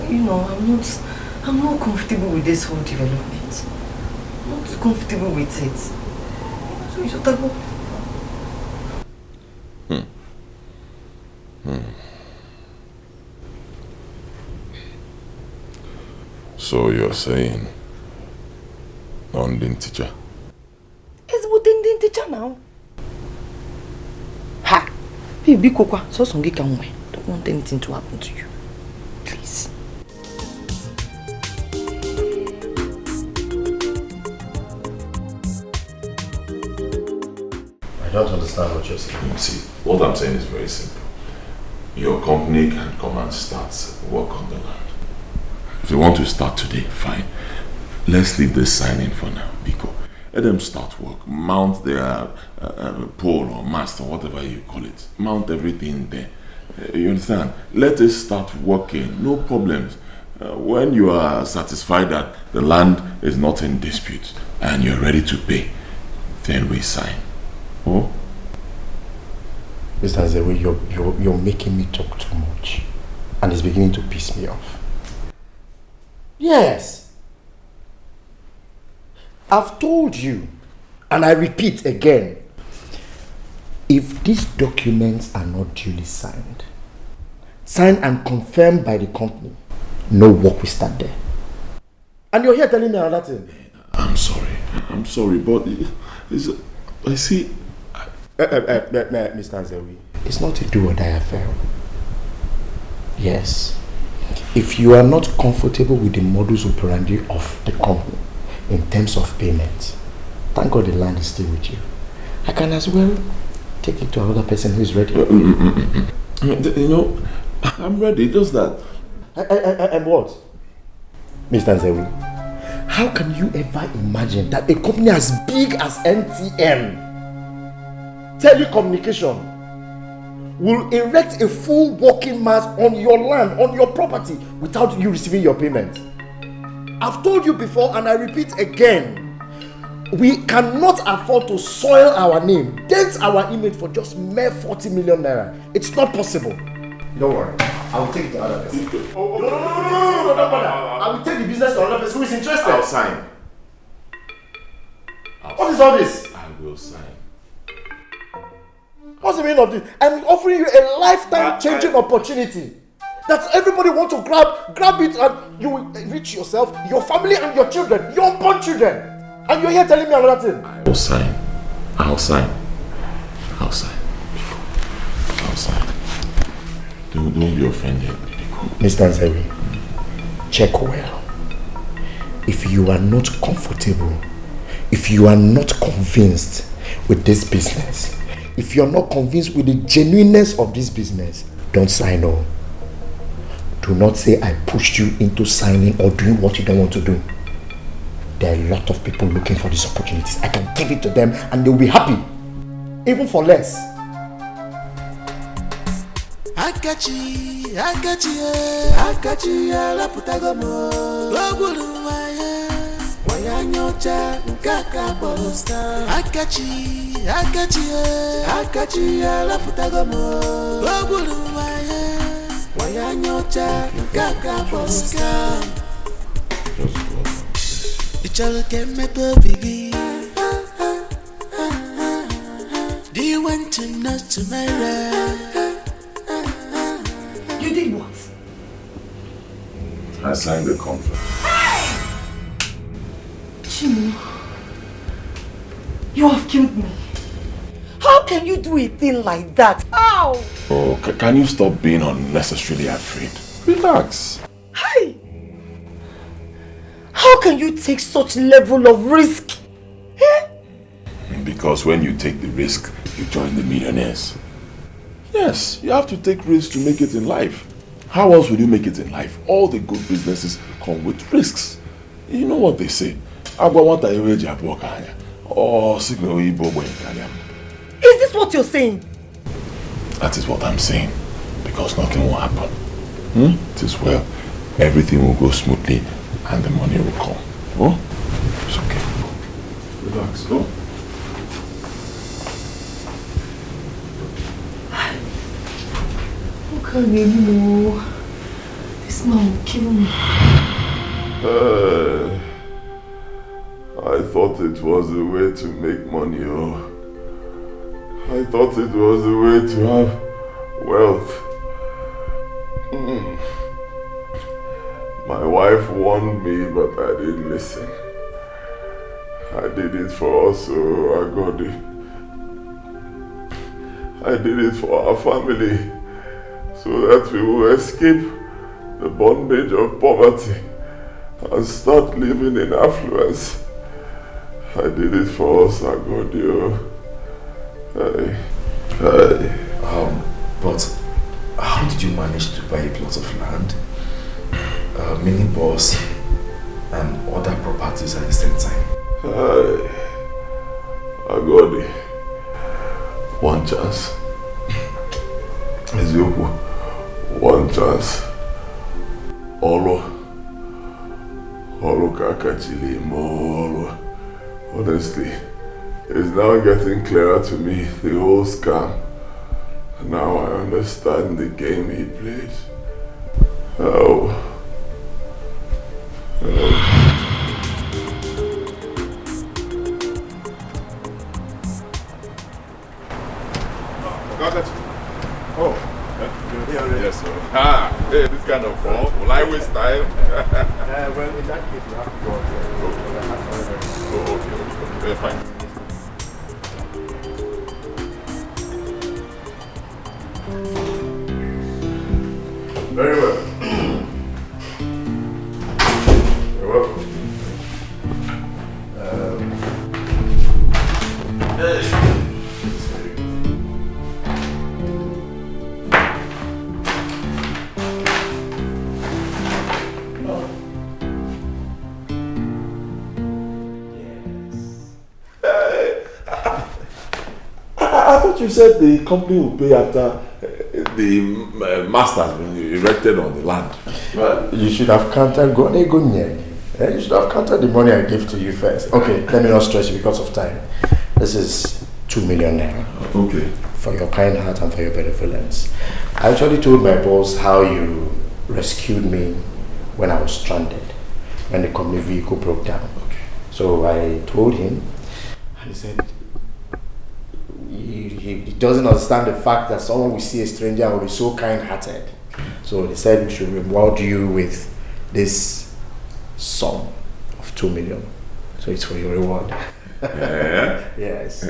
I'm not comfortable with this whole development. I'm not comfortable with it. So you should go. So you're saying non-din teacher? It's what din teacher now. Ha! Be kokwa, so some can wait. Don't want anything to happen to you. Please. I don't understand what you're saying. See, what I'm saying is very simple. Your company can come and start work on the land. If you want to start today, fine. Let's leave this sign in for now, because let them start work. Mount their pole or mast or whatever you call it. Mount everything there. You understand? Let us start working. No problems. When you are satisfied that the land is not in dispute and you're ready to pay, then we sign. Oh? Mr. Zewe, you're making me talk too much. And it's beginning to piss me off. Yes. I've told you, and I repeat again, if these documents are not duly signed and confirmed by the company, no work will start there. And you're here telling me another thing. I'm sorry, but I see... Mr. Zewe, it's not a do or die affair. Yes. If you are not comfortable with the modus operandi of the company in terms of payment, thank God the land is still with you. I can as well take it to another person who is ready. You know, I'm ready, just that. And what? Mr. Zewe, how can you ever imagine that a company as big as NTM Telecommunication will erect a full working mass on your land, on your property, without you receiving your payment? I've told you before and I repeat again, we cannot afford to soil our name, dent our image for just mere 40 million naira. It's not possible. Don't worry, I will take it to another person. No, don't bother. I will take the business to another person who is interested. I'll sign. What is all this? I will sign. What's the meaning of this? I'm offering you a lifetime changing opportunity that everybody wants to grab it, and you will enrich yourself, your family and your children, your unborn children. And you're here telling me another thing. I'll sign. Don't be offended. Mr. Zewe, check well. If you are not comfortable, if you are not convinced with this business, if you're not convinced with the genuineness of this business, don't sign on. Do not say I pushed you into signing or doing what you don't want to do. There are a lot of people looking for these opportunities. I can give it to them and they'll be happy, even for less. Akachi, ala putagomo. Logulu waya nyocha nkaka bolosta. Akachi, ala putagomo. Logulu waya nyocha nkaka bolosta. Ichalo keme to bigi. Do you want to know tomorrow? You did what? I signed the contract. Chimu, you have killed me. How can you do a thing like that? How? Oh, can you stop being unnecessarily afraid? Relax. Hi! How can you take such level of risk? Because when you take the risk, you join the millionaires. Yes, you have to take risks to make it in life. How else would you make it in life? All the good businesses come with risks. You know what they say? Is this what you're saying? That is what I'm saying. Because nothing will happen. It is well. Everything will go smoothly and the money will come. Oh? It's okay. Relax. Go. This man will kill me. I thought it was the way to make money, oh. I thought it was the way to have wealth. My wife warned me, but I didn't listen. I did it for us, Agodi. I did it for our family, so that we will escape the bondage of poverty and start living in affluence. I did it for us, Agodi. But how did you manage to buy a plot of land, a mini bus, and other properties at the same time? Agodi, one chance. Ezeoku, one chance. Olo kakachili mo. Honestly, it's now getting clearer to me, the whole scam. Now I understand the game he played. Yes, sir. Hey, this kind of call. Will I waste time? Well, in that case, you have to go out there. Okay. Very fine. Very well. You're welcome. Hey. I thought you said the company will pay after the master has been erected on the land. Well, you should have counted you should have counted the money I gave to you first. Okay, let me not stress you because of time. This is 2 million naira. Okay. For your kind heart and for your benevolence. I actually told my boss how you rescued me when I was stranded, when the company vehicle broke down. Okay. So I told him, and he said, he doesn't understand the fact that someone will see a stranger and will be so kind-hearted. So they said we should reward you with this sum of 2 million. So it's for your reward. Yeah? Yes.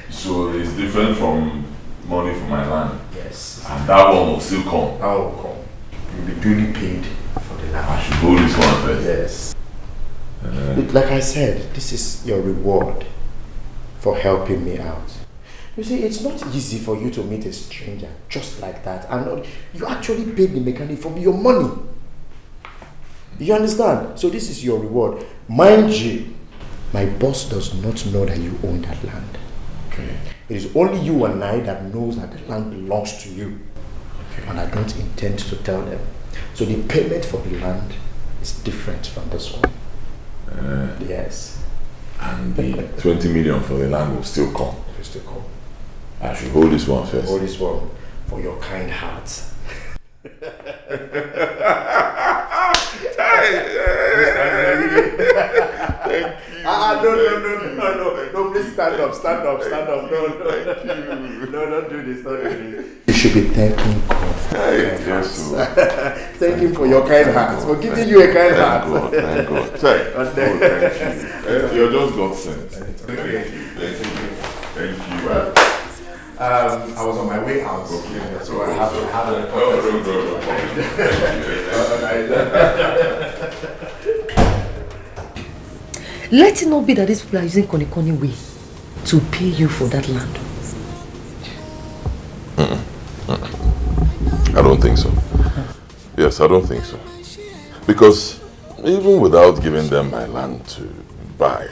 So it's different from money for my land? Yes. And that one will still come? That will come. You'll be duly paid for the land. I should hold this one first? Yes. Like I said, this is your reward for helping me out. You see, it's not easy for you to meet a stranger just like that. And you actually paid the mechanic for your money. You understand? So this is your reward. Mind you, my boss does not know that you own that land. Okay. It is only you and I that knows that the land belongs to you. Okay. And I don't intend to tell them. So the payment for the land is different from this one. Yes. And the 20 million for the land will still come? It will still come. I should hold this one first? Hold this one for your kind heart. Thank you. No, please stand up. No, don't do this. You should be thanking God for your kind heart. Thank him for your kind heart, for giving you a kind heart. Thank God. Thank you. You're just God sent. Thank you. I was on my way out, so I have a Let it not be that these people are using Koni way to pay you for that land. I don't think so. Yes, I don't think so. Because even without giving them my land to buy,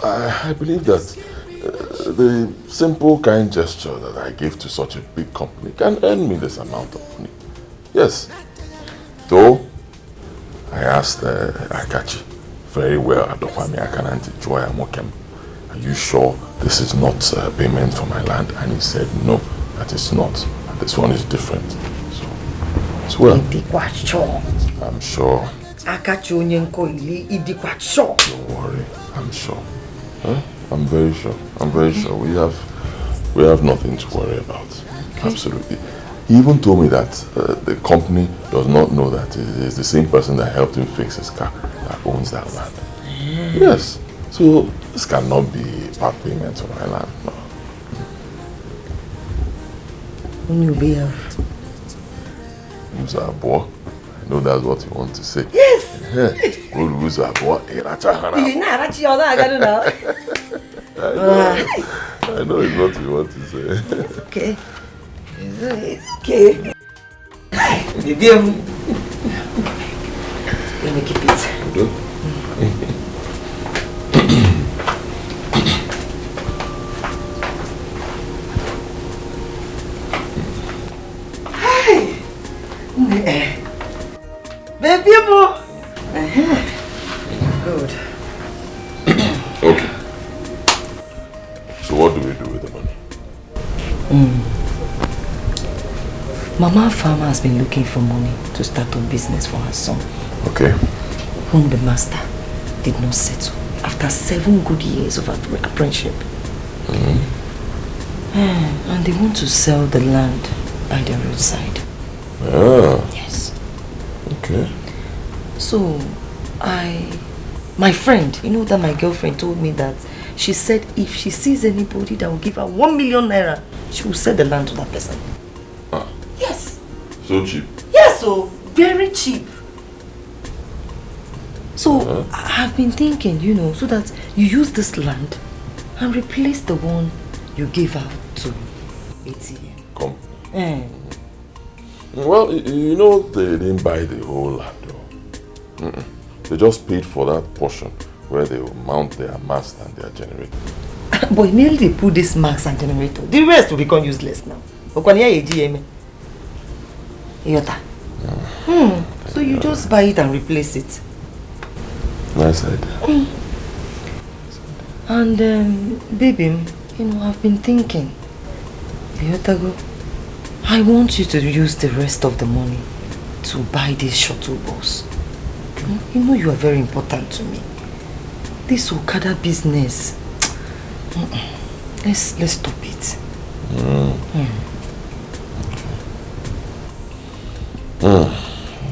I believe that the simple kind gesture that I give to such a big company can earn me this amount of money. Yes. Though, I asked Akachi very well, Adokwami Akananti Joy Amokem, are you sure this is not payment for my land? And he said, no, that is not. And this one is different. So, it's well. I'm sure. Don't worry, I'm sure. Huh? I'm very sure. We have nothing to worry about. Okay. Absolutely. He even told me that the company does not know that it is the same person that helped him fix his car that owns that land. Yes. So this cannot be part payment on my land. No. When you be here. Boy. I know that's what you want to say. Yes. Good boy. I know it's what you want to say. It's okay. It's okay. Let me keep it. Good. Baby, good. Okay. So what do we do with the money? Mama Farmer has been looking for money to start a business for her son. Okay. Whom the master did not settle after 7 good years of apprenticeship. And they want to sell the land by the roadside. Yes. Okay. So, my friend, you know that my girlfriend told me that she said if she sees anybody that will give her 1 million naira, she will sell the land to that person. Yes. So cheap? Yes, so very cheap. So, I've been thinking, you know, so that you use this land and replace the one you gave out to ATM. Come. Well, you know, they didn't buy the whole land though. They just paid for that portion where they will mount their mast and their generator. But immediately they put this mast and generator, the rest will become useless now. So you just buy it and replace it. Nice idea. And baby, you know, I've been thinking, I want you to use the rest of the money to buy this shuttle bus. You know you are very important to me. This Okada business, let's stop it.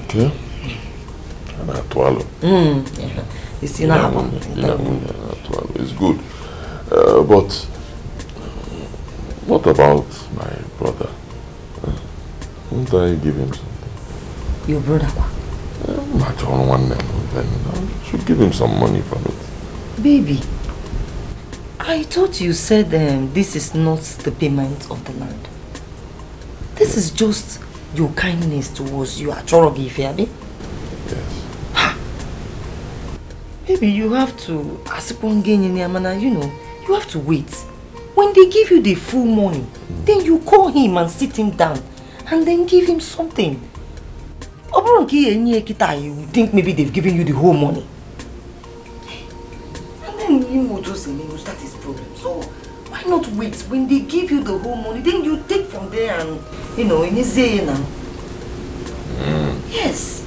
Okay. It's enough. It's good. But what about my brother? Won't I give him something? Your brother? I should give him some money from it. Baby, I thought you said this is not the payment of the land. This is just your kindness towards you. Yes. Baby, you have to, you know, you have to wait. When they give you the full money, then you call him and sit him down and then give him something. You think maybe they've given you the whole money. And then he will just start his problem. So why not wait? When they give you the whole money, then you take from there and, you know, in his say now. Yes.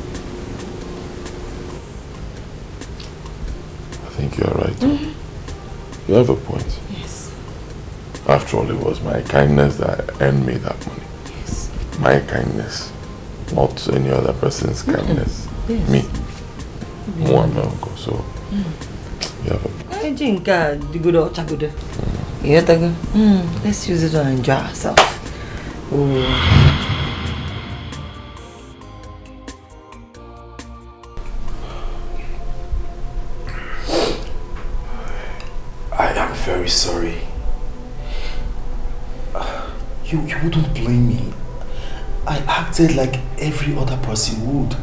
I think you're right. You have a point. Yes. After all, it was my kindness that earned me that money. Yes. My kindness. Not any other person's kindness. Yes. Me. One uncle. So you have a let's use it to enjoy ourselves. I am very sorry. You wouldn't blame me. I acted like every other person would.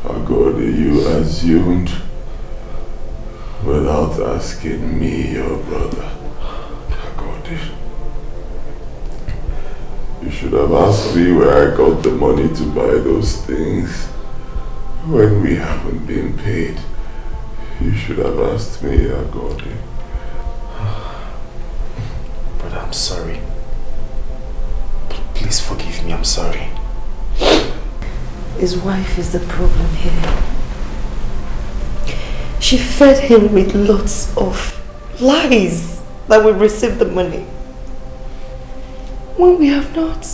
Agode, you assumed without asking me, your brother. Agode. You should have asked me where I got the money to buy those things when we haven't been paid. You should have asked me, Agode. Brother, I'm sorry. Please forgive me, I'm sorry. His wife is the problem here. She fed him with lots of lies that we received the money when we have not.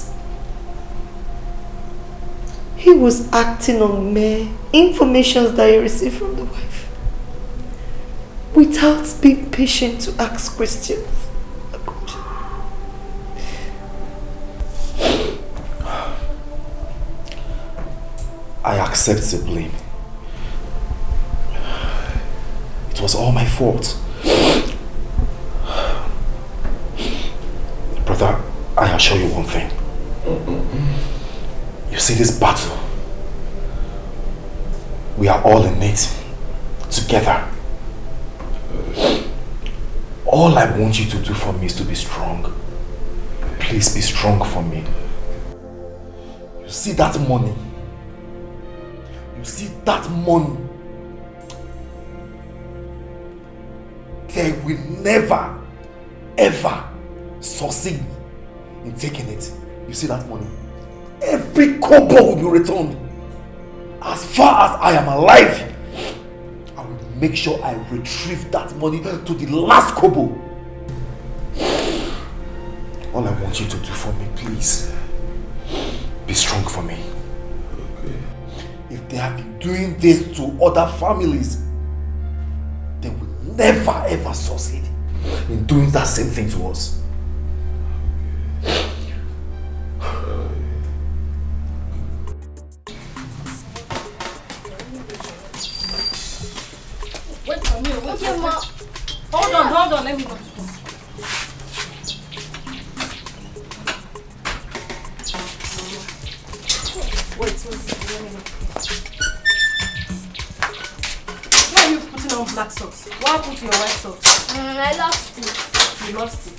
He was acting on mere information that he received from the wife without being patient to ask questions. I accept the blame. It was all my fault. Brother, I assure you one thing. You see this battle? We are all in it together. All I want you to do for me is to be strong. Please be strong for me. You see that money? You see that money? They will never, ever succeed in taking it. You see that money? Every kobo will be returned. As far as I am alive, I will make sure I retrieve that money to the last kobo. All I want you to do for me, please, be strong for me. Okay. If they have been doing this to other families, they will never ever succeed in doing that same thing to us. Wait for me. Okay, ma. Hold on, let me go. Wait, why are you putting on black socks? What happened to your white socks? I lost it. You lost it.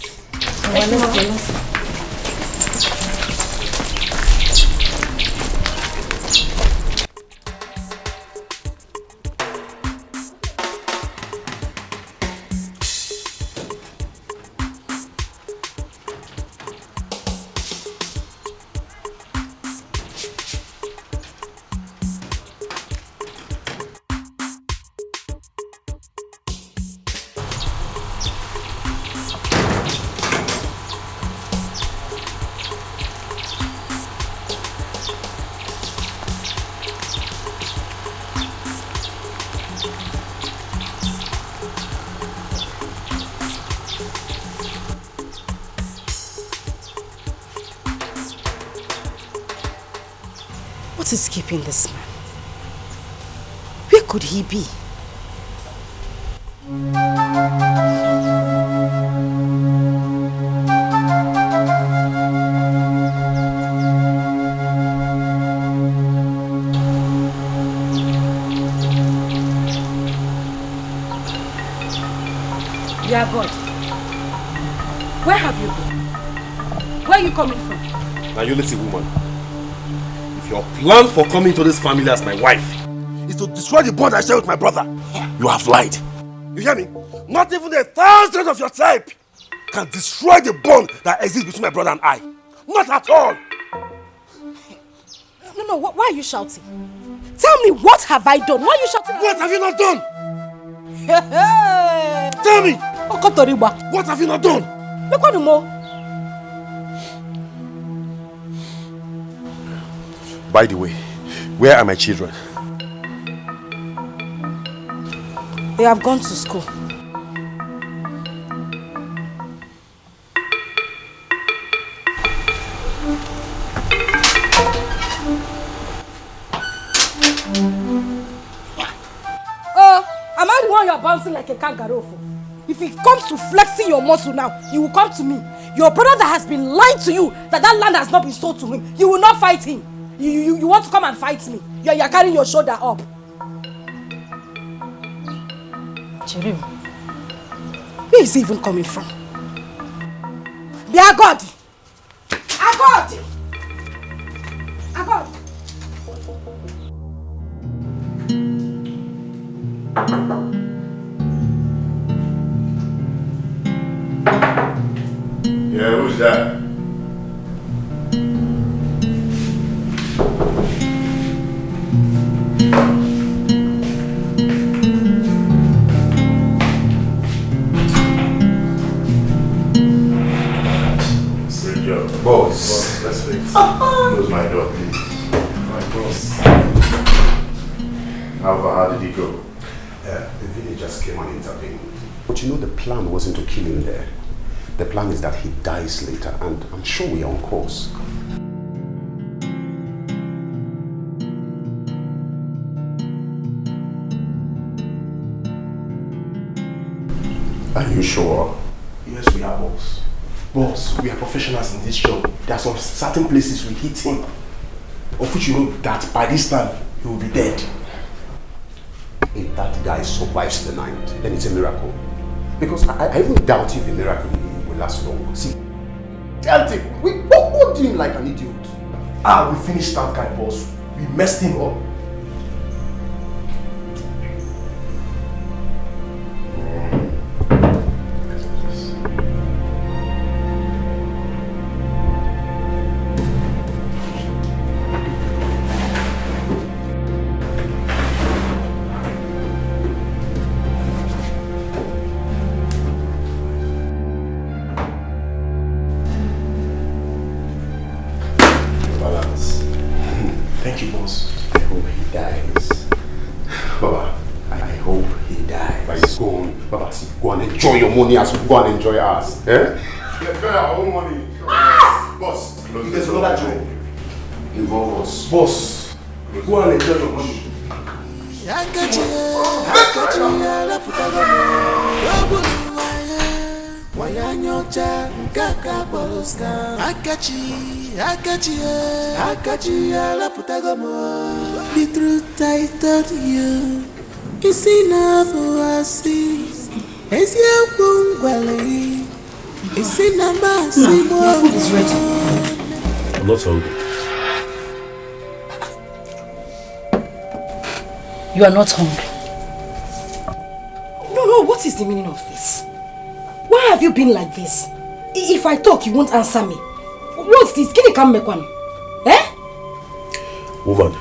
What is keeping this man? Where could he be? Dear God, where have you been? Where are you coming from? Now you listen, woman. Your plan for coming to this family as my wife is to destroy the bond I share with my brother. You have lied. You hear me? Not even the 1,000 of your type can destroy the bond that exists between my brother and I. Not at all. No, why are you shouting? Tell me, what have I done? Why are you shouting? What have you not done? Tell me. What have you not done? Look what more. By the way, where are my children? They have gone to school. Oh, am I the one you are bouncing like a kangaroo for? If it comes to flexing your muscle now, you will come to me. Your brother that has been lying to you that land has not been sold to him. You will not fight him. You want to come and fight me. You're carrying your shoulder up. Cherim, where is he even coming from? Be a God! A God! A God! Yeah, who's that? Close my door, please. My boss. How did he go? The villagers came and intervened. But you know the plan wasn't to kill him there. The plan is that he dies later, and I'm sure we are on course. Are you sure? Yes, we are, boss. Boss, we are professionals in this job. There are some certain places we hit him, of which you know that by this time he will be dead. If that guy survives the night, then it's a miracle. Because I even doubt if the miracle will last long. See, tell him, we put him like an idiot. We finished that guy, boss. We messed him up. Enjoy your money as we go and enjoy ours. Eh? We enjoy our own money. Boss, there's another job. Involve us. Boss, go and enjoy your money. The truth I told you is enough for us. It's your bungalow. It's in a massive food is ready. I'm not hungry. You are not hungry. No, what is the meaning of this? Why have you been like this? If I talk, you won't answer me. What's this? Can you come back one? Eh? Woman,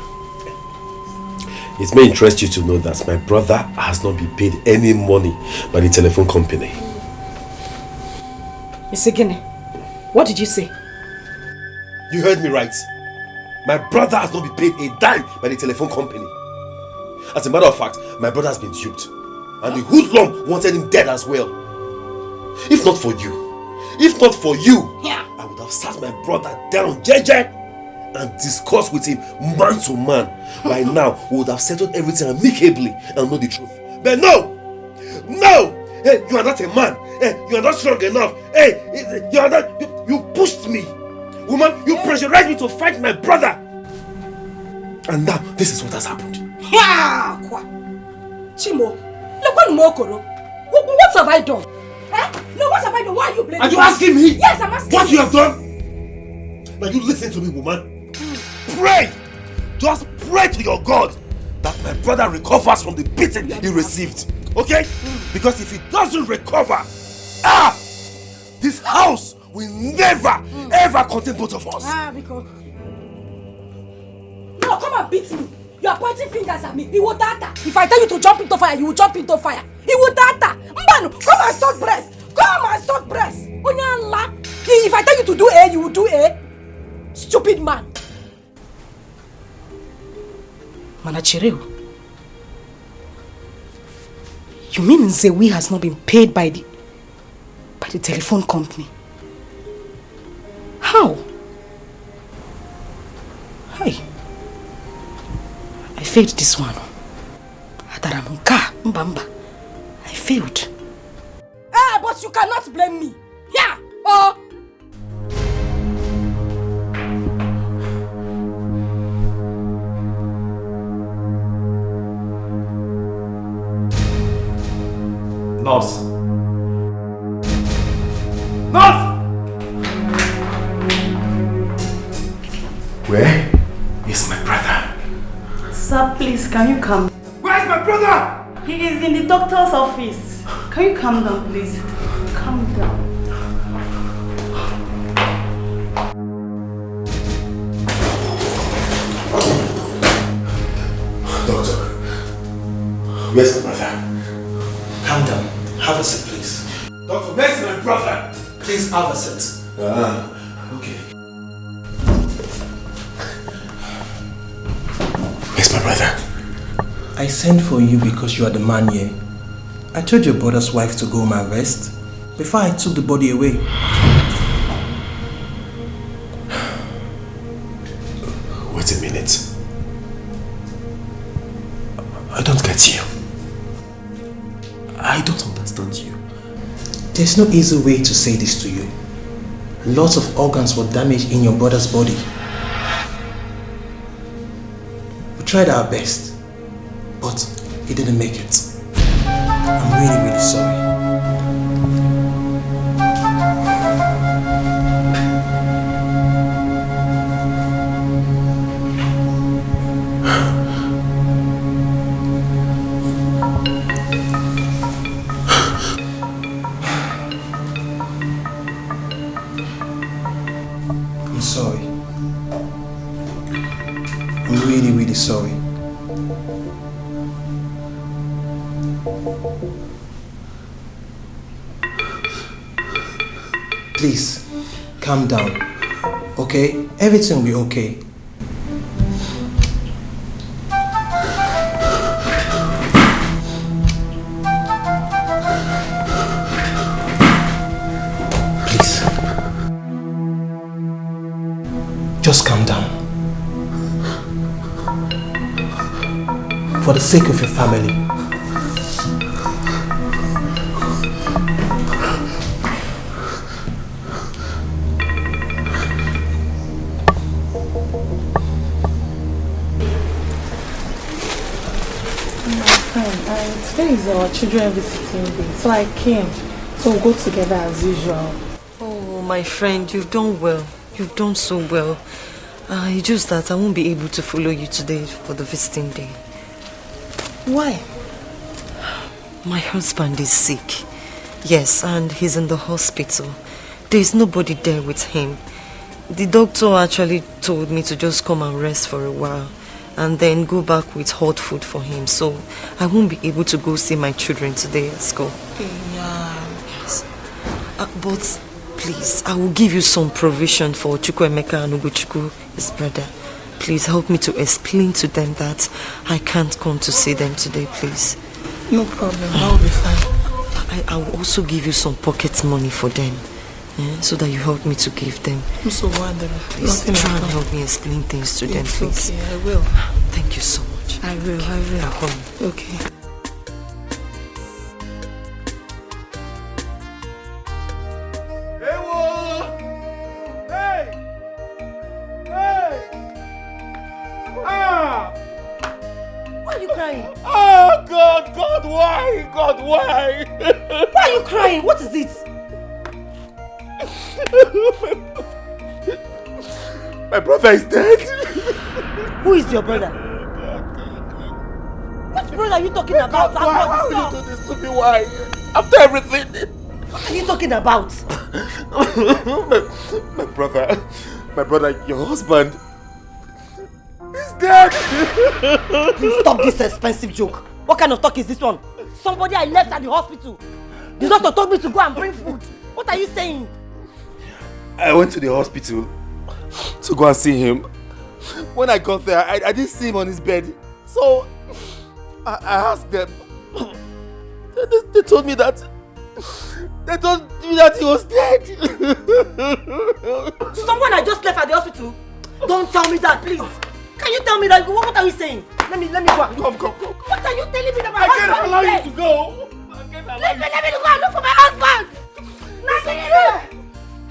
it may interest you to know that my brother has not been paid any money by the telephone company. Mr. Gine, what did you say? You heard me right. My brother has not been paid a dime by the telephone company. As a matter of fact, my brother has been duped. And the hoodlum wanted him dead as well. If not for you, I would have sat my brother down, JJ, and discussed with him man to man. By now, we would have settled everything amicably and know the truth. But no! Hey, you are not a man. Hey, you are not strong enough. Hey, you pushed me. Woman, you pressurized me to fight my brother. And now, this is what has happened. Chimo, what have I done? No, what have I done? Why are you blaming me? Are you asking me? Yes, I'm asking what you. You have done? Now you listen to me, woman. Pray! Just pray to your God that my brother recovers from the beating he received. Okay? Because if he doesn't recover, this house will never, ever contain both of us. Because... No, come and beat me. You are pointing fingers at me. If I tell you to jump into fire, you will jump into fire. Mbano, come and stop breast. If I tell you to do A, you will do A. Stupid man. Manachireo. You mean Nzewi has not been paid by the telephone company? How? Hi. I failed this one. I failed. But you cannot blame me. Yeah. Oh. Nurse. Where is my brother? Sir, please, can you come? Where is my brother? He is in the doctor's office. Can you calm down, please? Calm down. Doctor, where's my brother? Calm down. Have a seat, please. Doctor, where's my brother? Please have a seat. Okay. your brother? I sent for you because you are the man here. I told your brother's wife to go home and rest before I took the body away. Wait a minute. I don't get you. I don't understand you. There's no easy way to say this to you. Lots of organs were damaged in your brother's body. We tried our best, but he didn't make it. I'm really, really sorry. I'm sorry. I'm really, really sorry. Please, calm down, okay? Everything will be okay. Please. Just calm down. For the sake of your family. Today is our children visiting day, so I came. So we'll go together as usual. Oh, my friend, you've done well. You've done so well. It's just that I won't be able to follow you today for the visiting day. Why? My husband is sick. Yes, and he's in the hospital. There's nobody there with him. The doctor actually told me to just come and rest for a while and then go back with hot food for him. So I won't be able to go see my children today at school. Yeah. Yes. But please, I will give you some provision for Chukwuemeka and Ugochukwu, his brother. Please help me to explain to them that I can't come to see them today, please. No problem, that will be fine. I will also give you some pocket money for them, so that you help me to give them. I'm so wonderful. Please try and help me explain things to them, please. Okay, I will. Thank you so much. I will. Okay. Why are you crying? Oh, God, why? God, why? Why are you crying? What is it? My brother is dead. Who is your brother? What brother are you talking about? Why will you do this to me? Why? After everything. What are you talking about? my brother, your husband, is dead. Please stop this expensive joke. What kind of talk is this one? Somebody I left at the hospital. The doctor told me to go and bring food. What are you saying? I went to the hospital to go and see him. When I got there, I didn't see him on his bed. So I asked them. They told me that he was dead. Someone I just left at the hospital? Don't tell me that, please. Can you tell me that? What are you saying? Let me go. Come. What are you telling me that my I husband can't allow is dead? you to go. Let me go and look for my husband.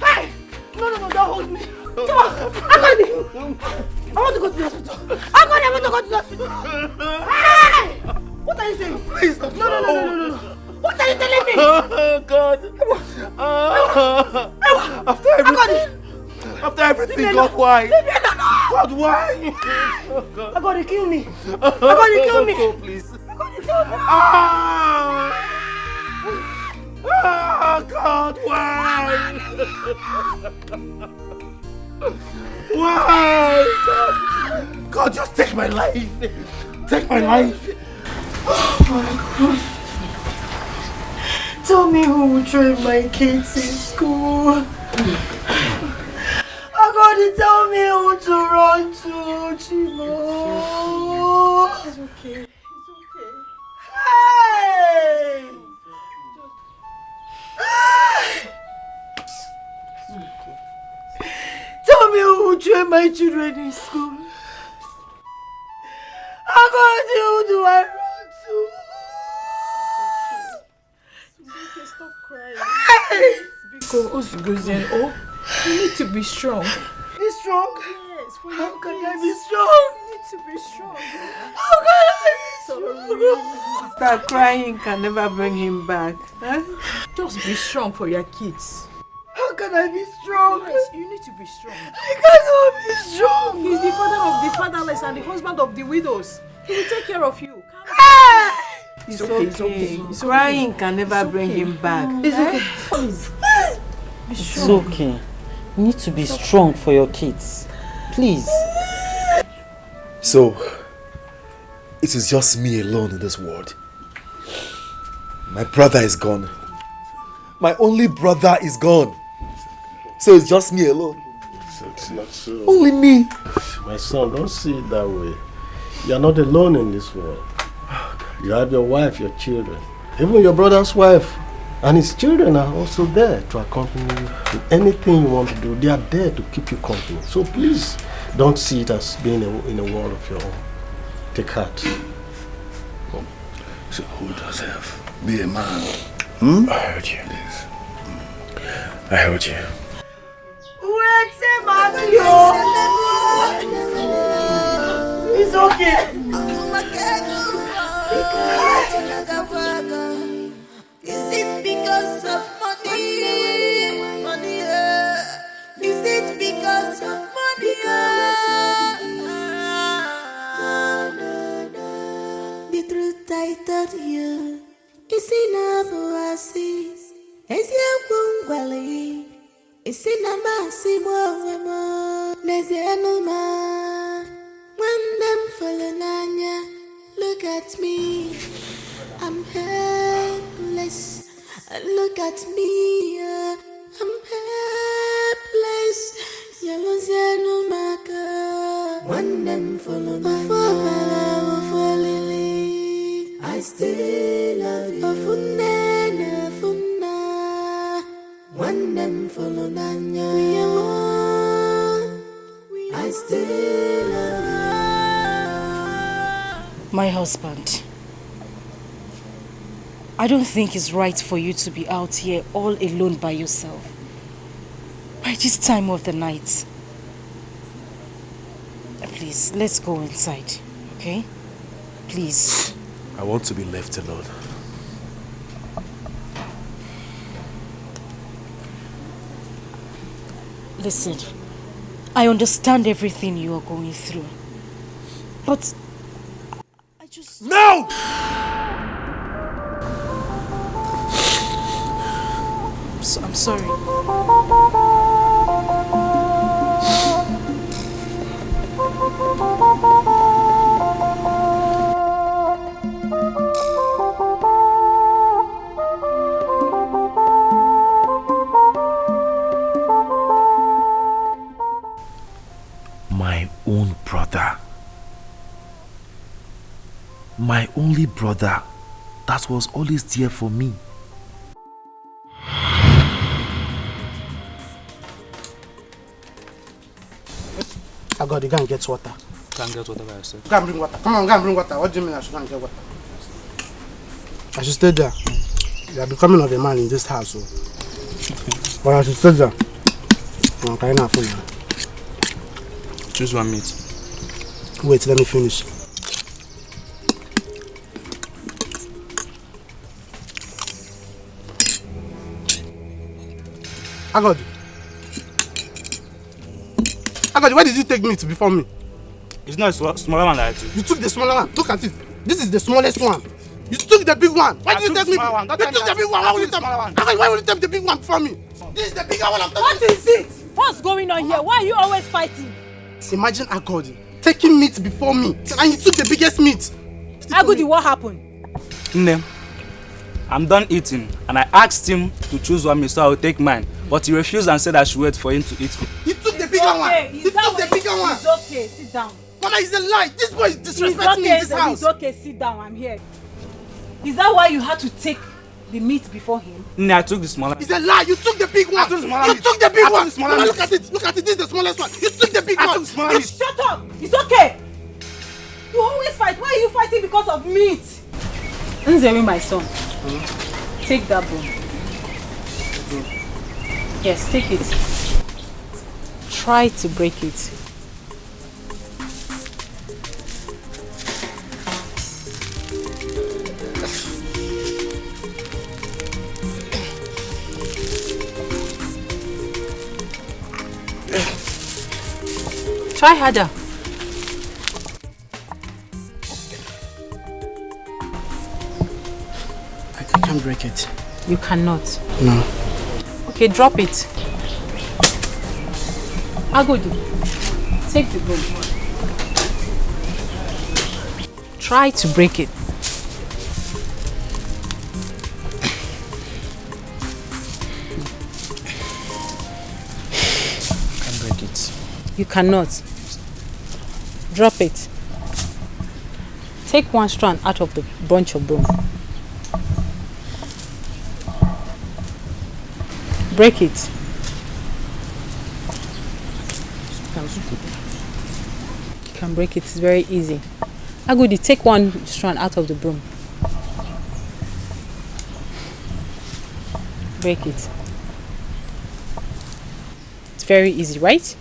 Hey! No, don't hold me. Come on, I want to go to the hospital. I want to go to the hospital. Hey! What are you saying? Please don't. No. What are you telling me? Oh, God. After everything, God, why? God, why? I'm gonna kill me. Go, please. God, why? Why? God, just take my life. Take my life. Oh my God. Tell me who will train my kids in school. I'm gonna tell me who to run to, Chimo. It's okay. Hey! Tell me who will train my children in school. Who do I run to? Okay, stop crying. Hey! Because you need to be strong. Be strong? Yes, for how your can kids. I be strong? You need to be strong. How can I be strong? Start crying can never bring him back. Huh? Just be strong for your kids. How can I be strong? Yes, you need to be strong. I cannot be strong. He's the father of the fatherless and the husband of the widows. He will take care of you. It's okay, it's okay. Crying can never bring him back. It's okay. Be It's strong. okay. You need to be strong for your kids. Please. So, it is just me alone in this world. My brother is gone. My only brother is gone. So it's just me alone. It's not so. Only me. My son, don't see it that way. You are not alone in this world. You have your wife, your children. Even your brother's wife and his children are also there to accompany you in anything you want to do. They are there to keep you company. So please, don't see it as being in a world of your own. Take heart. So who does have? Be a man. I heard you. I heard you. It's okay. Is it because of money? Money, is it because of money? The truth I told you is enough oasis. Is your wongwali? Is in a massive woman? There's no man. When them fallen anya, look at me. I'm helpless. Look at me. I'm helpless. Yellow no maka. When them fallen anya, for lily. I still love you. Funna, funna. When them fallen anya, I still love you. My husband, I don't think it's right for you to be out here all alone by yourself by this time of the night. Please, let's go inside, okay? Please. I want to be left alone. Listen, I understand everything you are going through, but I just... No! I'm sorry. My own brother. My only brother that was always there for me. I got to go and get water. Go and get water by yourself. Go and bring water. Come on, go and bring water. What do you mean I should go and get water? I should stay there. You are becoming of a man in this house. So. But I should stay there. I'm carrying a phone now. Choose one meat. Wait, let me finish. Agodi, where did you take meat before me? It's not a smaller one that I took. You took the smaller one. Look at it. This is the smallest one. You took the big one. Why did you take me? You took the big one. Why would you take the big one before me? This is the bigger one. I'm What is it? What's going on here? Why are you always fighting? Imagine Agodi taking meat before me, and he took the biggest meat. Agodi, what happened? Nne, I'm done eating, and I asked him to choose one meat so I will take mine. But he refused and said I should wait for him to eat. He took the bigger smaller one. He took the bigger one. It's okay, sit down. Mama, it's a lie. This boy is disrespecting me in this house. It's okay, sit down, I'm here. Is that why you had to take the meat before him? No, I took the smaller. It's a lie. You took the big one. You took the big one. Mama, look at it. Look at it. This is the smallest one. You took the big one. Shut up. It's okay. You always fight. Why are you fighting because of meat? Nzemi, my son. Take that bone. Yes, take it. Try to break it. Try harder. I can't break it. You cannot. No. Okay, drop it. Agodu, take the bone. Try to break it. I can't break it. You cannot. Drop it. Take one strand out of the bunch of bone. Break it. You can break it, it's very easy. Agudi, take one strand out of the broom. Break it. It's very easy, right?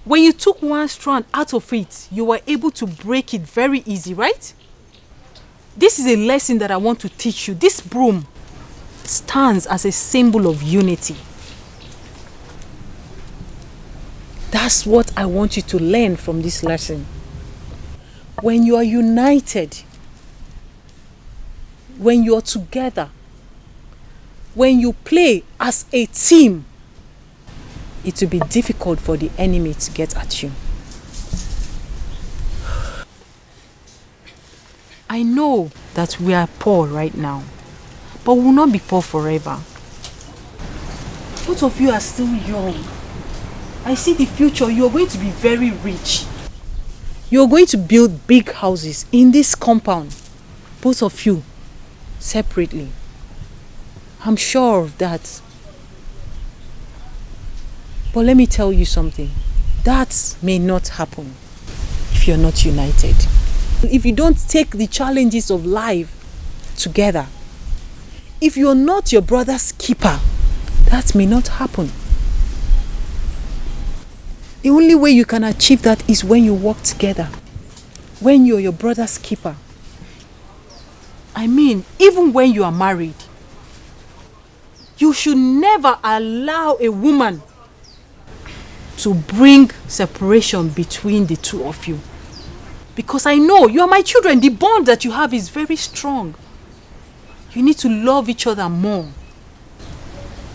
When you took one strand out of it, you were able to break it very easy, right? This is a lesson that I want to teach you. This broom stands as a symbol of unity. That's what I want you to learn from this lesson. When you are united, when you are together, when you play as a team, it will be difficult for the enemy to get at you. I know that we are poor right now, but we will not be poor forever. Both of you are still young. I see the future. You are going to be very rich. You are going to build big houses in this compound. Both of you, separately. I'm sure of that. But let me tell you something. That may not happen if you're not united. If you don't take the challenges of life together, if you're not your brother's keeper, that may not happen. The only way you can achieve that is when you work together. When you're your brother's keeper. I mean, even when you are married, you should never allow a woman to bring separation between the two of you. Because I know you are my children. The bond that you have is very strong. You need to love each other more.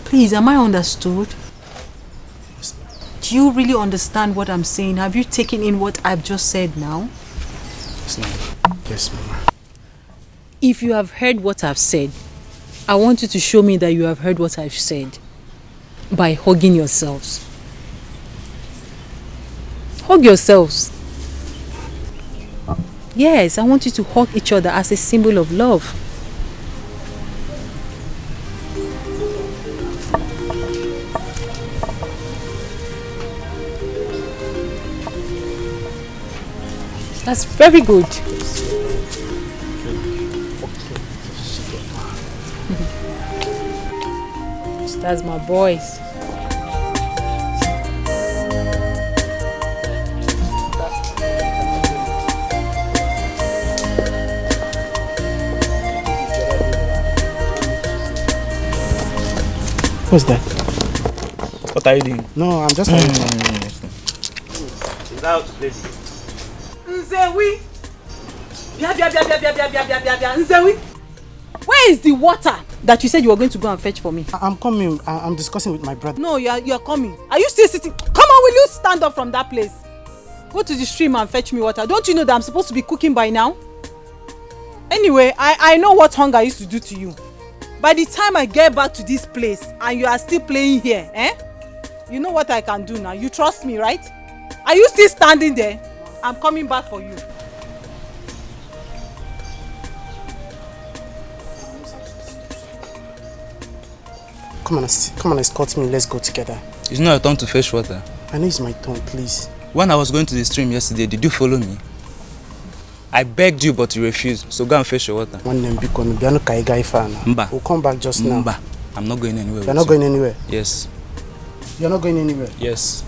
Please, am I understood? Do you really understand what I'm saying? Have you taken in what I've just said now? Yes, Mama. Yes, Mama. If you have heard what I've said, I want you to show me that you have heard what I've said by hugging yourselves. Hug yourselves. Yes, I want you to hug each other as a symbol of love. That's very good. That's my boys. What's that? What are you doing? No, I'm just Nzewi! Nzewi! Where is the water that you said you were going to go and fetch for me? I'm coming. I'm discussing with my brother. No, you are coming. Are you still sitting? Come on, will you stand up from that place? Go to the stream and fetch me water. Don't you know that I'm supposed to be cooking by now? Anyway, I know what hunger used to do to you. By the time I get back to this place and you are still playing here, You know what I can do now. You trust me, right? Are you still standing there? I'm coming back for you. Come on, escort me. Let's go together. It's not your turn to fetch water. I know it's my turn, please. When I was going to the stream yesterday, did you follow me? I begged you, but you refused. So go and fetch your water. Mba. We'll come back just now. Mba. I'm not going anywhere. You're not going anywhere? Yes. You're not going anywhere? Yes.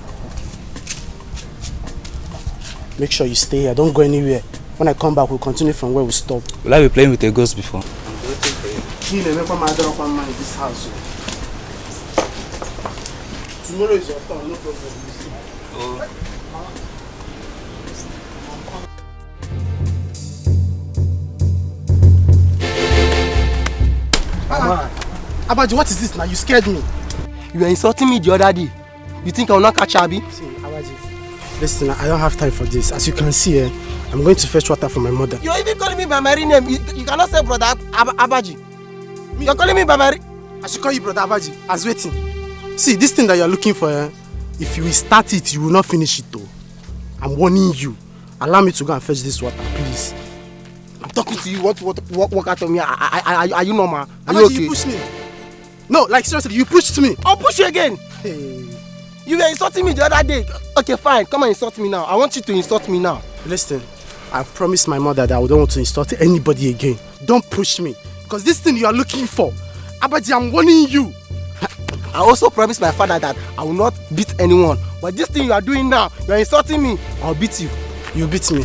Make sure you stay here. Don't go anywhere. When I come back, we'll continue from where we stopped. Will I be playing with a ghost before? I'm waiting for you. In this house. Tomorrow is your turn, no problem. Oh. Abaji, what is this now? You scared me. You were insulting me the other day. You think I will not catch Abi? See, Abaji, listen, I don't have time for this. As you can see, I'm going to fetch water for my mother. You're even calling me by my real name. You cannot say brother Abaji. You're calling me by my... I should call you brother Abaji. I was waiting. See, this thing that you're looking for, if you will start it, you will not finish it though. I'm warning you. Allow me to go and fetch this water, please. I'm talking to you. What out of me? Are you normal? Are you Abaji, okay? you pushed me. No, like seriously, you pushed me. I'll push you again. Hey. You were insulting me the other day. Okay, fine. Come and insult me now. I want you to insult me now. Listen, I've promised my mother that I don't want to insult anybody again. Don't push me. Because this thing you are looking for, Abaji, I'm warning you. I also promised my father that I will not beat anyone. But this thing you are doing now, you are insulting me. I'll beat you. You beat me.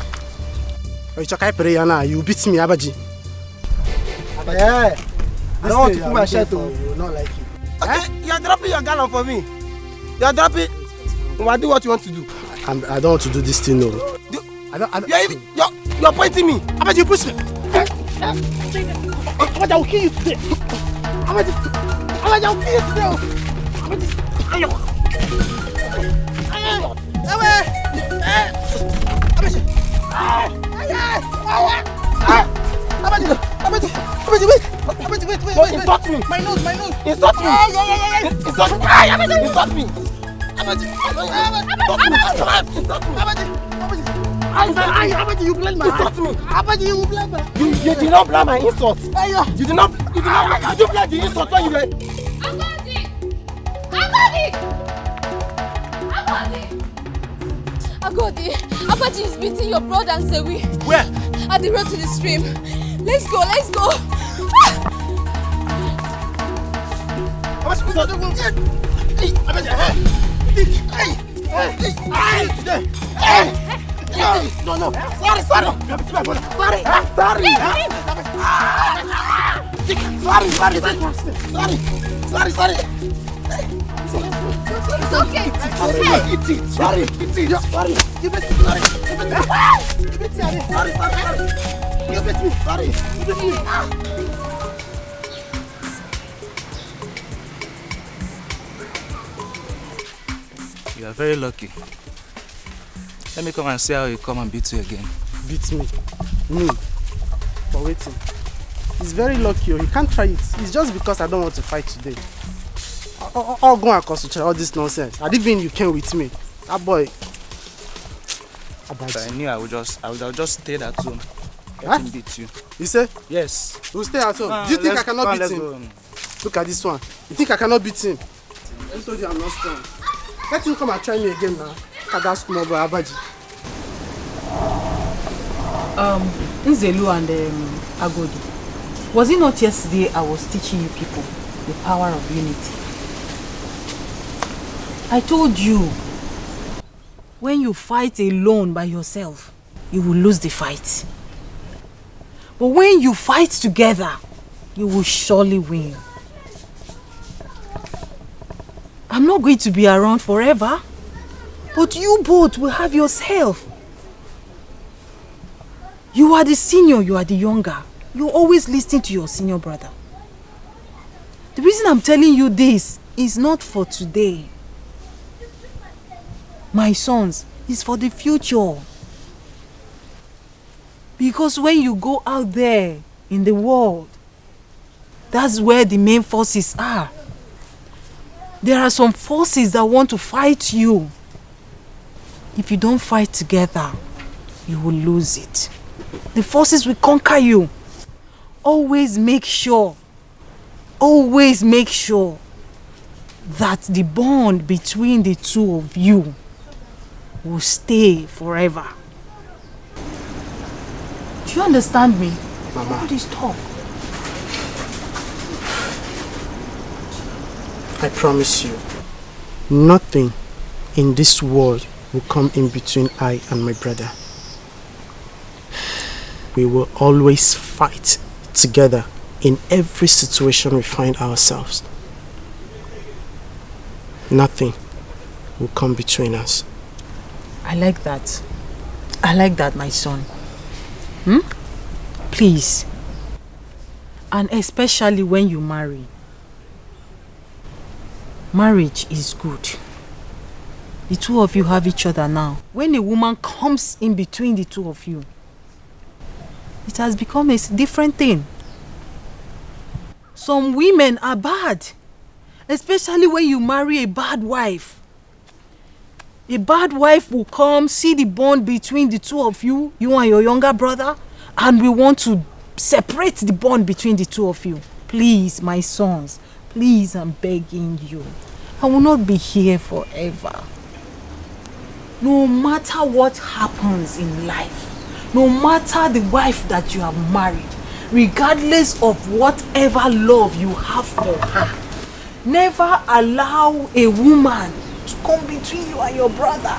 You beat me, Abaji. Yeah. I don't want to put my shirt on. You will not like it. Okay, you are dropping your gallon for me. You are dropping. Well, do what you want to do. I don't want to do this thing, no. You're pointing me. Abaji, you push me. Abaji, I will kill you today. Abaji, I will kill you today. Abaji, wait. Insult me. My nose. Insult me. Insult me. Insult me. Abaji, you blame my insult me. Abaji, you blame my. You did not blame my insult. You did not blame the insult when you were. Agodi, Abaji is beating your brother and Sewi. Where? At the road to the stream. Let's go. No. Sorry. It's okay. Eat it. Sorry. You beat me. Sorry. You beat me. Sorry. You are very lucky. Let me come and see how he come and beat you again. Beat me? Me? For waiting. He's very lucky. He can't try it. It's just because I don't want to fight today. I'll go and concentrate all this nonsense. I didn't even you came with me. That boy. So I knew I would just stay at home. Let him beat you. You say? Yes. We'll stay at home. Do you think I cannot beat him? Look at this one. You think I cannot beat him? I told you I'm not strong. Let him come and try me again now. Look at that small boy, Abaji. Nzelu and Agodi. Was it not yesterday I was teaching you people the power of unity? I told you, when you fight alone by yourself, you will lose the fight. But when you fight together, you will surely win. I'm not going to be around forever, but you both will have yourself. You are the senior, you are the younger. You always listen to your senior brother. The reason I'm telling you this is not for today. My sons, it's for the future. Because when you go out there in the world, that's where the main forces are. There are some forces that want to fight you. If you don't fight together, you will lose it. The forces will conquer you. Always make sure that the bond between the two of you will stay forever. Do you understand me? Mama. All this tough. I promise you, nothing in this world will come in between I and my brother. We will always fight together in every situation we find ourselves. Nothing will come between us. I like that. I like that, my son. Please. And especially when you marry. Marriage is good. The two of you have each other now. When a woman comes in between the two of you, it has become a different thing. Some women are bad. Especially when you marry a bad wife. A bad wife will come, see the bond between the two of you, you and your younger brother, and we want to separate the bond between the two of you. Please, my sons, please, I'm begging you. I will not be here forever. No matter what happens in life, no matter the wife that you have married, regardless of whatever love you have for her, never allow a woman to come between you and your brother.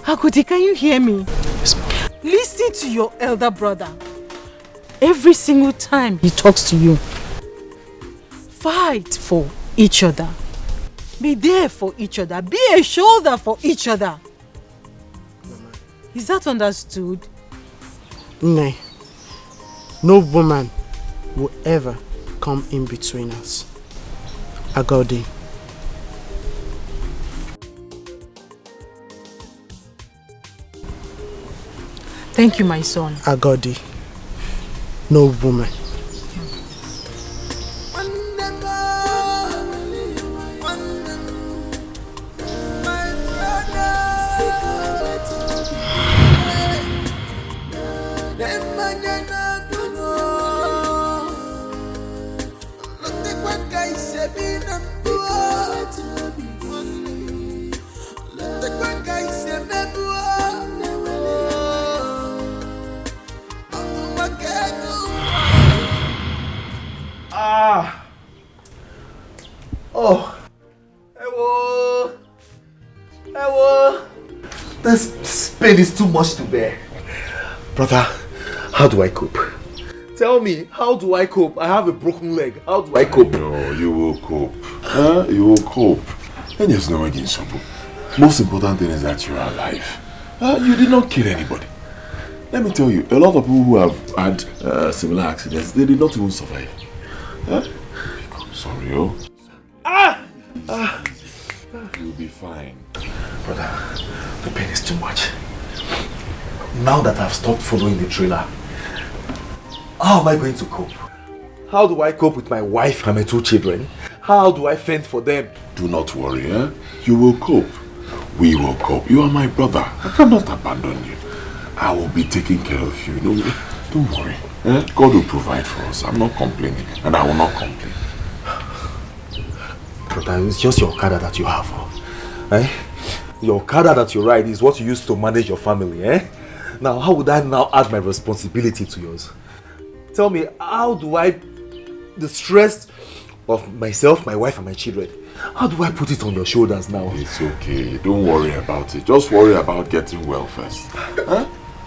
Akuti, can you hear me? Yes, ma'am. Listen to your elder brother. Every single time he talks to you, fight for each other. Be there for each other. Be a shoulder for each other. Is that understood? Nay, no woman will ever come in between us. Agodi. Thank you, my son. Agodi. No woman. Oh. Ewo. Ewo. This pain is too much to bear. Brother, how do I cope? Tell me, how do I cope? I have a broken leg. How do I cope? No, you will cope. You will cope. And there's no way in trouble. Most important thing is that you are alive. You did not kill anybody. Let me tell you, a lot of people who have had similar accidents, they did not even survive. Sorry, oh. You'll be fine. Brother, the pain is too much. Now that I've stopped following the trailer, how am I going to cope? How do I cope with my wife and my 2 children? How do I fend for them? Do not worry, You will cope. We will cope. You are my brother. I cannot abandon you. I will be taking care of you. Don't worry. God will provide for us. I'm not complaining, and I will not complain. Brother, it's just your Okada that you have. Your Okada that you ride is what you use to manage your family. Now, how would I now add my responsibility to yours? Tell me, how do the stress of myself, my wife and my children, how do I put it on your shoulders now? It's okay. Don't worry about it. Just worry about getting well first.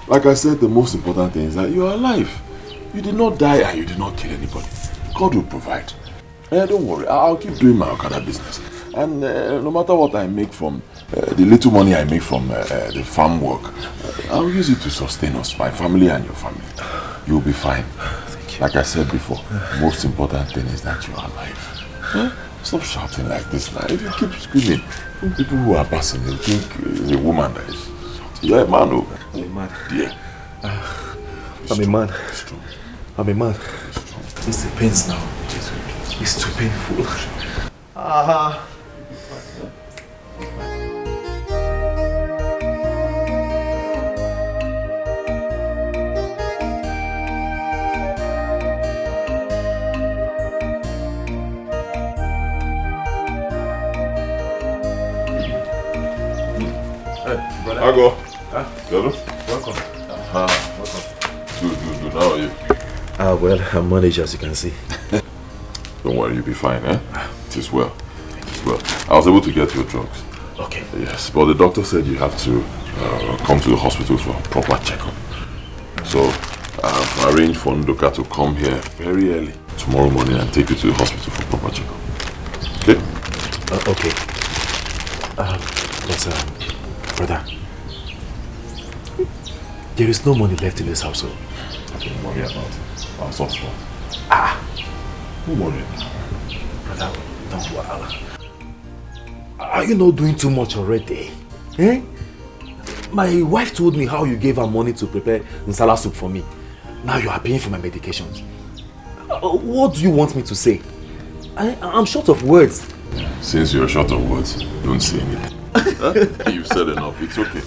Like I said, the most important thing is that you are alive. You did not die and you did not kill anybody. God will provide. Don't worry. I'll keep doing my Okada business. And no matter what I make from the little money I make from the farm work, I'll use it to sustain us, my family and your family. You'll be fine. Thank you. Like I said before, the most important thing is that you're alive. Stop shouting like this now. If you keep screaming, people who are passing, they'll think it's a woman that is shouting. You're a man, oh. I'm a man. Yeah. I'm a man. I'm a man. It's the pains now. It's too painful. Ago. Hello. Welcome. Welcome. Good. How are you? Well, I'm managed as you can see. Don't worry, you'll be fine, eh? It is well. It is well. I was able to get your drugs. Okay. Yes, but the doctor said you have to come to the hospital for a proper checkup. So, I've arranged for Ndoka to come here very early tomorrow morning and take you to the hospital for proper checkup. Okay? Okay. Brother, there is no money left in this household. Don't worry about it. I'll sort it out. Don't worry. Brother, don't worry. Are you not doing too much already? Eh? My wife told me how you gave her money to prepare nsala soup for me. Now you are paying for my medications. What do you want me to say? I'm short of words. Since you're short of words, don't say anything. You've said enough. It's okay.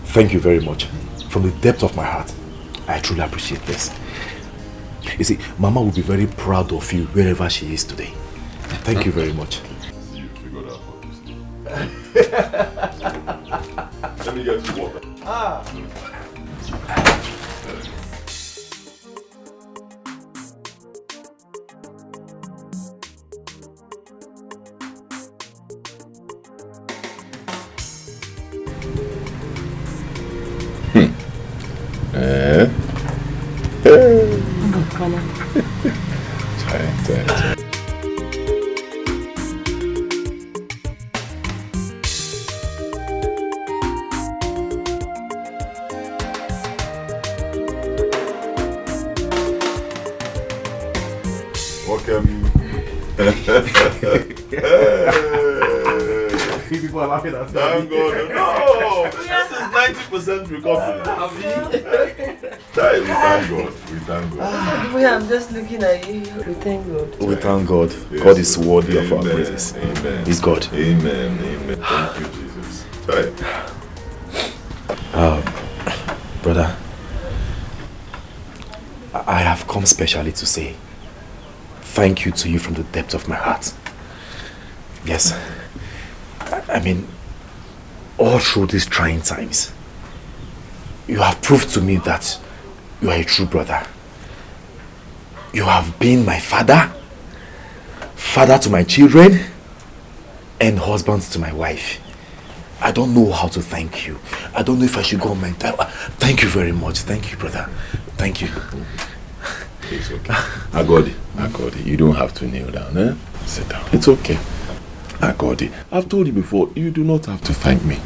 Thank you very much. From the depth of my heart, I truly appreciate this. You see, Mama will be very proud of you wherever she is today. Thank you very much. You figured out this. Let me get you water. People are laughing at Thank God. No! This is 90% recovery. We thank God. I'm just looking at you. We thank God. We thank God. Yes. God is worthy of our praises. Amen. He's God. Amen. Thank you, Jesus. Right. Brother, I have come specially to say thank you to you from the depth of my heart. Yes. I mean, all through these trying times, you have proved to me that you are a true brother. You have been my father to my children, and husband to my wife. I don't know how to thank you. I don't know if I should go on my time. Thank you very much. Thank you, brother. Thank you. It's okay. I got it. You don't have to kneel down, eh? Sit down. It's okay. I got it. I've told you before, you do not have to thank me.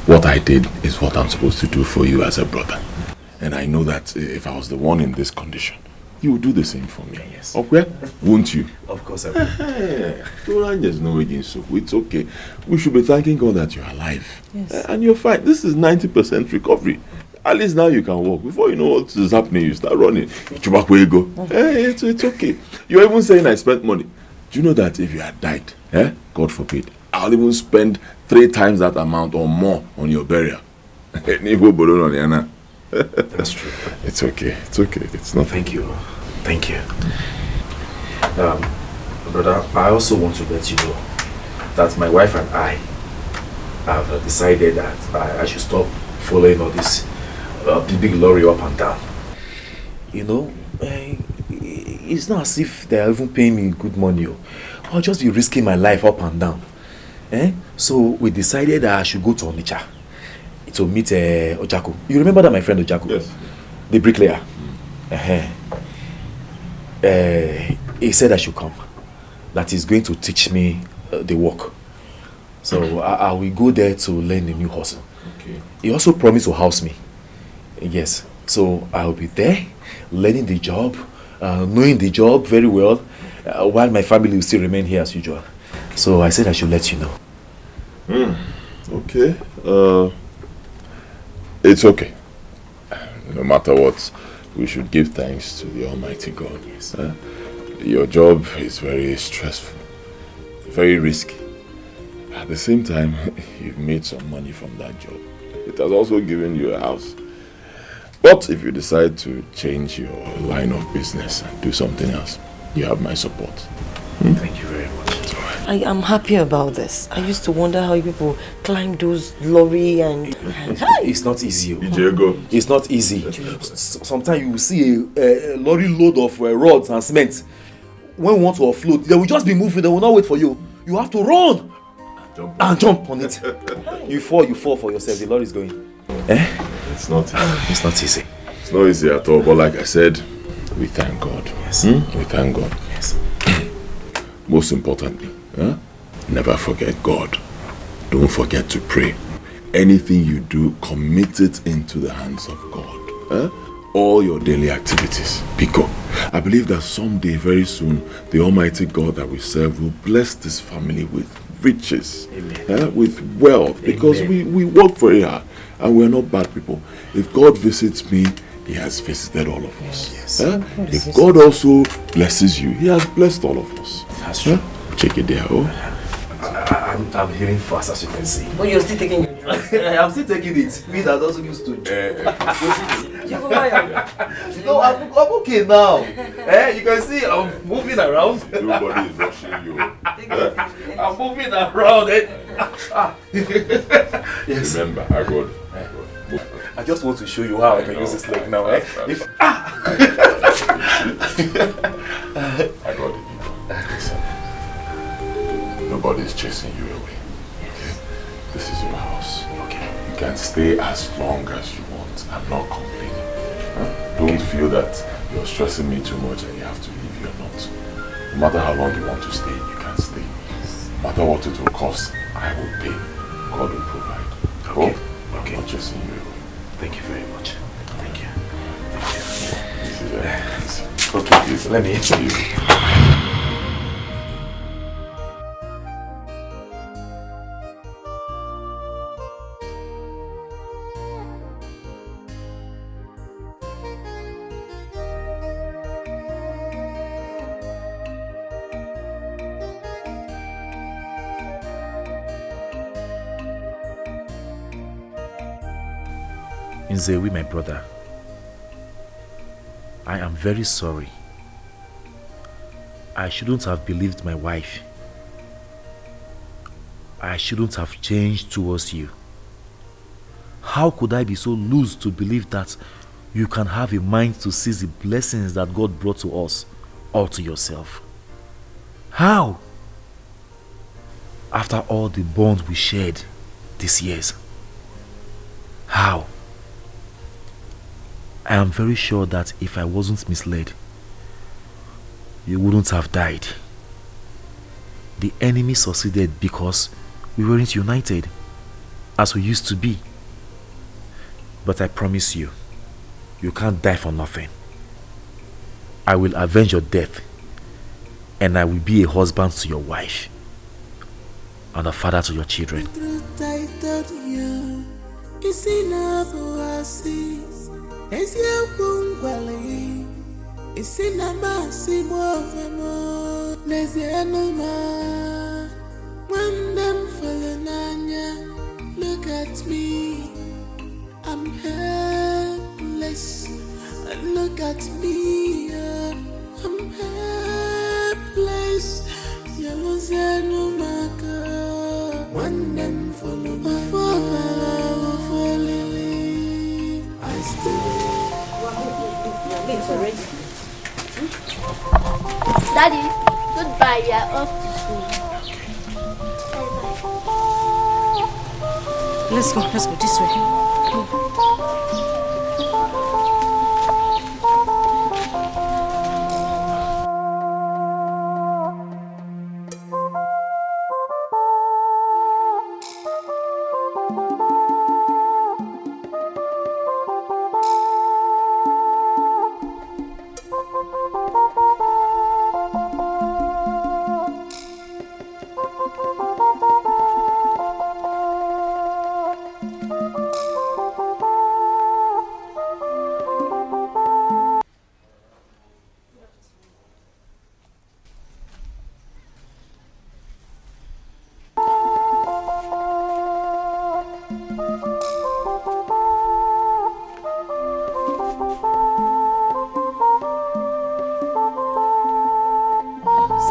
What I did is what I'm supposed to do for you as a brother. And I know that if I was the one in this condition, you would do the same for me. Yes. Okay? Won't you? Of course I will. There's no way so it's okay. We should be thanking God that you're alive. Yes. And you're fine. This is 90% recovery. At least now you can walk. Before you know what is happening, you start running. Where you go? It's okay. You're even saying I spent money. Do you know that if you had died, God forbid, I'll even spend 3 times that amount or more on your burial? That's true. It's okay. It's not. Thank you. Brother, I also want to let you know that my wife and I have decided that I should stop following all this big lorry up and down. You know, it's not as if they are even paying me good money. I'll just be risking my life up and down. So we decided that I should go to Onitsha to meet Ojako. You remember that my friend Ojako? Yes. The bricklayer. He said I should come. That he's going to teach me the work. So I will go there to learn the new hustle. Okay. He also promised to house me. Yes. So I will be there, learning the job, knowing the job very well, while my family will still remain here as usual. So I said I should let you know. Okay. It's okay. No matter what, we should give thanks to the Almighty God. Yes. Your job is very stressful, very risky. At the same time, you've made some money from that job. It has also given you a house. But if you decide to change your line of business and do something else, you have my support. Thank you very much. I am happy about this. I used to wonder how people climb those lorry and... It's not easy. Diego. It's not easy. Sometimes you will see a lorry load of rods and cement. When we want to offload, they will just be moving. They will not wait for you. You have to run and jump on it. You fall for yourself. The lorry is going. It's not easy. It's not easy. It's not easy at all. But like I said, we thank God. Yes. We thank God. Yes. Most importantly, never forget God. Don't forget to pray. Anything you do, commit it into the hands of God. All your daily activities. Because I believe that someday, very soon, the Almighty God that we serve will bless this family with riches, with wealth, because we work very hard and we're not bad people. If God visits me, He has visited all of us. Yes. If God also blesses you, He has blessed all of us. That's true. Check it there. I'm healing fast, as you can see. Oh, you're still taking your drugs? I'm still taking it. Me that doesn't used to. No, I'm okay now. You can see I'm moving around. Nobody is rushing you. I'm moving around. Yes. Remember, I got. I just want to show you how I can use this leg now. I got it. Listen. Nobody is chasing you away. Okay? This is your house. Okay. You can stay as long as you want. I'm not complaining. Don't feel that you're stressing me too much and you have to leave. You're not. No matter how long you want to stay, you can stay. No matter what it will cost, I will pay. God will provide. Okay. I'm not chasing you away. Thank you very much. Thank you. This is okay, please, let me hit you. Nzewi, my brother, I am very sorry. I shouldn't have believed my wife. I shouldn't have changed towards you. How could I be so loose to believe that you can have a mind to seize the blessings that God brought to us all to yourself? How? After all the bonds we shared these years. How? I am very sure that if I wasn't misled, you wouldn't have died. The enemy succeeded because we weren't united as we used to be. But I promise you, you can't die for nothing. I will avenge your death, and I will be a husband to your wife and a father to your children. Look at me, I'm helpless. And look at me, I'm helpless. Yellow Zanumaka, one them follow my father, I still. Daddy, goodbye, we are off to school. Let's go this way.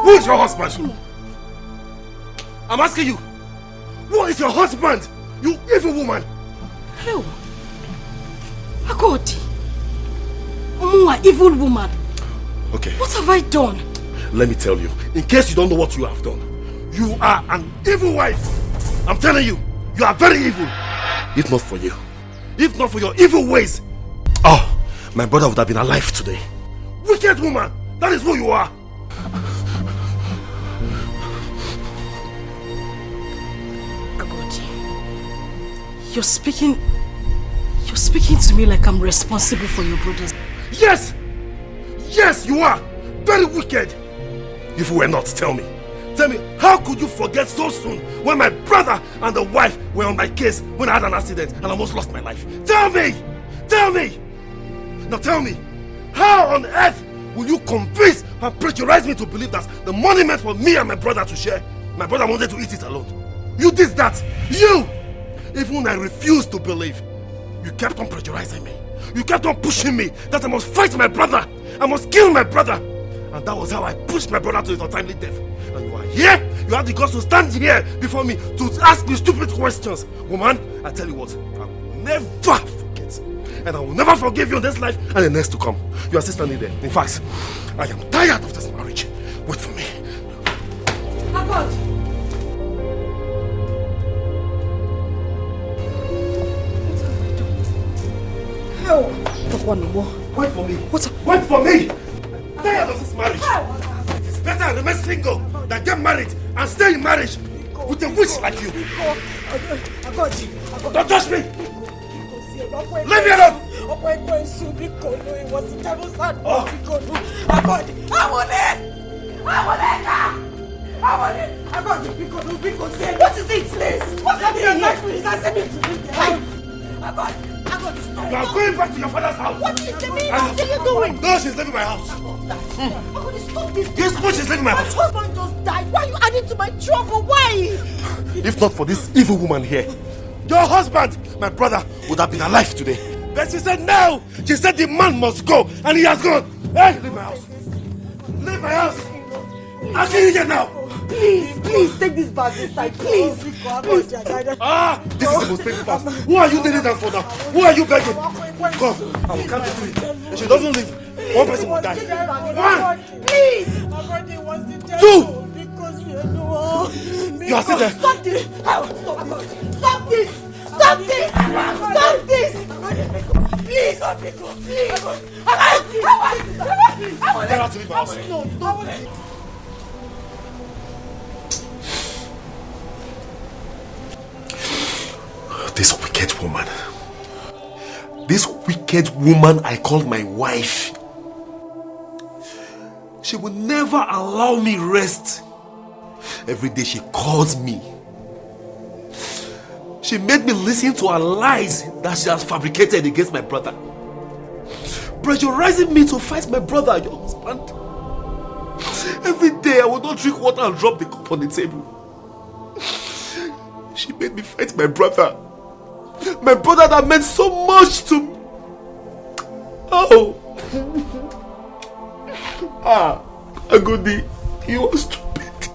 Who is your husband? I'm asking you. Who is your husband? You evil woman. Hell. Agodi. Omua, evil woman. Okay. What have I done? Let me tell you. In case you don't know what you have done. You are an evil wife. I'm telling you. You are very evil. If not for you. If not for your evil ways. Oh, my brother would have been alive today. Wicked woman. That is who you are. You're speaking to me like I'm responsible for your brothers. Yes! Yes, you are! Very wicked! If you were not, tell me, how could you forget so soon when my brother and the wife were on my case when I had an accident and almost lost my life? Tell me! Tell me! Now tell me, how on earth will you convince and pressurize me to believe that the money meant for me and my brother to share, my brother wanted to eat it alone? You did that! You! Even when I refused to believe, you kept on pressurizing me. You kept on pushing me that I must fight my brother. I must kill my brother. And that was how I pushed my brother to his untimely death. And you are here. You have the guts to stand here before me to ask me stupid questions. Woman, I tell you what, I will never forget. And I will never forgive you in this life and the next to come. You are still standing there. In fact, I am tired of this marriage. Wait for me. God. Wait for me. Wait for me. I'm tired of this marriage. It is better I remain single than get married and stay in marriage with a witch like you. Don't touch me. Leave me alone. What is it, please? What's happening here? You are going back to your father's house. What is the meaning? What are you doing? No, she's leaving my house. Stop this. This witch is leaving my house. My husband just died. Why are you adding to my trouble? Why? If not for this evil woman here, your husband, my brother, would have been alive today. But she said no. She said the man must go, and he has gone. Hey, leave my house. Leave my house. I'll kill you here now. Please, take this bag inside. Please. This is the most painful part. Who are you kneeling down for now? Who are you begging? Come, I will count to 3. If she doesn't leave, one person will die. 1, please. 2. You are still there. Stop this. Stop this. Stop this. Stop this. Please. Please. I want to leave my house. No, stop it. This wicked woman I called my wife, she will never allow me rest. Every day she calls me. She made me listen to her lies that she has fabricated against my brother, pressurizing me to fight my brother, your husband. Every day I will not drink water and drop the cup on the table. She made me fight my brother. My brother that meant so much to me. Oh. Agodi, you are stupid.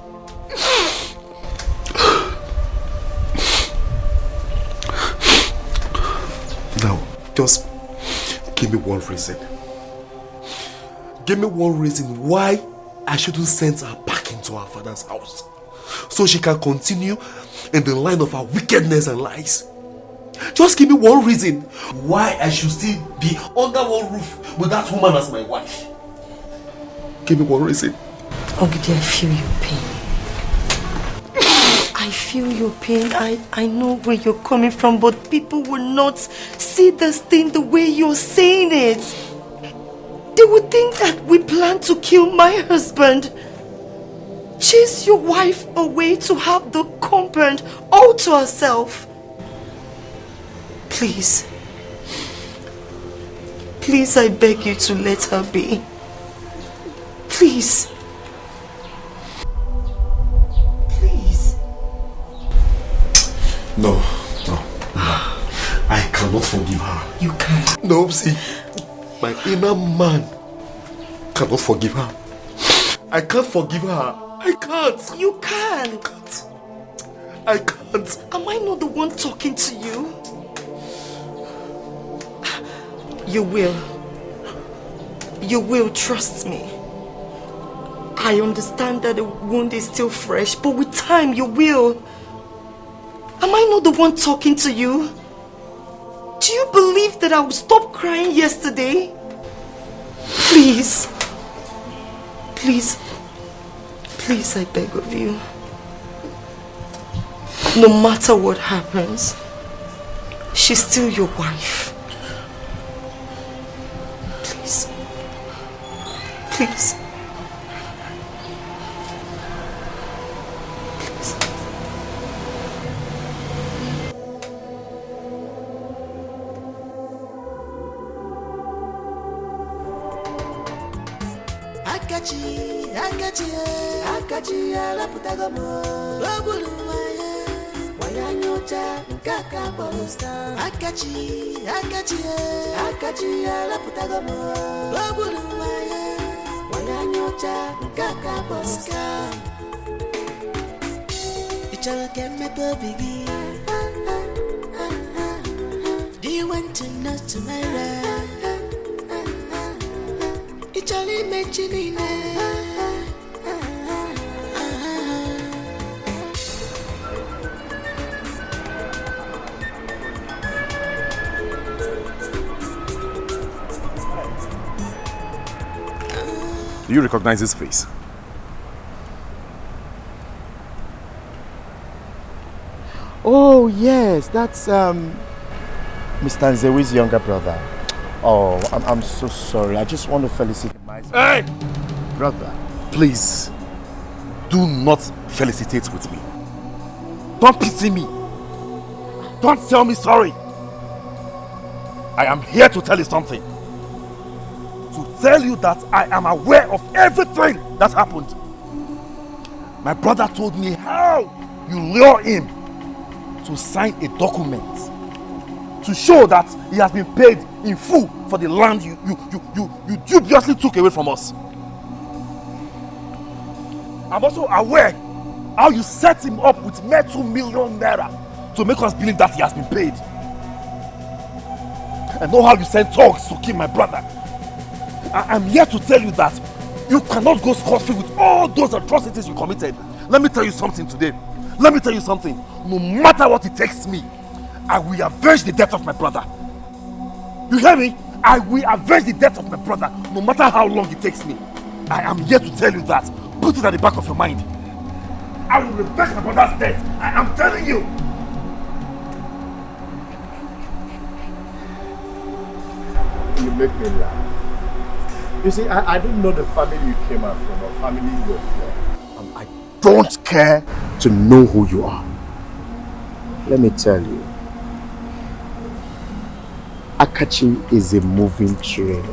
Now, just give me one reason. Give me one reason why I shouldn't send her back into her father's house, so she can continue in the line of her wickedness and lies. Just give me one reason why I should still be under one roof with that woman as my wife. Give me one reason. Ogidi, I feel your pain. I feel your pain. I know where you're coming from, but people will not see this thing the way you're saying it. They would think that we plan to kill my husband. Chase your wife away to have the compound all to herself. Please. Please, I beg you to let her be. Please. Please. No. I cannot forgive her. You can't. No, see, my inner man cannot forgive her. I can't forgive her. I can't. You can. I can't. Am I not the one talking to you? You will. You will, trust me. I understand that the wound is still fresh, but with time you will. Am I not the one talking to you? Do you believe that I would stop crying yesterday? Please. Please. Please, I beg of you. No matter what happens, she's still your wife. Please. Please. Akachi ala putagomo Lobulu Wayanyocha Nkaka Polosta Akachi ala putagomo Lobulu Wayanyocha Nkaka Polosta Ichala keme bobigi Do you want to know tomorrow? Ichali mechinine Do you recognize his face? Oh yes, that's Mr. Nzewi's younger brother. Oh, I'm so sorry. I just want to felicitate myself. Hey! Brother. Please, do not felicitate with me. Don't pity me. Don't tell me sorry. I am here to tell you something. To tell you that I am aware of everything that happened. My brother told me how you lure him to sign a document to show that he has been paid in full for the land you dubiously took away from us. I'm also aware how you set him up with mere 2 million naira to make us believe that he has been paid. I know how you sent thugs to kill my brother. I'm here to tell you that you cannot go scot-free with all those atrocities you committed. Let me tell you something today. Let me tell you something. No matter what it takes me, I will avenge the death of my brother. You hear me? I will avenge the death of my brother, no matter how long it takes me. I am here to tell you that. Put it at the back of your mind. I will revenge my brother's death. I am telling you. You make me laugh. You see, I don't know the family you came out from or family you're from. I don't care to know who you are. Let me tell you, Akachi is a moving train.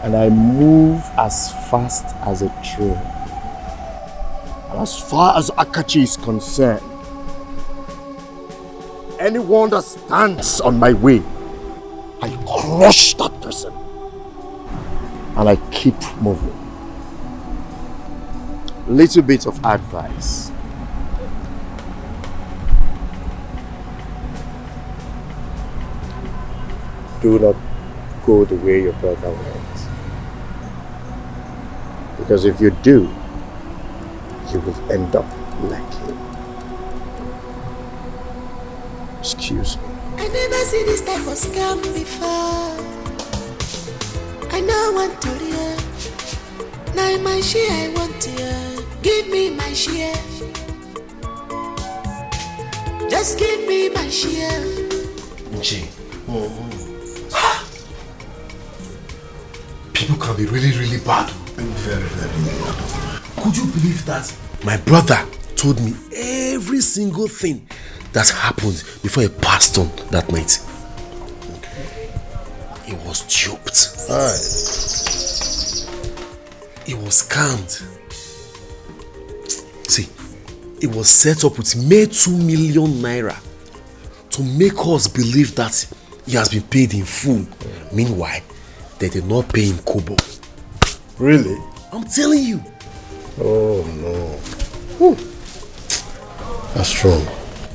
And I move as fast as a train. And as far as Akachi is concerned, anyone that stands on my way, I crush that person. And I keep moving. Little bit of advice. Do not go the way your brother went. Because if you do, you will end up like him. Excuse me. I never see this type of scam before. I know want to hear. Now my share I want to hear. Give me my share. Just give me my share. Nji. People can be really, really bad. Very, very bad. Could you believe that? My brother told me every single thing that happened before he passed on that night. Okay. He was duped. He was scammed. See, it was set up with mere 2 million naira to make us believe that he has been paid in full. Meanwhile, they did not pay him kobo. Really? I'm telling you. Oh no. That's wrong.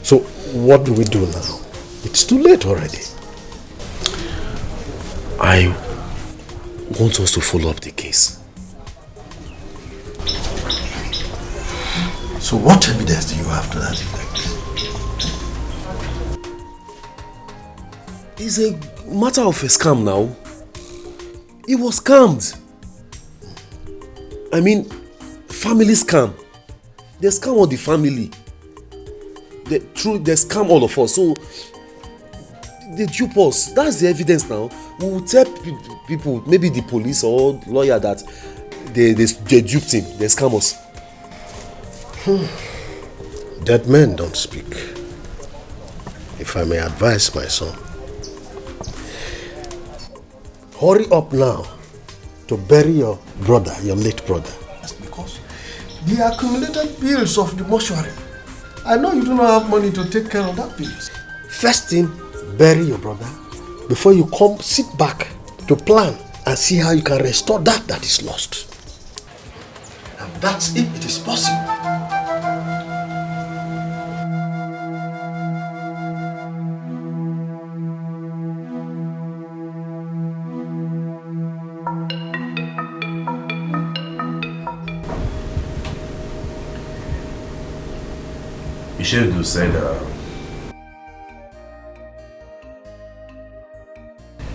So what do we do now? It's too late already. I want us to follow up the case. So what evidence do you have to that effect? It's a matter of a scam now. He was scammed. I mean, family scam. They scam all the family. They scam all of us. So they dupe us. That's the evidence now. We will tell people, maybe the police or lawyer, that they duped him. They scam us. Dead men don't speak. If I may advise my son, hurry up now to bury your brother, your late brother. That's because the accumulated bills of the mortuary. I know you do not have money to take care of that bills. First thing, bury your brother before you come sit back to plan and see how you can restore that is lost. And that's if it is possible. Ishedu said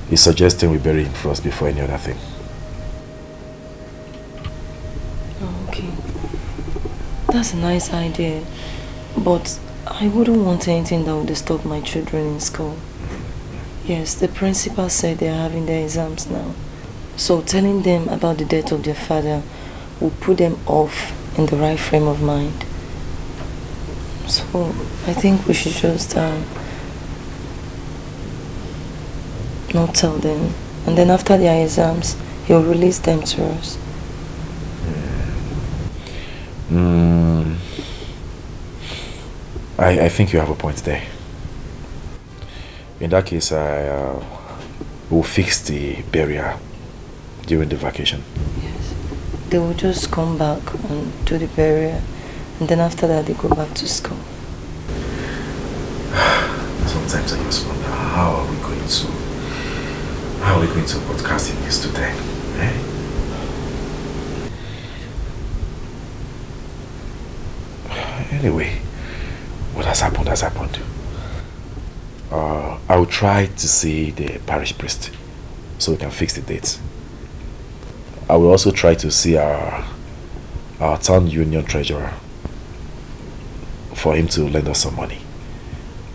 he's suggesting we bury him first before any other thing. Oh, okay. That's a nice idea. But I wouldn't want anything that would disturb my children in school. Yes, the principal said they're having their exams now. So telling them about the death of their father will put them off in the right frame of mind. So I think we should just not tell them. And then after their exams, he'll release them to us. I think you have a point there. In that case, I will fix the barrier during the vacation. Yes. They will just come back and do the barrier. And then after that, they go back to school. Sometimes I just wonder, how are we going to broadcast this to them? Anyway, what has happened has happened. I will try to see the parish priest so we can fix the dates. I will also try to see our town union treasurer for him to lend us some money.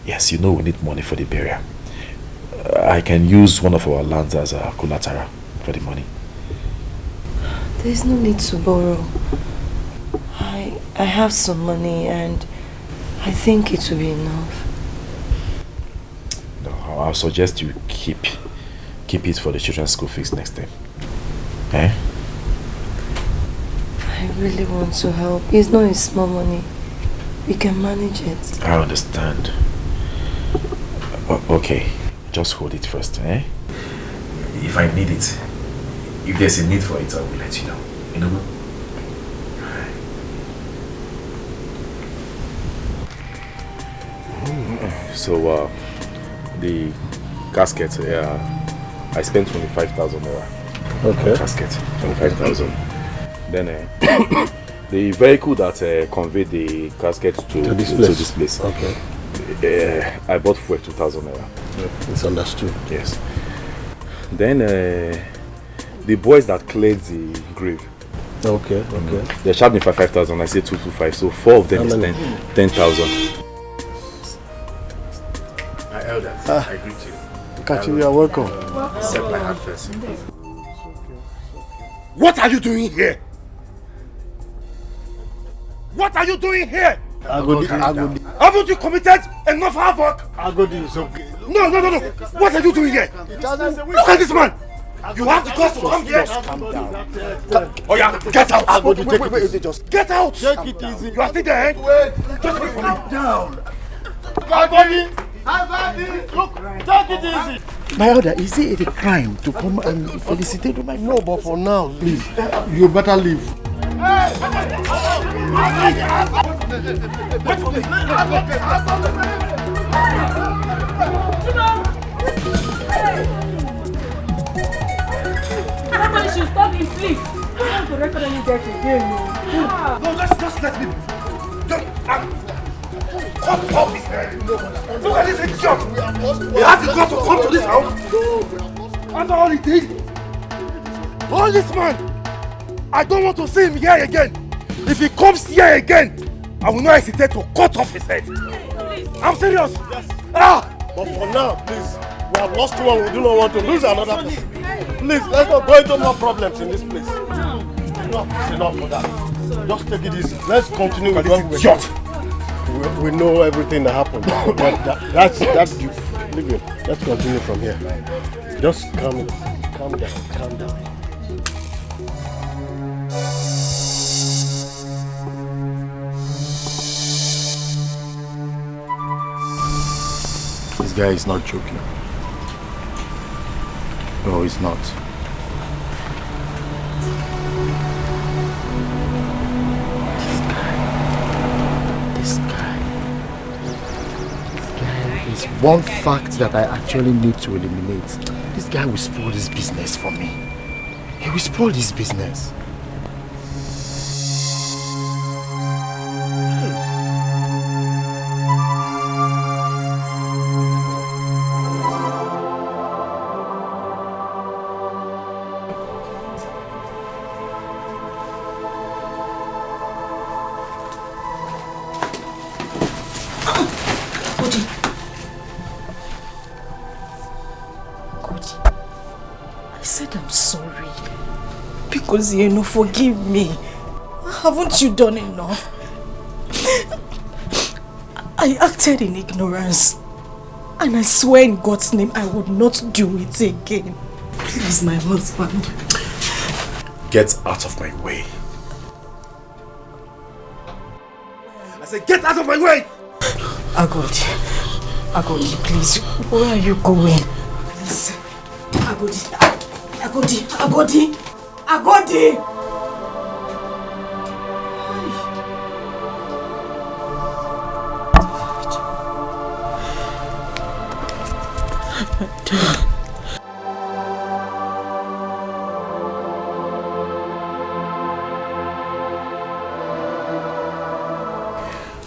Yes, you know we need money for the burial. I can use one of our lands as a collateral for the money. There's no need to borrow. I have some money and I think it will be enough. No, I'll suggest you keep it for the children's school fees next time. Eh? I really want to help. It's not a small money. We can manage it. I understand. Okay, just hold it first, eh? If I need it, if there's a need for it, I will let you know. You know? So, the casket, I spent 25,000 naira. Okay. On casket, 25,000. Then, the vehicle that conveyed the casket to this place. Okay. I bought for 2,000 naira. It's understood. Yes. Then the boys that cleared the grave. Okay. They charged me for 5,000. I said 225. So 4 of them is 10,000. My elders, I greet you. Kachi, you are welcome. Accept my hand first. What are you doing here? What are you doing here? Agodi. Haven't you committed enough havoc? Agodi is okay. No. What are you doing here? Look at this man. You have the guts to come here. Calm down. Oh yeah, get out. Agodi, Wait, just get out. Take it easy. You are still there, eh? Just calm down. Agodi, look, take it easy. My elder, is it a crime to come and felicitate my friend? No, but for now, please, you better leave. Wait for me. Somebody should stop him, please. I want to record any death again. No, just let me. Cut off his head. Look at this idiot. He has the guts to come to this house. After all he did. All this man. I don't want to see him here again. If he comes here again, I will not hesitate to cut off his head. I'm serious. Yes. But for now, please, we have lost one. We do not want to lose another person. Please, let's not go into more problems in this place. Enough is enough for that. Just take it easy. Let's continue with what we're doing. We know everything that happened. That's leave it. Let's continue from here. Just calm down. This guy is not joking. No, he's not. This guy is one fact that I actually need to eliminate. This guy will spoil this business for me. He will spoil this business. You forgive me. Haven't you done enough? I acted in ignorance, and I swear in God's name I would not do it again. Please, my husband. Get out of my way. I said, get out of my way! Agodi, please, where are you going? Please. Agodi!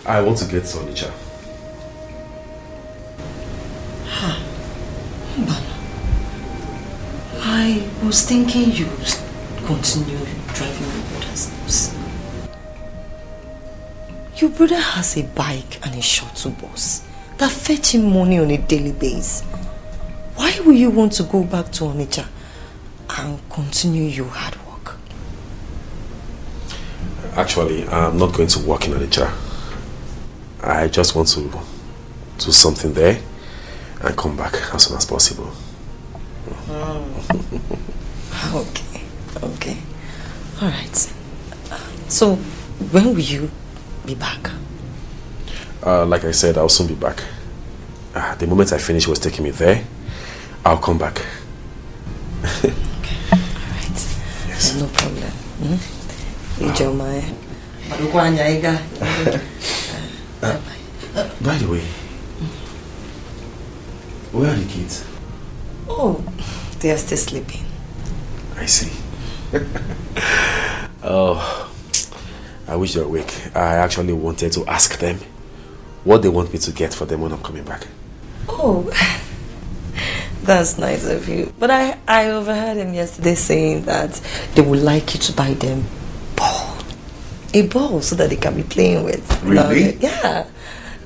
I want to get Sonicha. I was thinking you continue driving your brother's bus. Your brother has a bike and a shuttle bus that fetch him money on a daily basis. Why will you want to go back to Onitsha and continue your hard work? Actually, I'm not going to work in Onitsha. I just want to do something there and come back as soon as possible. Okay. All right. So, when will you be back? Like I said, I'll soon be back. The moment I finish what's taking me there, I'll come back. Okay. All right. Yes. No problem. By the way, where are the kids? Oh, they are still sleeping. I see. Oh, I wish they were awake. I actually wanted to ask them what they want me to get for them when I'm coming back. Oh, that's nice of you. But I overheard him yesterday saying that they would like you to buy them a ball so that they can be playing with. Really? Yeah.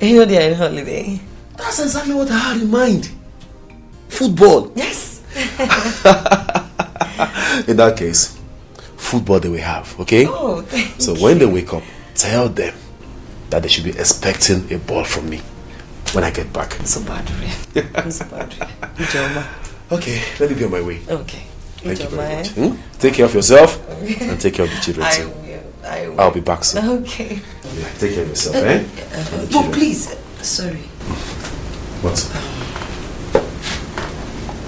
You know they are on holiday. That's exactly what I had in mind. Football. Yes. In that case, football they will have, okay? Oh, thank So you. when they wake up, tell them that they should be expecting a ball from me when I get back. So bad, Okay, let me be on my way. Okay. Thank you very much. Take care of yourself and take care of the children I too. will. I'll be back soon. Okay. Yeah, take care of yourself, eh? But please, sorry. What?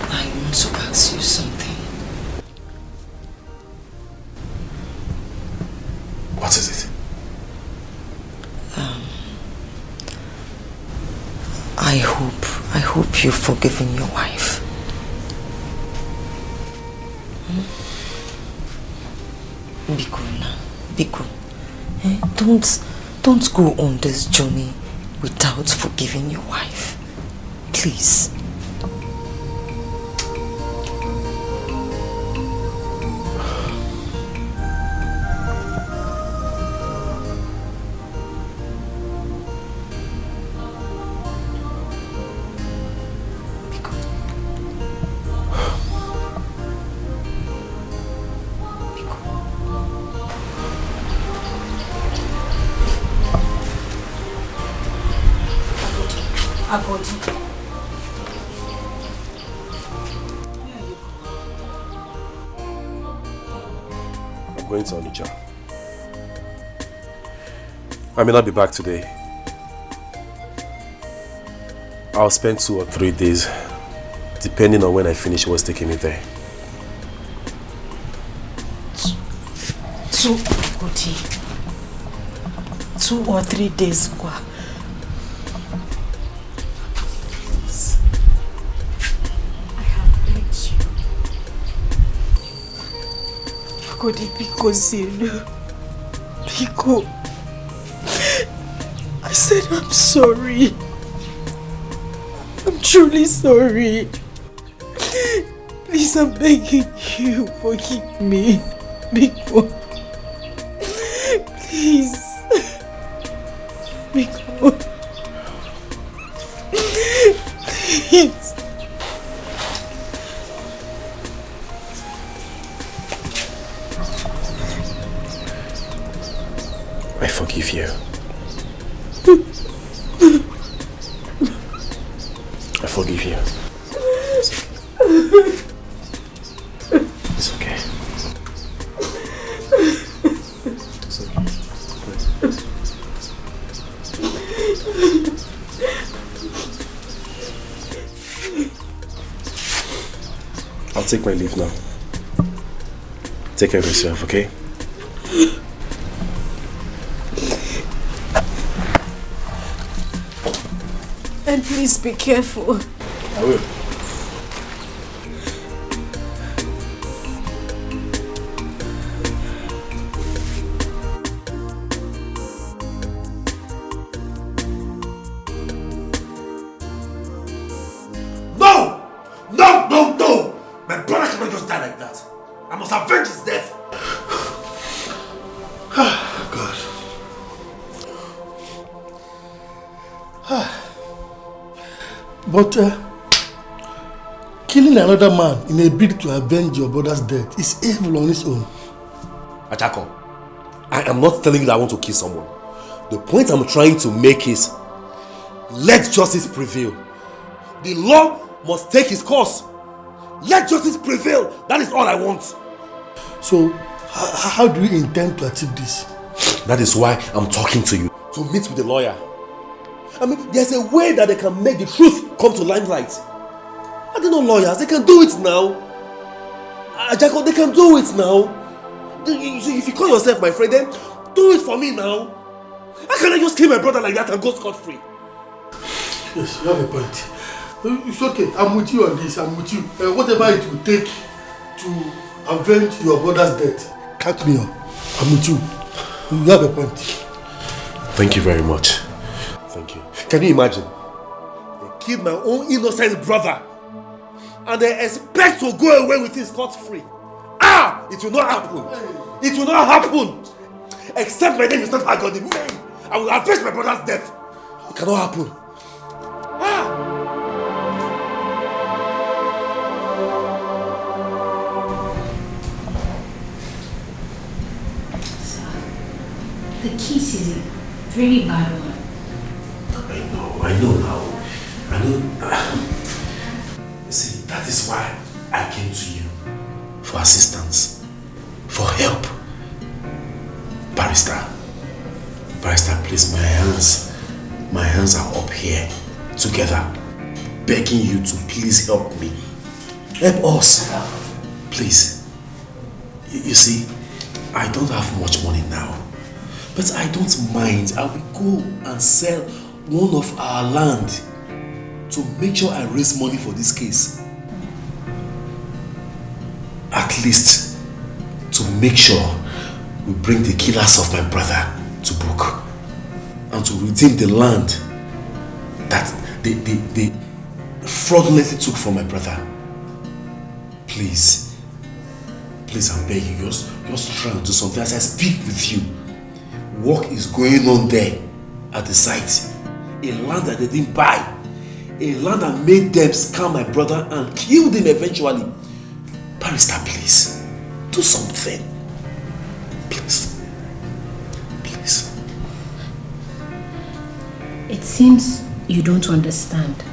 I want to ask you something. if you've forgiven your wife. Biko now, Biko. Don't go on this journey without forgiving your wife. Please. I'm going to Onitsha. I may not be back today. I'll spend 2 or 3 days, depending on when I finish what's taking me there. 2 or 3 days, Kwa. Biko, I said I'm sorry. I'm truly sorry. Please, I'm begging you, forgive me. Biko. Please. Biko. Please. I forgive you. I forgive you. It's okay. It's okay. I'll take my leave now. Take care of yourself, okay? And please be careful. I will. No! No, no, no! My brother cannot just die like that. I must avenge his death. God. But killing another man in a bid to avenge your brother's death is evil on its own. Achako, I am not telling you that I want to kill someone. The point I'm trying to make is, let justice prevail. The law must take its course. Let justice prevail. That is all I want. So, how do you intend to achieve this? That is why I'm talking to you. To meet with the lawyer. I mean, there's a way that they can make the truth come to limelight. Are they not lawyers? They can do it now. Jacob, they can do it now. If you call yourself my friend, then do it for me now. How can I just kill my brother like that and go scot-free? Yes, you have a point. It's okay. I'm with you on this. I'm with you. Whatever it will take to avenge your brother's death, count me on. I'm with you. You have a point. Thank you very much. Thank you. Can you imagine? They killed my own innocent brother and they expect to go away with his scot-free. Ah! It will not happen. It will not happen. Except my name is not Agodi. I will avenge my brother's death. It cannot happen. The kiss is a very bad one. I know now. See, that is why I came to you. For assistance. For help. Barrister, please, my hands are up here. Together. Begging you to please help me. Help us. Please. You see, I don't have much money now. But I don't mind. I will go and sell one of our land to make sure I raise money for this case. At least to make sure we bring the killers of my brother to book and to redeem the land that they fraudulently took from my brother. Please, I'm begging you, just try to do something as I speak with you. Work is going on there at the site. A land that they didn't buy. A land that made them scam my brother and kill him eventually. Barrister, please, do something. Please. It seems you don't understand.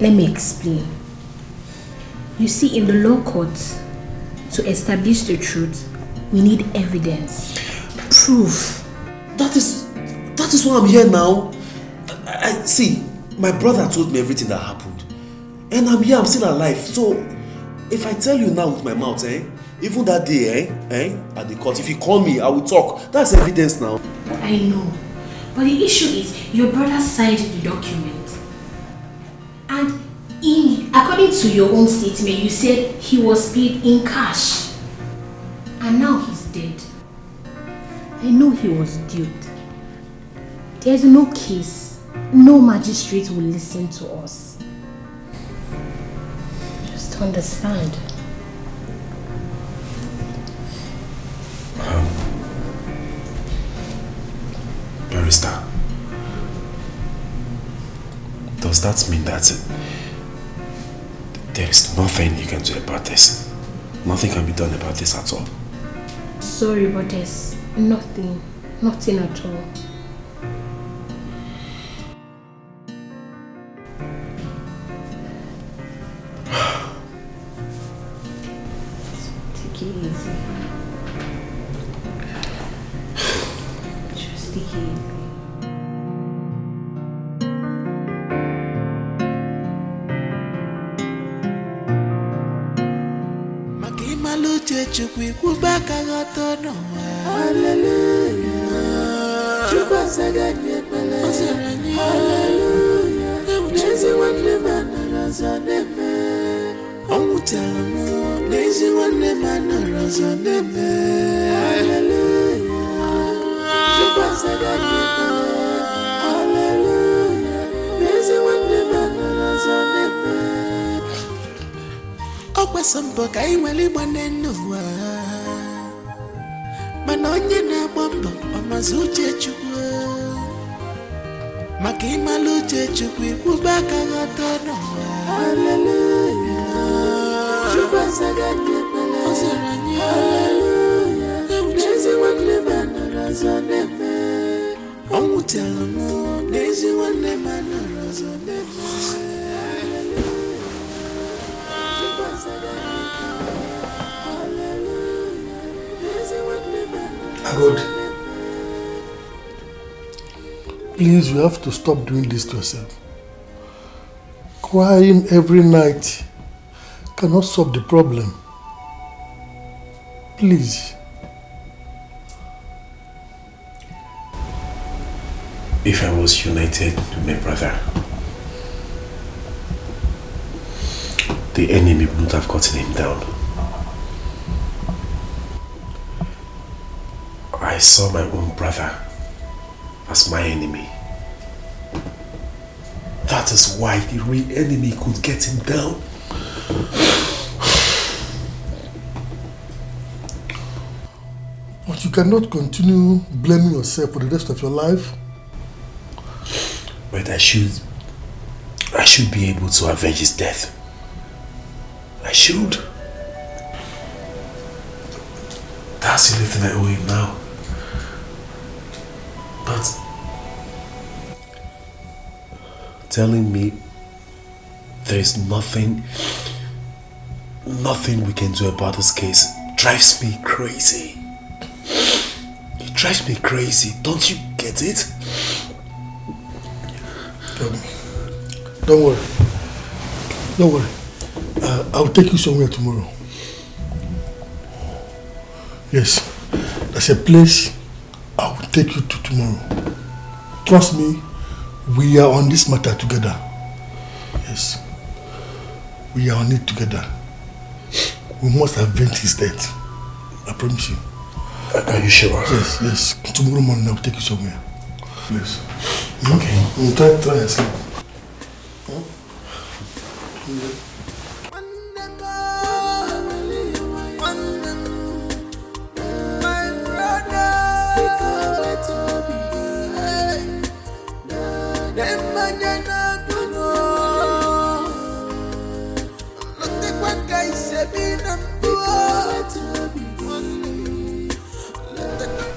Let me explain. You see, in the law courts, to establish the truth, we need evidence. Proof. That is why I'm here now. I see, my brother told me everything that happened. And I'm here, I'm still alive. So, if I tell you now with my mouth, even that day, at the court, if you call me, I will talk. That's evidence now. I know. But the issue is, your brother signed the document. And according to your own statement, you said he was paid in cash. And now he's dead. I know he was duped. There's no case. No magistrate will listen to us. Just understand. Barrister, does that mean that there is nothing you can do about this? Nothing can be done about this at all? Sorry, but there's nothing at all. Take it easy. Just take it easy. Chukwi kubaka gotono. Hallelujah. Chukwa saganye mele. Hallelujah. Nezi wane manaraza neme. Omutelamu. Nezi wane manaraza neme. Hallelujah. Chukwa saganye mele. Hallelujah. Nezi wane manaraza neme. Okwa sampo kai wali mwanenua. Manonye na bombo omazuche chukwa. Makima luche chukwi kubaka gotono. Hallelujah. Chukwa saganye mele. Hallelujah. Nezi wane manaraza neme. Omutelamu. Nezi wane manaraza neme. Good. Please, you have to stop doing this to yourself. Crying every night cannot solve the problem. Please. If I was united with my brother, the enemy would not have gotten him down. I saw my own brother as my enemy. That is why the real enemy could get him down. But you cannot continue blaming yourself for the rest of your life. But I should be able to avenge his death. I should. That's the only thing I owe him now. But telling me there is nothing we can do about this case drives me crazy. It drives me crazy. Don't you get it? Don't worry. Don't worry. I'll take you somewhere tomorrow. Yes, there's a place I will take you to tomorrow. Trust me, We are on this matter together. Yes. We are on it together. We must avenge his death. I promise you. Are you sure? Yes, yes. Tomorrow morning I'll take you somewhere. Please. Okay. Try and sleep.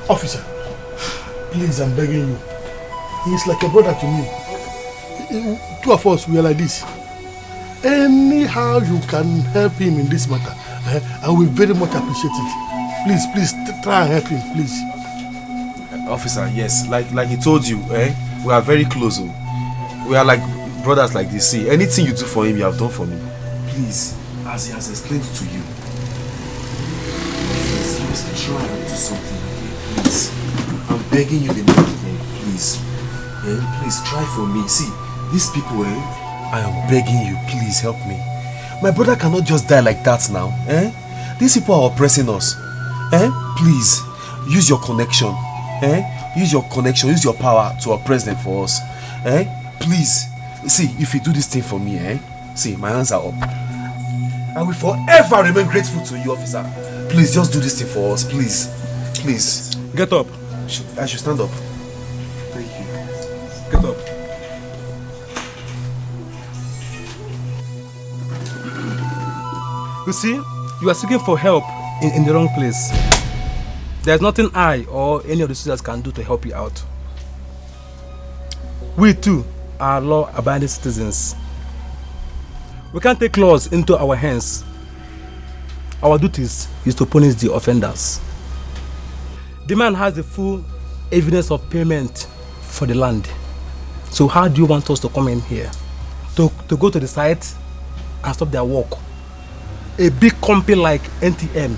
Officer, please, I'm begging you. He's like a brother to me. Two of us, we are like this. Anyhow you can help him in this matter, I will very much appreciate it. Please, please, try and help him, please. Officer, yes, like he told you, we are very close. We are like brothers like this. See, anything you do for him, you have done for me. Please, as he has explained to you, please, just try and do something, okay? Please. I'm begging you the name of God, please. Please try for me. See, these people, I am begging you, please help me. My brother cannot just die like that now. These people are oppressing us. Please, use your connection. Use your connection, use your power to oppress them for us. Please. See, if you do this thing for me, see, my hands are up. I will forever remain grateful to you, officer. Please, just do this thing for us, please. Please. Get up. I should stand up. Thank you. Get up. You see, you are seeking for help in the wrong place. There's nothing I or any of the sisters can do to help you out. We too are law-abiding citizens. We can't take laws into our hands. Our duties is to punish the offenders. The man has the full evidence of payment for the land. So how do you want us to come in here? To go to the site and stop their work? A big company like NTM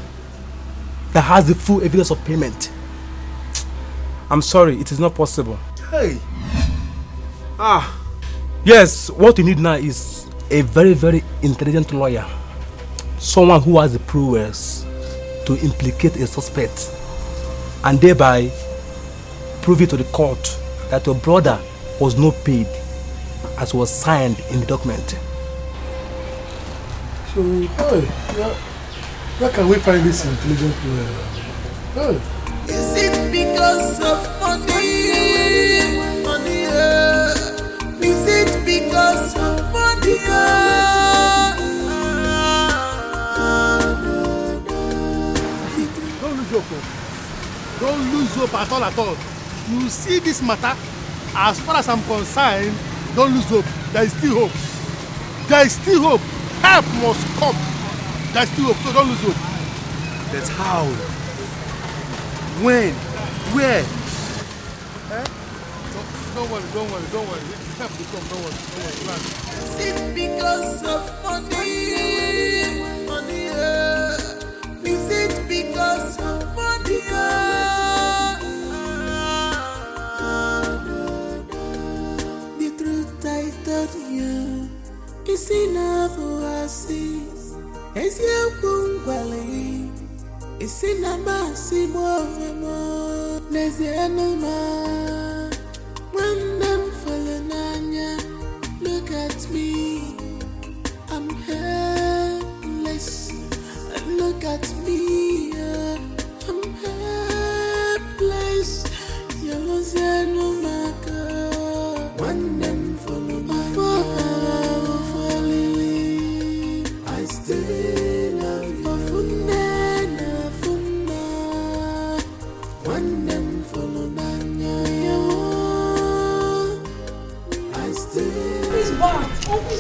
that has the full evidence of payment. I'm sorry, it is not possible. Hey! Yes, what you need now is a very, very intelligent lawyer. Someone who has the prowess to implicate a suspect and thereby prove it to the court that your brother was not paid as was signed in the document. So, where can we find this intelligent lawyer? Is it because of money? Money, is it because of money? Don't lose hope. Don't lose hope at all. You see this matter, as far as I'm concerned, don't lose hope. There is still hope. There is still hope. Help must come. There is still hope, so don't lose hope. That's how. When? Where? Don't worry. Help will come, don't worry. Is it because of money? Money, is it because of money? The truth I told you is enough for us. It's your bungalow. It's in a massive more. There's the animal. When I'm falling on ya, look at me. I'm helpless. And look at me. I'm helpless. You're losing no matter. When I'm falling on ya, I still love you. When I'm falling on ya, I still. Please, Bart. Uncle,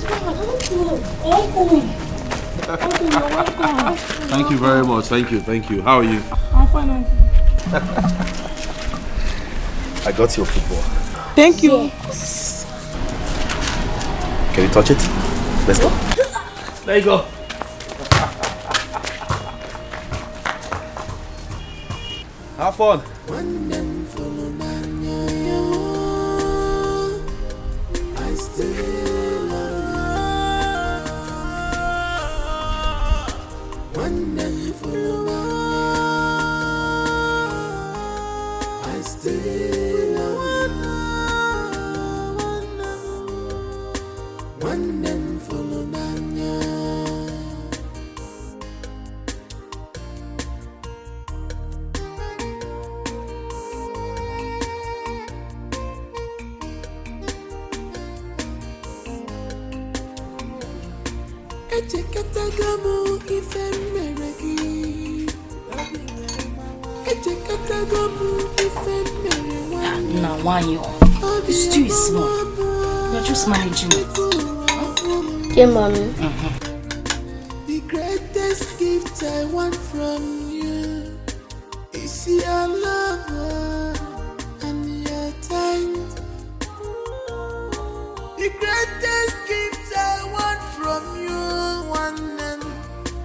you're welcome. Thank you very much. Thank you. How are you? I'm fine, Uncle. I got your football. Thank you. Yes. Can you touch it? Let's go. There you go. Have fun. Now, why you? It's too small. You're just managing it. Yeah, mommy. The greatest gift I want from you is your love and your time. The greatest gift I want from you, one man,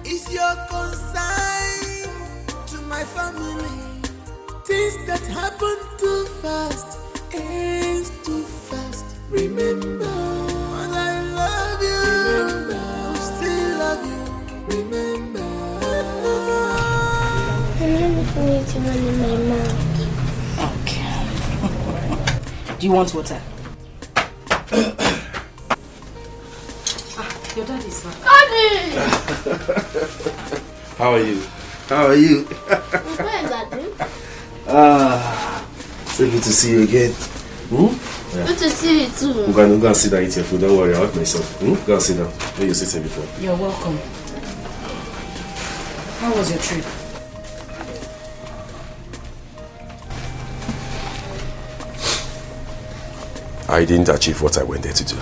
is your consign to my family. Things that happen too fast, ends too fast. Remember, when I love you, I still love you. Remember. I'm not putting one in my mouth. Okay. Do you want water? Your dad is back. Daddy! How are you? How are you? Where is Daddy? So good to see you again. Yeah. Good to see you too. Go and sit down, eat your food. Don't worry, I'll help myself. Go and sit down. Where you sit here before. You're welcome. How was your trip? I didn't achieve what I went there to do.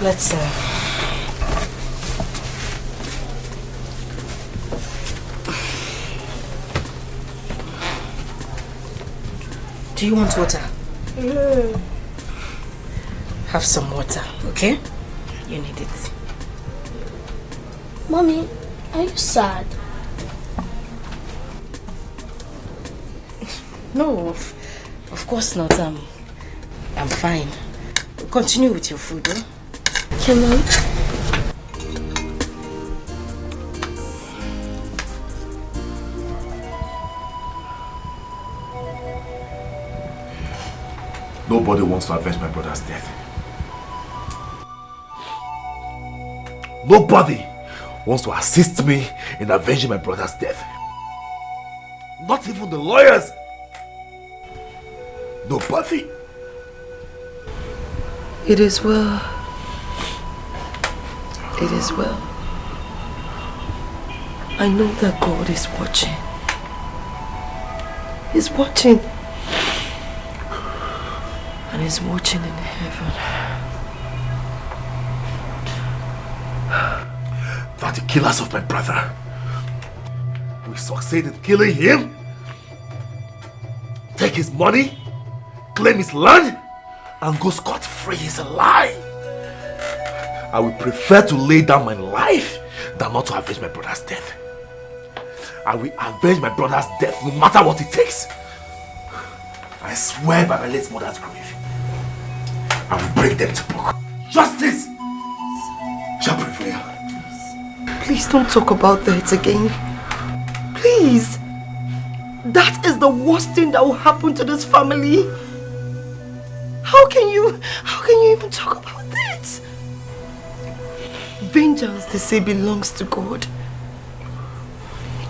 Let's do you want water? Have some water, okay? You need it. Mommy, are you sad? No, of course not. I'm fine. Continue with your food, huh? Okay, Mom. Nobody wants to avenge my brother's death. Nobody wants to assist me in avenging my brother's death. Not even the lawyers. Nobody. It is well. It is well. I know that God is watching. He's watching. And He's watching in heaven. That the killers of my brother will succeed in killing him, take his money, claim his land, and go scot-free is a lie. I would prefer to lay down my life than not to avenge my brother's death. I will avenge my brother's death no matter what it takes. I swear by my late mother's grave, I will bring them to book. Justice shall prevail. Please don't talk about that again. Please. That is the worst thing that will happen to this family. How can you even talk about that? Vengeance, they say, belongs to God.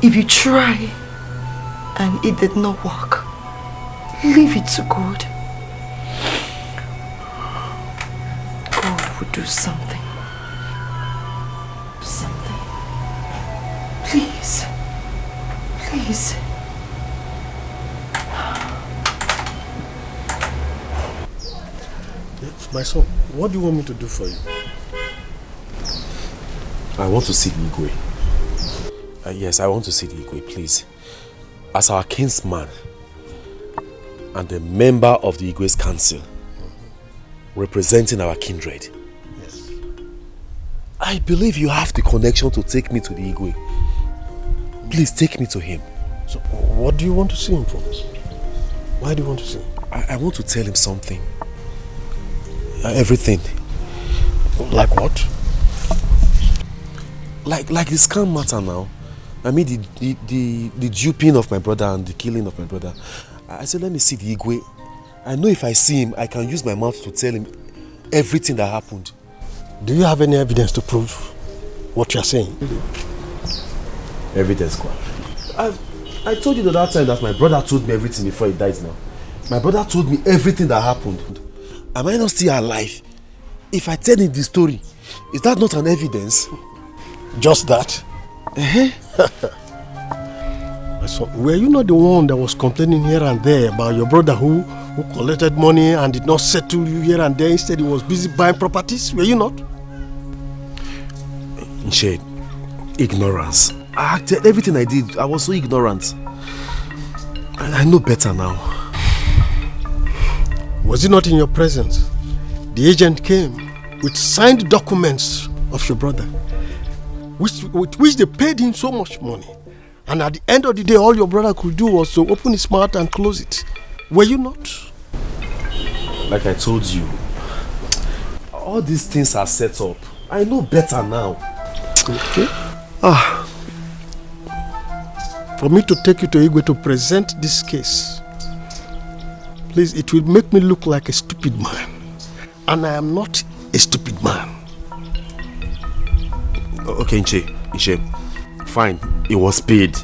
If you try and it did not work, leave it to God. God will do something. Something. Please. Please. My son, what do you want me to do for you? I want to see the Igwe. Yes, I want to see the Igwe, please. As our kinsman and a member of the Igwe's council, representing our kindred. Yes. I believe you have the connection to take me to the Igwe. Please take me to him. So, what do you want to see him for? Why do you want to see him? I want to tell him something. Everything. Like what? Like the scam matter now. I mean the duping of my brother and the killing of my brother. I said, let me see the Igwe. I know if I see him, I can use my mouth to tell him everything that happened. Do you have any evidence to prove what you are saying? Evidence, quoi? I told you the other time that my brother told me everything before he died now. My brother told me everything that happened. Am I not still alive? If I tell him the story, is that not an evidence? Just that? So, were you not the one that was complaining here and there about your brother who collected money and did not settle you here and there? Instead, he was busy buying properties. Were you not? In shade, ignorance. I acted everything I did. I was so ignorant. And I know better now. Was it not in your presence? The agent came with signed documents of your brother, with which they paid him so much money. And at the end of the day, all your brother could do was to open his mouth and close it. Were you not? Like I told you, all these things are set up. I know better now. Okay. For me to take you to Igwe to present this case, please, it will make me look like a stupid man. And I am not a stupid man. Okay, Nche. Fine, it was paid.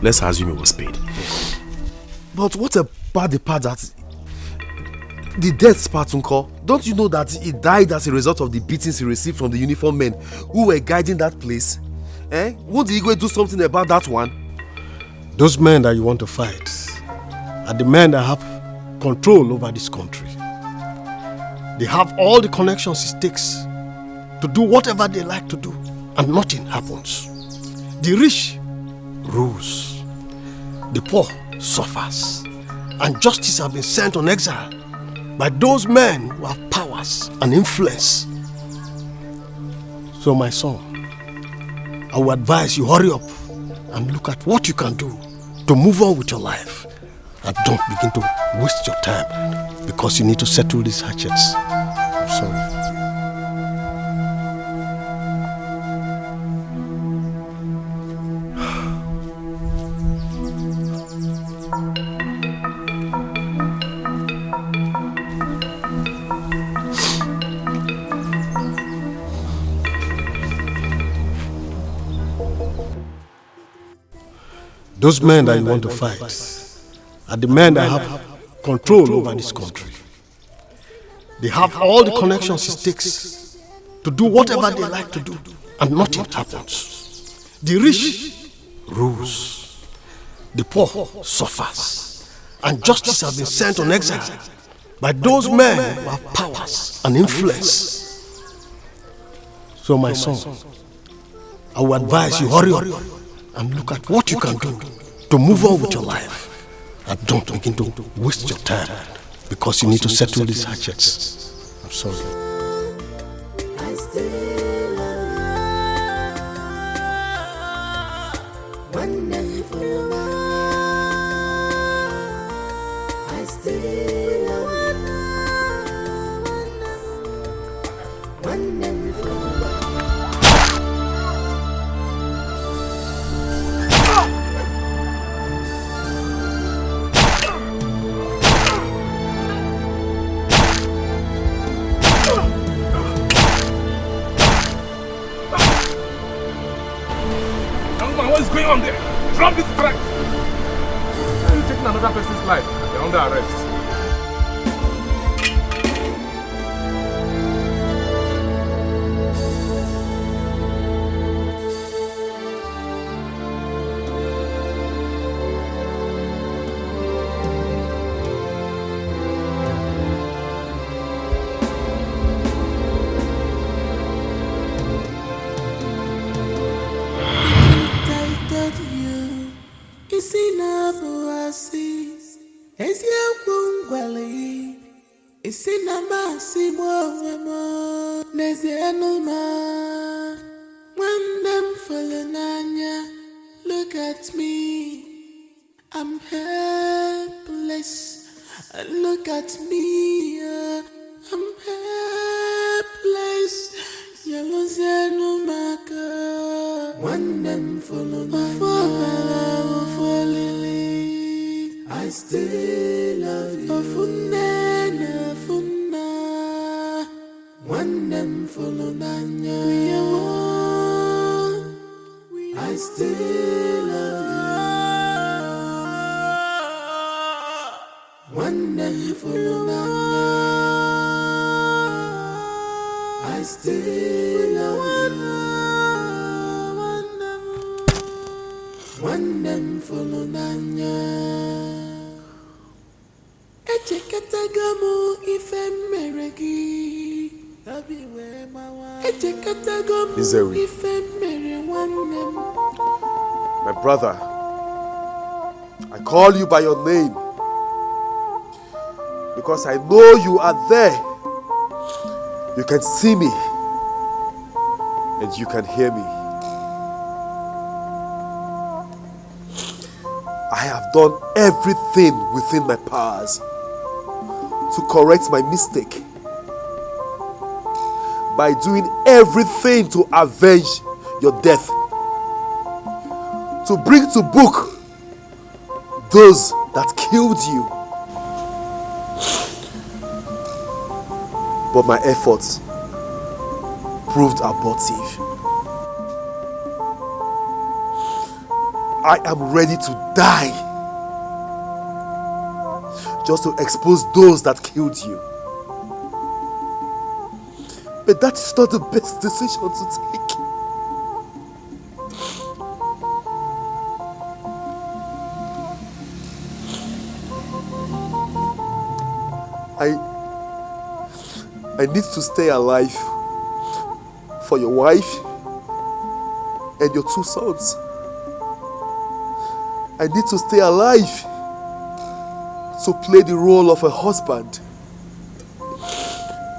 Let's assume it was paid. But what about the part that... the death part, Uncle? Don't you know that he died as a result of the beatings he received from the uniformed men who were guiding that place? Won't the Igwe do something about that one? Those men that you want to fight are the men that have control over this country. They have all the connections it takes to do whatever they like to do, and nothing happens. The rich rules, the poor suffers, and justice has been sent on exile by those men who have powers and influence. So my son, I would advise you hurry up and look at what you can do to move on with your life. And don't begin to waste your time because you need to settle these hatchets. I'm sorry. Those men that you want to fight are the men that have control over this country. They have all the connections it takes to do whatever they like to do, and nothing happens. The rich rules, the poor suffers, and justice has been sent on exile by those men who have powers and influence. So my son, I would advise you hurry up and look at what you can do to move on with your life. And don't begin to waste your time because you need to settle these hatchets. I'm sorry. I still wonderful. I still wonderful. What is going on there? Drop this track! You're taking another person's life. You're under arrest. Look at me, I'm helpless. Look at me, I'm helpless. Yellow no maka. One them follow my for Lily. I still love you. Funna. One them follow Nanya. I still love you. One them follow Nanya. I still love you. One them follow Nanya. Echekatagamu ife meregi. Echekatagamu ife mere one them. My brother, I call you by your name because I know you are there. You can see me and you can hear me. I have done everything within my powers to correct my mistake by doing everything to avenge your death, to bring to book those that killed you. But my efforts proved abortive. I am ready to die just to expose those that killed you. But that is not the best decision to take. I need to stay alive for your wife and your 2 sons. I need to stay alive to play the role of a husband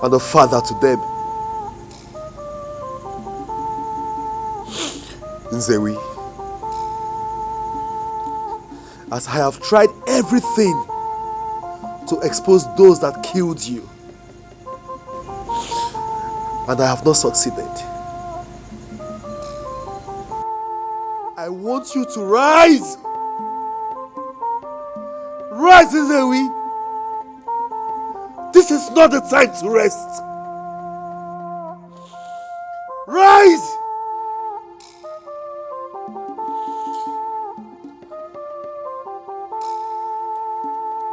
and a father to them. Nzewi, as I have tried everything to expose those that killed you, and I have not succeeded, I want you to rise. Rise, Nzewi. This is not the time to rest. Rise.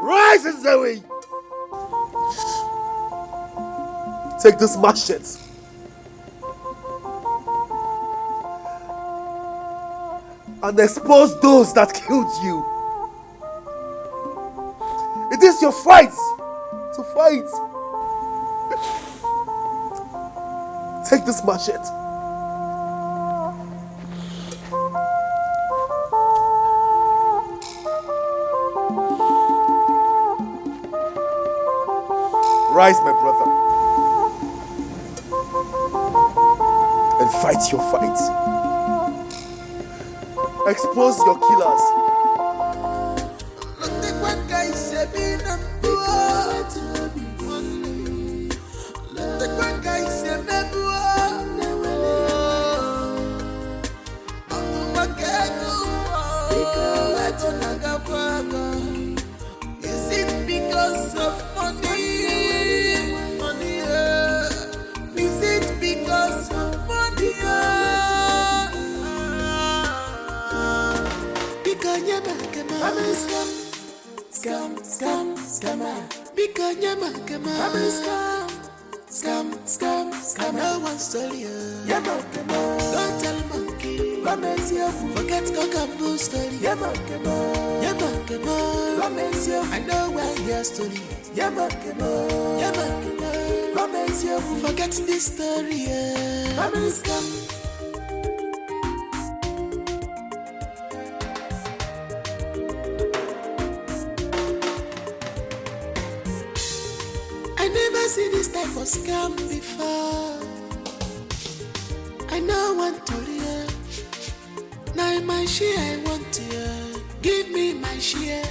Rise, Nzewi. Take this machete and expose those that killed you. It is your fight to fight. Take this machete. Rise, my brother, and fight your fight. Expose your killers. Is it because of money? Is it because of money? Because you're family scammer. Because you're family scam. No one stole you. Don't tell monkey. Forget cockaboo story. I know where your story is. Forget this story. Family scam. I never see this type of scam before. I know one to hear. Now my share I want to hear. Give me my share.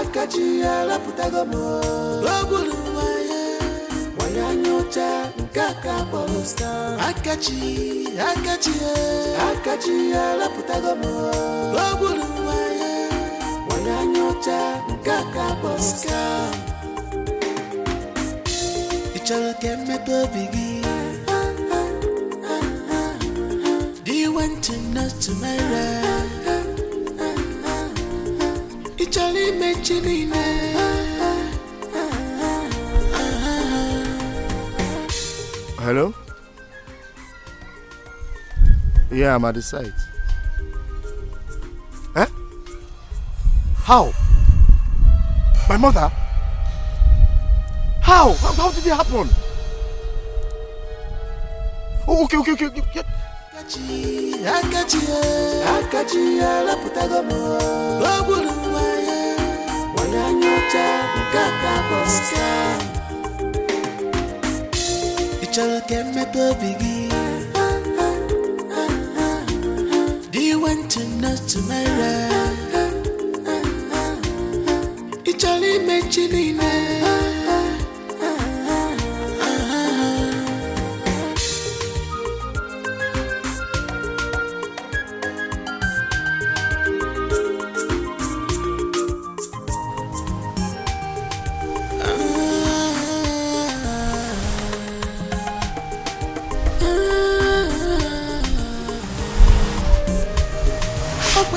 Akachi, alaputagomo. Ogulu waya nyocha nkaka polusta. Akachi, alaputagomo. Ogulu waya nyocha nkaka polusta. Ichalo keme bobigi. Do you want to know tomorrow? Charlie mentioning Hello? Yeah, I'm at the site. Eh? How? My mother? How? How did it happen? Oh, okay. Akachi, alaputagomo. Ogulu waya nyocha nkaka polusta. Ichalo keme bobigi. Do you want to know tomorrow? Ichalo mentioning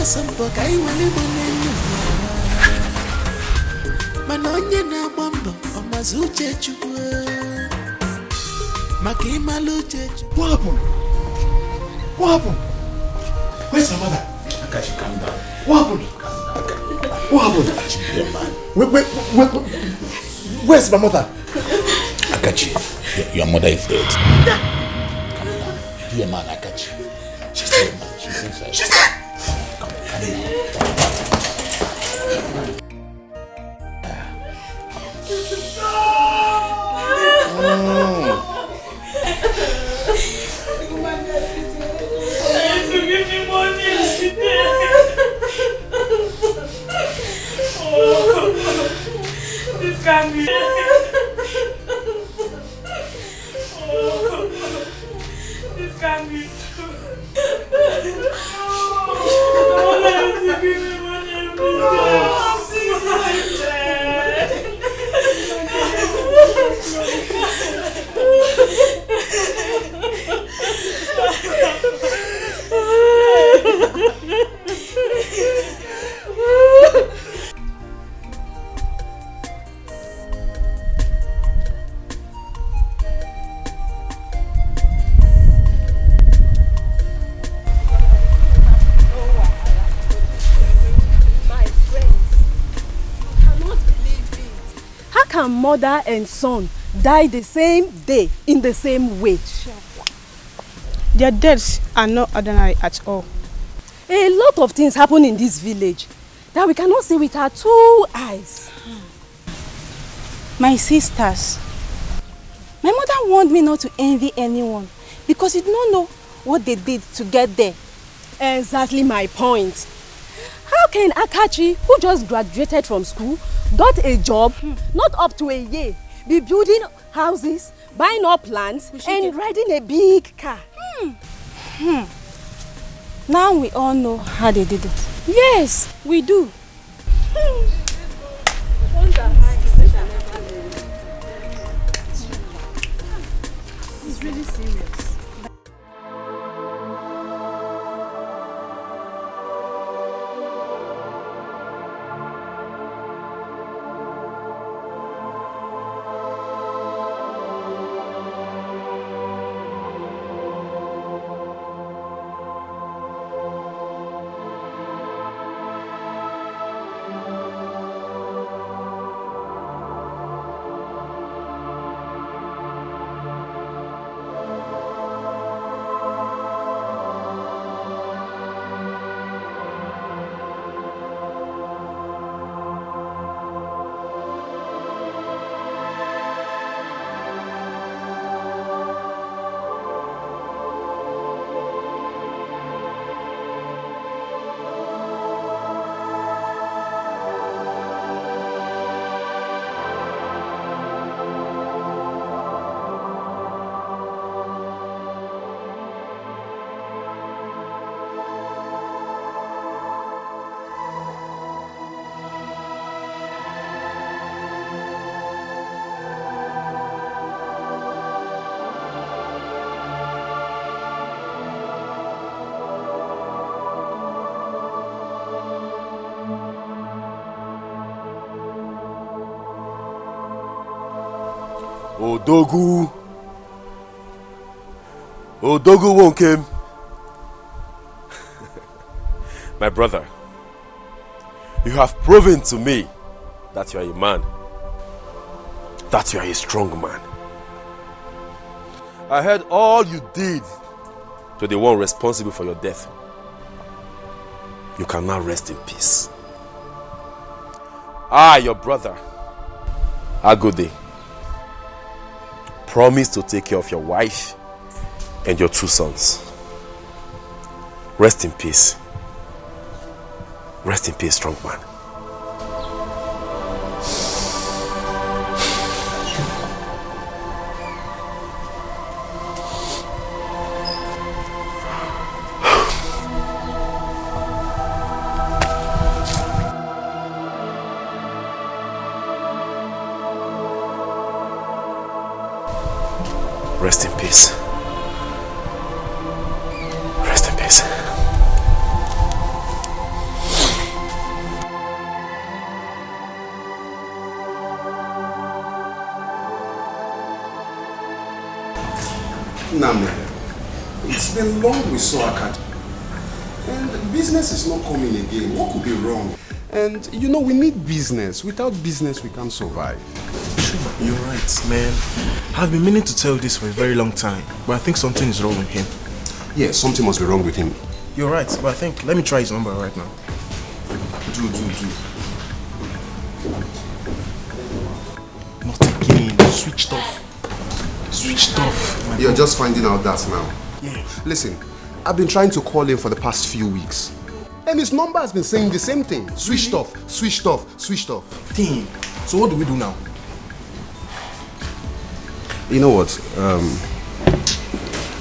Sampo kai wali bonenu manonye na bombo omazuche chukwu makima luche chukwu. What happened? Where's my mother? Akachi, calm down. What happened? What happened? Akachi, dear man. Where's my mother? Akachi, your mother is dead. Calm down. Dear man, Akachi. She's dead, man. She's inside. She's dead! This can't be. This can't be true. Mother and son die the same day in the same way. Their deaths are not ordinary at all. A lot of things happen in this village that we cannot see with our 2 eyes. My sisters, my mother warned me not to envy anyone because you don't know what they did to get there. Exactly my point. How can Akachi, who just graduated from school, got a job, not up to a year, be building houses, buying up lands, and riding a big car? Now we all know how they did it. Yes, we do. It's really serious. Odogu. Odogu won't come. My brother, you have proven to me that you are a man. That you are a strong man. I heard all you did to the one responsible for your death. You can now rest in peace. I, your brother, Agode, promise to take care of your wife and your 2 sons. Rest in peace. Rest in peace, strong man. Rest in peace. Rest in peace. Name, it's been long we saw Akachi. And business is not coming again. What could be wrong? And you know, we need business. Without business, we can't survive. You're right, man. I've been meaning to tell you this for a very long time, but I think something is wrong with him. Yeah, something must be wrong with him. You're right, but I think, let me try his number right now. Do. Not again. Switched off. Switched off. You're just finding out that now. Yeah. Listen, I've been trying to call him for the past few weeks. And his number has been saying the same thing. Switched off, switched off, switched off. Dang. So what do we do now? You know what?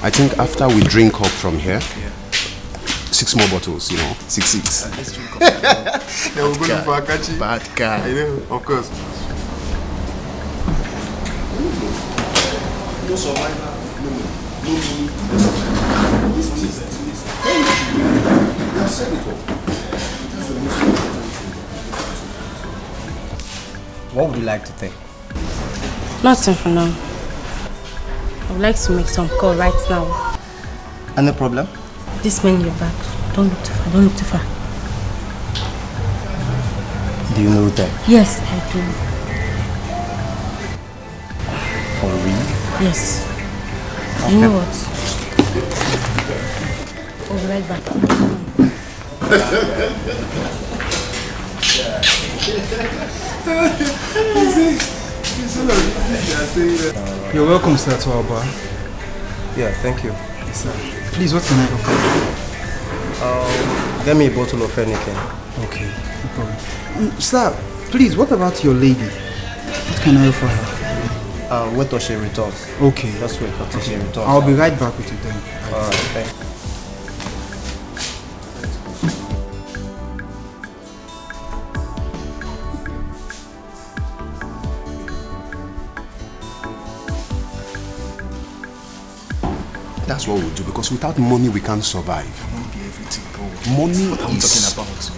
I think after we drink up from here, 6 more bottles, you know, 6. Let's drink up. Yeah, we're going for Akachi. Bad guy. I know, of course. No survivor. No me. This is it. Thank you. You have said it all. That's the most important thing. What would you like to think? Nothing for now. I would like to make some call right now. Any problem? This man in your back. Don't look too far. Don't look too far. Do you know them? Yes, I do. For real? Yes. Okay. You know what? I'll be right back. You're welcome, sir, to our bar. Yeah, thank you. Yes, sir. Please, what can I offer you? Get me a bottle of anything. Okay, no problem. Sir, please, what about your lady? What can I offer her? Wait till she returns. Okay. Just wait until she returns. I'll be right back with you then. Alright, thanks. That's what we'll do, because without money we can't survive. Money be everything, bro. Money What are we is talking about?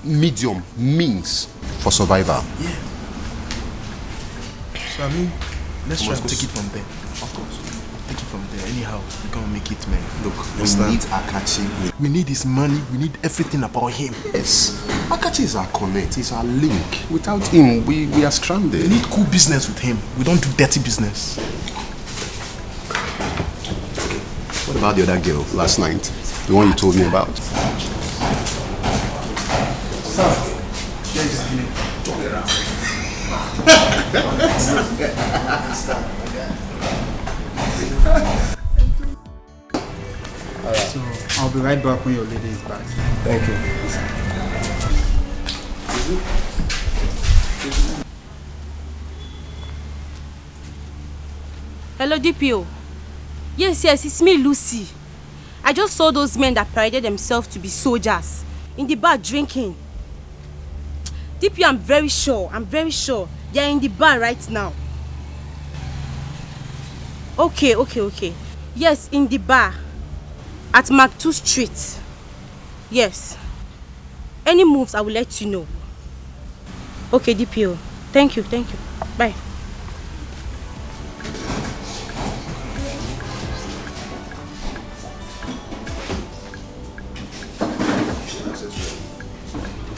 medium means for survival. Yeah. So I mean, let's try Must and go take it from there. Of course. Take it from there. Anyhow, we're gonna make it, man. Look, we Understand? need Akachi. We need his money. We need everything about him. Yes. Akachi is our connect. He's our link. Without him, we are stranded. We need cool business with him. We don't do dirty business. What about the other girl last night? The one you told me about? So, I'll be right back when your lady is back. Thank you. Hello, DPO. Yes, it's me, Lucy. I just saw those men that paraded themselves to be soldiers in the bar drinking. DPO, I'm very sure. They are in the bar right now. Okay. Yes, in the bar at Mark 2 Street. Yes. Any moves, I will let you know. Okay, DPO. Thank you. Bye.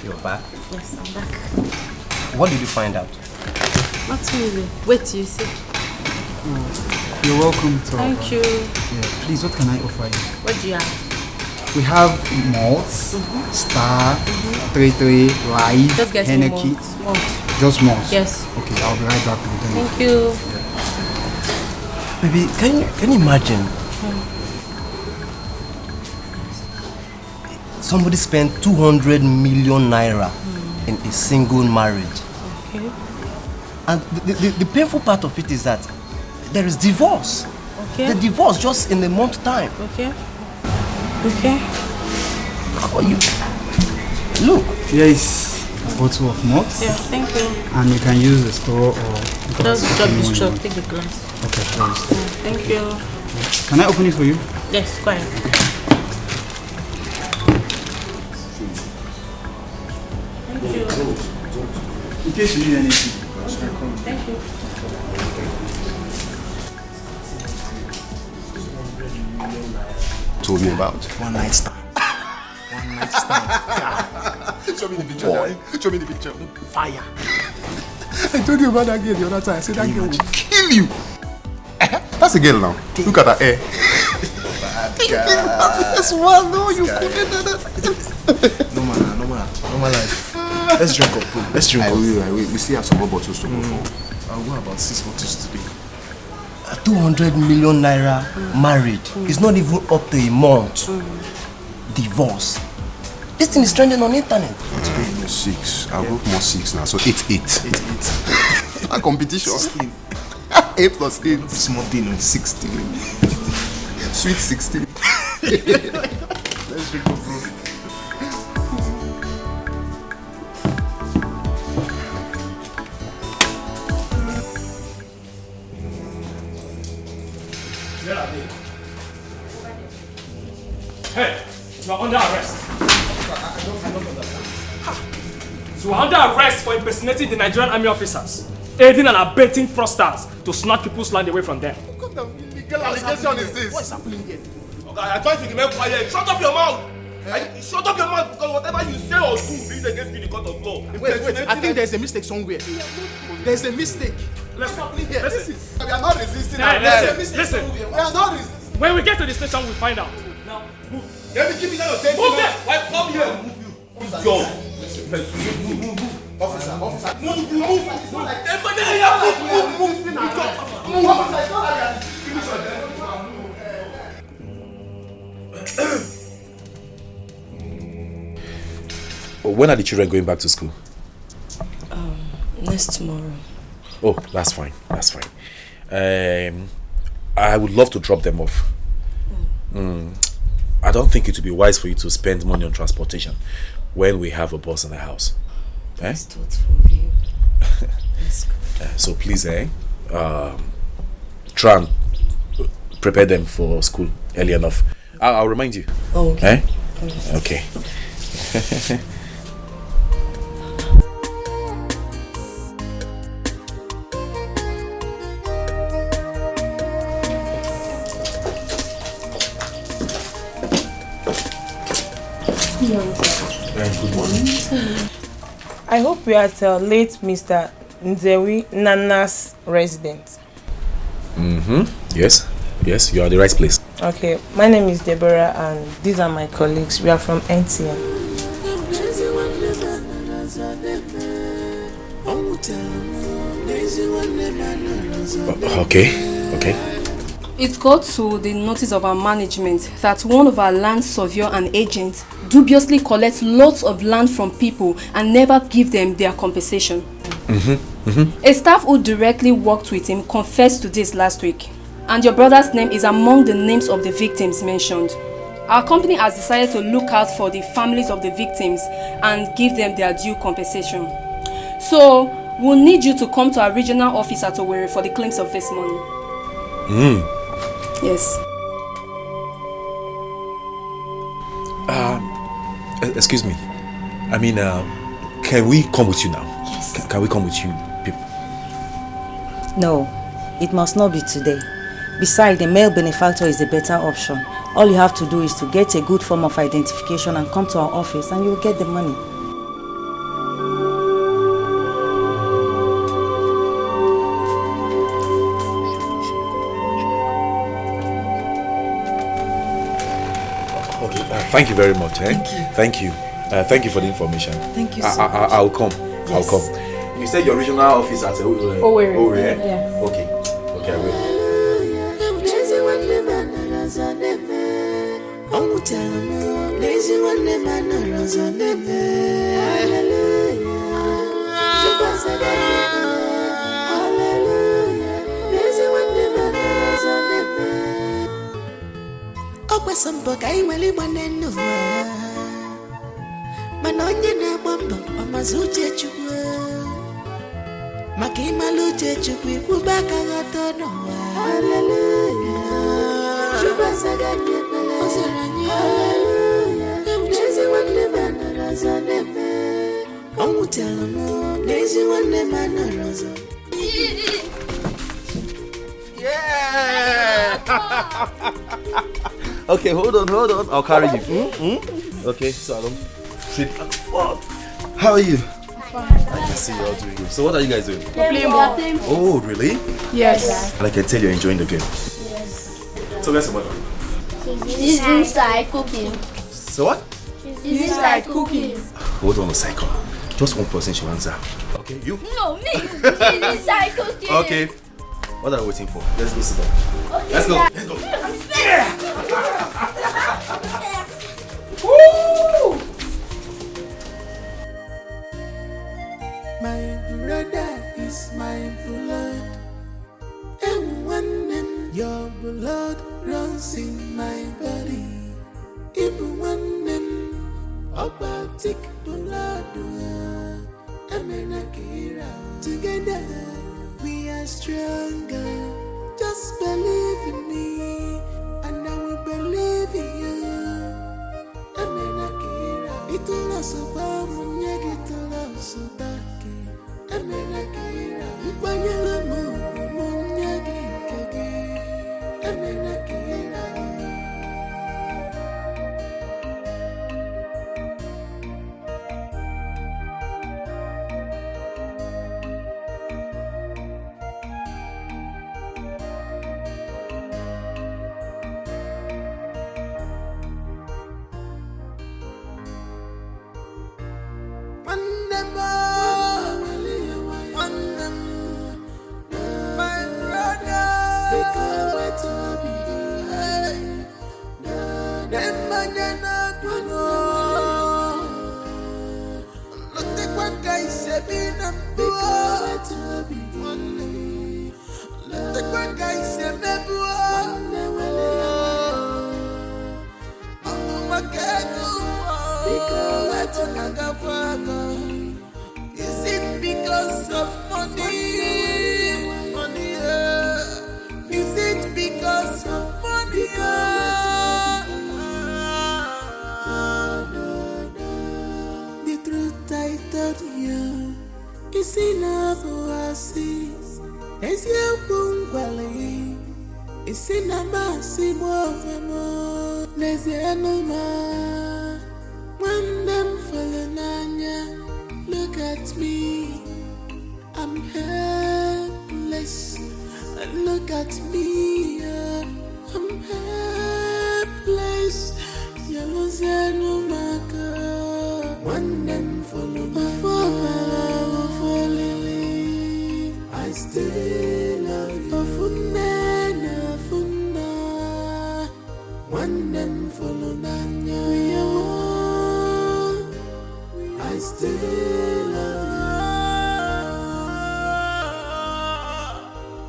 You're back? Yes, I'm back. What did you find out? Not really. Wait till you see. You're welcome to. Thank you. Yeah, please, what can I offer you? What do you have? We have malts, Star, 33, Live, Just get me Henneke. malts. Just malts? Yes. Okay, I'll be right back with them. Thank you. Baby, can you imagine? Somebody spent 200 million naira in a single marriage. Okay. And the painful part of it is that there is divorce. Okay. The divorce just in a month's time. Okay. Okay. How are you? Look. Here is a bottle of malts. Yeah, thank you. And you can use the straw or... Just drop this truck, take the glass. Okay, please. Thank you. Can I open it for you? Yes, go ahead. Thank you. In case you need anything. Thank you. Told me about. One night stand. One night stand. Show me the picture. Daddy. Show me the picture. Fire. I told you about that girl the other time. I said that girl will kill you. That's a girl now. Look at her hair. That's one. No, you couldn't. No man, life. Let's drink up, bro. Let's drink up. We still have some more bottles to go for. I'll go about 6 bottles today. 200 million naira married. It's not even up to a month. Divorce. This thing is trending on internet. Today is 6. I'll go more 6 now. So 8. A competition. 16. 8 plus 8. Small thing on 16. Sweet 16. Let's drink up, bro. Where are they? Hey, you are under arrest. I don't understand. So you are under arrest for impersonating the Nigerian army officers, aiding and abetting fraudsters to snatch people's land away from them. What kind of illegal allegation is this? What's happening here? Okay, I told you to remain quiet. Shut up your mouth! Shut up your mouth because whatever you say or do is against you in the court of law. Wait, I think there's a mistake somewhere. There's a mistake. What's happening here? We are not resisting. Listen. We are not resisting. When we get to the station, we'll find out. Now, move. Let me give you that attention. Move there. Why come here and move you? Yo. Officer. Move. When are the children going back to school? Next tomorrow. Oh, that's fine. I would love to drop them off. I don't think it would be wise for you to spend money on transportation when we have a bus in the house. That's thoughtful, real. So please, try and prepare them for school early enough. I'll remind you. Oh, okay. Okay. Good morning. I hope we are at late Mr. Nzewi Nana's residence. Yes, you are at the right place. Okay, my name is Deborah and these are my colleagues. We are from NTM. Okay. It got to the notice of our management that one of our land surveyor and agents dubiously collects lots of land from people and never give them their compensation. A staff who directly worked with him confessed to this last week, and your brother's name is among the names of the victims mentioned. Our company has decided to look out for the families of the victims and give them their due compensation. So, we'll need you to come to our regional office at Owerri for the claims of this money. Yes. Excuse me. I mean, can we come with you now? Yes. Can we come with you, people? No, it must not be today. Besides, the male benefactor is a better option. All you have to do is to get a good form of identification and come to our office and you'll get the money. Thank you very much. Eh? Thank you. Thank you for the information. Thank you so much. I'll come. Yes. I'll come. You said your regional office at Owerri. Owerri, eh? Yeah. Okay, I will. Mana onye na-agba mbọ ọmazi uche Chukwu maka ịmalụ uche Chukwu ikwube aka ghọta n'ụwa. Hallelujah. Chukwu azaga anyị ekpere. Ọ zara anyị. Hallelujah. N'ezi nwanne m anọrọ ọzọ n'ebe. Ọ nwụtara m n'ezi nwanne m anọrọ ọzọ. Yeah! Okay, hold on. I'll carry you. Okay, so I don't trip. How are you? I can see you all doing good. So what are you guys doing? Playing ball. Oh, really? Yes. And I can tell you're enjoying the game. Yes. So where's the mother? She's inside cooking. So what? She's inside cooking. Hold on a second. Just one person should answer. Okay, you? No, me. She's inside cooking. Okay. What are we waiting for? Let's go sit down. Okay, Let's go. Dad. Let's go. Woo! My brother is my blood, and when your blood runs in my body, even when aquatic blood, together we are stronger. Just believe in me, and I will believe in you. It'll also come, it'll also back. Amenakira, Ipanyala Munyagi Kagi, Amenakira. Is it because of money? Money, is it because of money? The truth I told you is enough to see. As you bungwali, it's in a massive movement. There's the animal. When them falling on ya, look at me, I'm helpless. And look at me, I'm helpless. Yellow no maker. When them falling on I still love you. When them falling on ya, I still love you.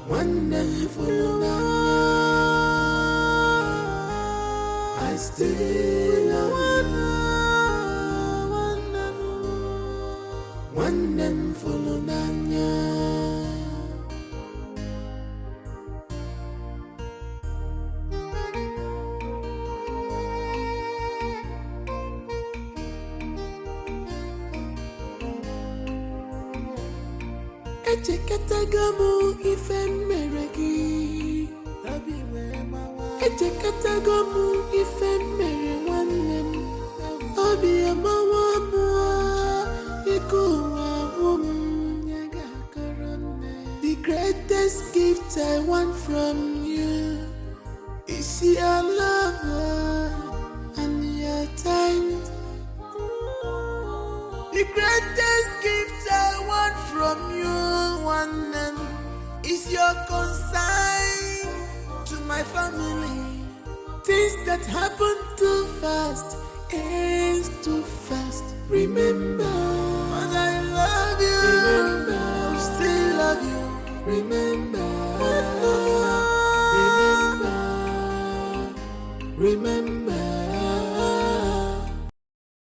Wonderful, I still love you. Wonderful, Echekatagamu ife meregi, Echekatagamu ife mere wanem, Obi amawa mua, ikuwa yaga karone. The greatest gift I want from you is your love, and yet The greatest gift I want from you, one name, is your consign to my family. Things that happen too fast is too fast. Remember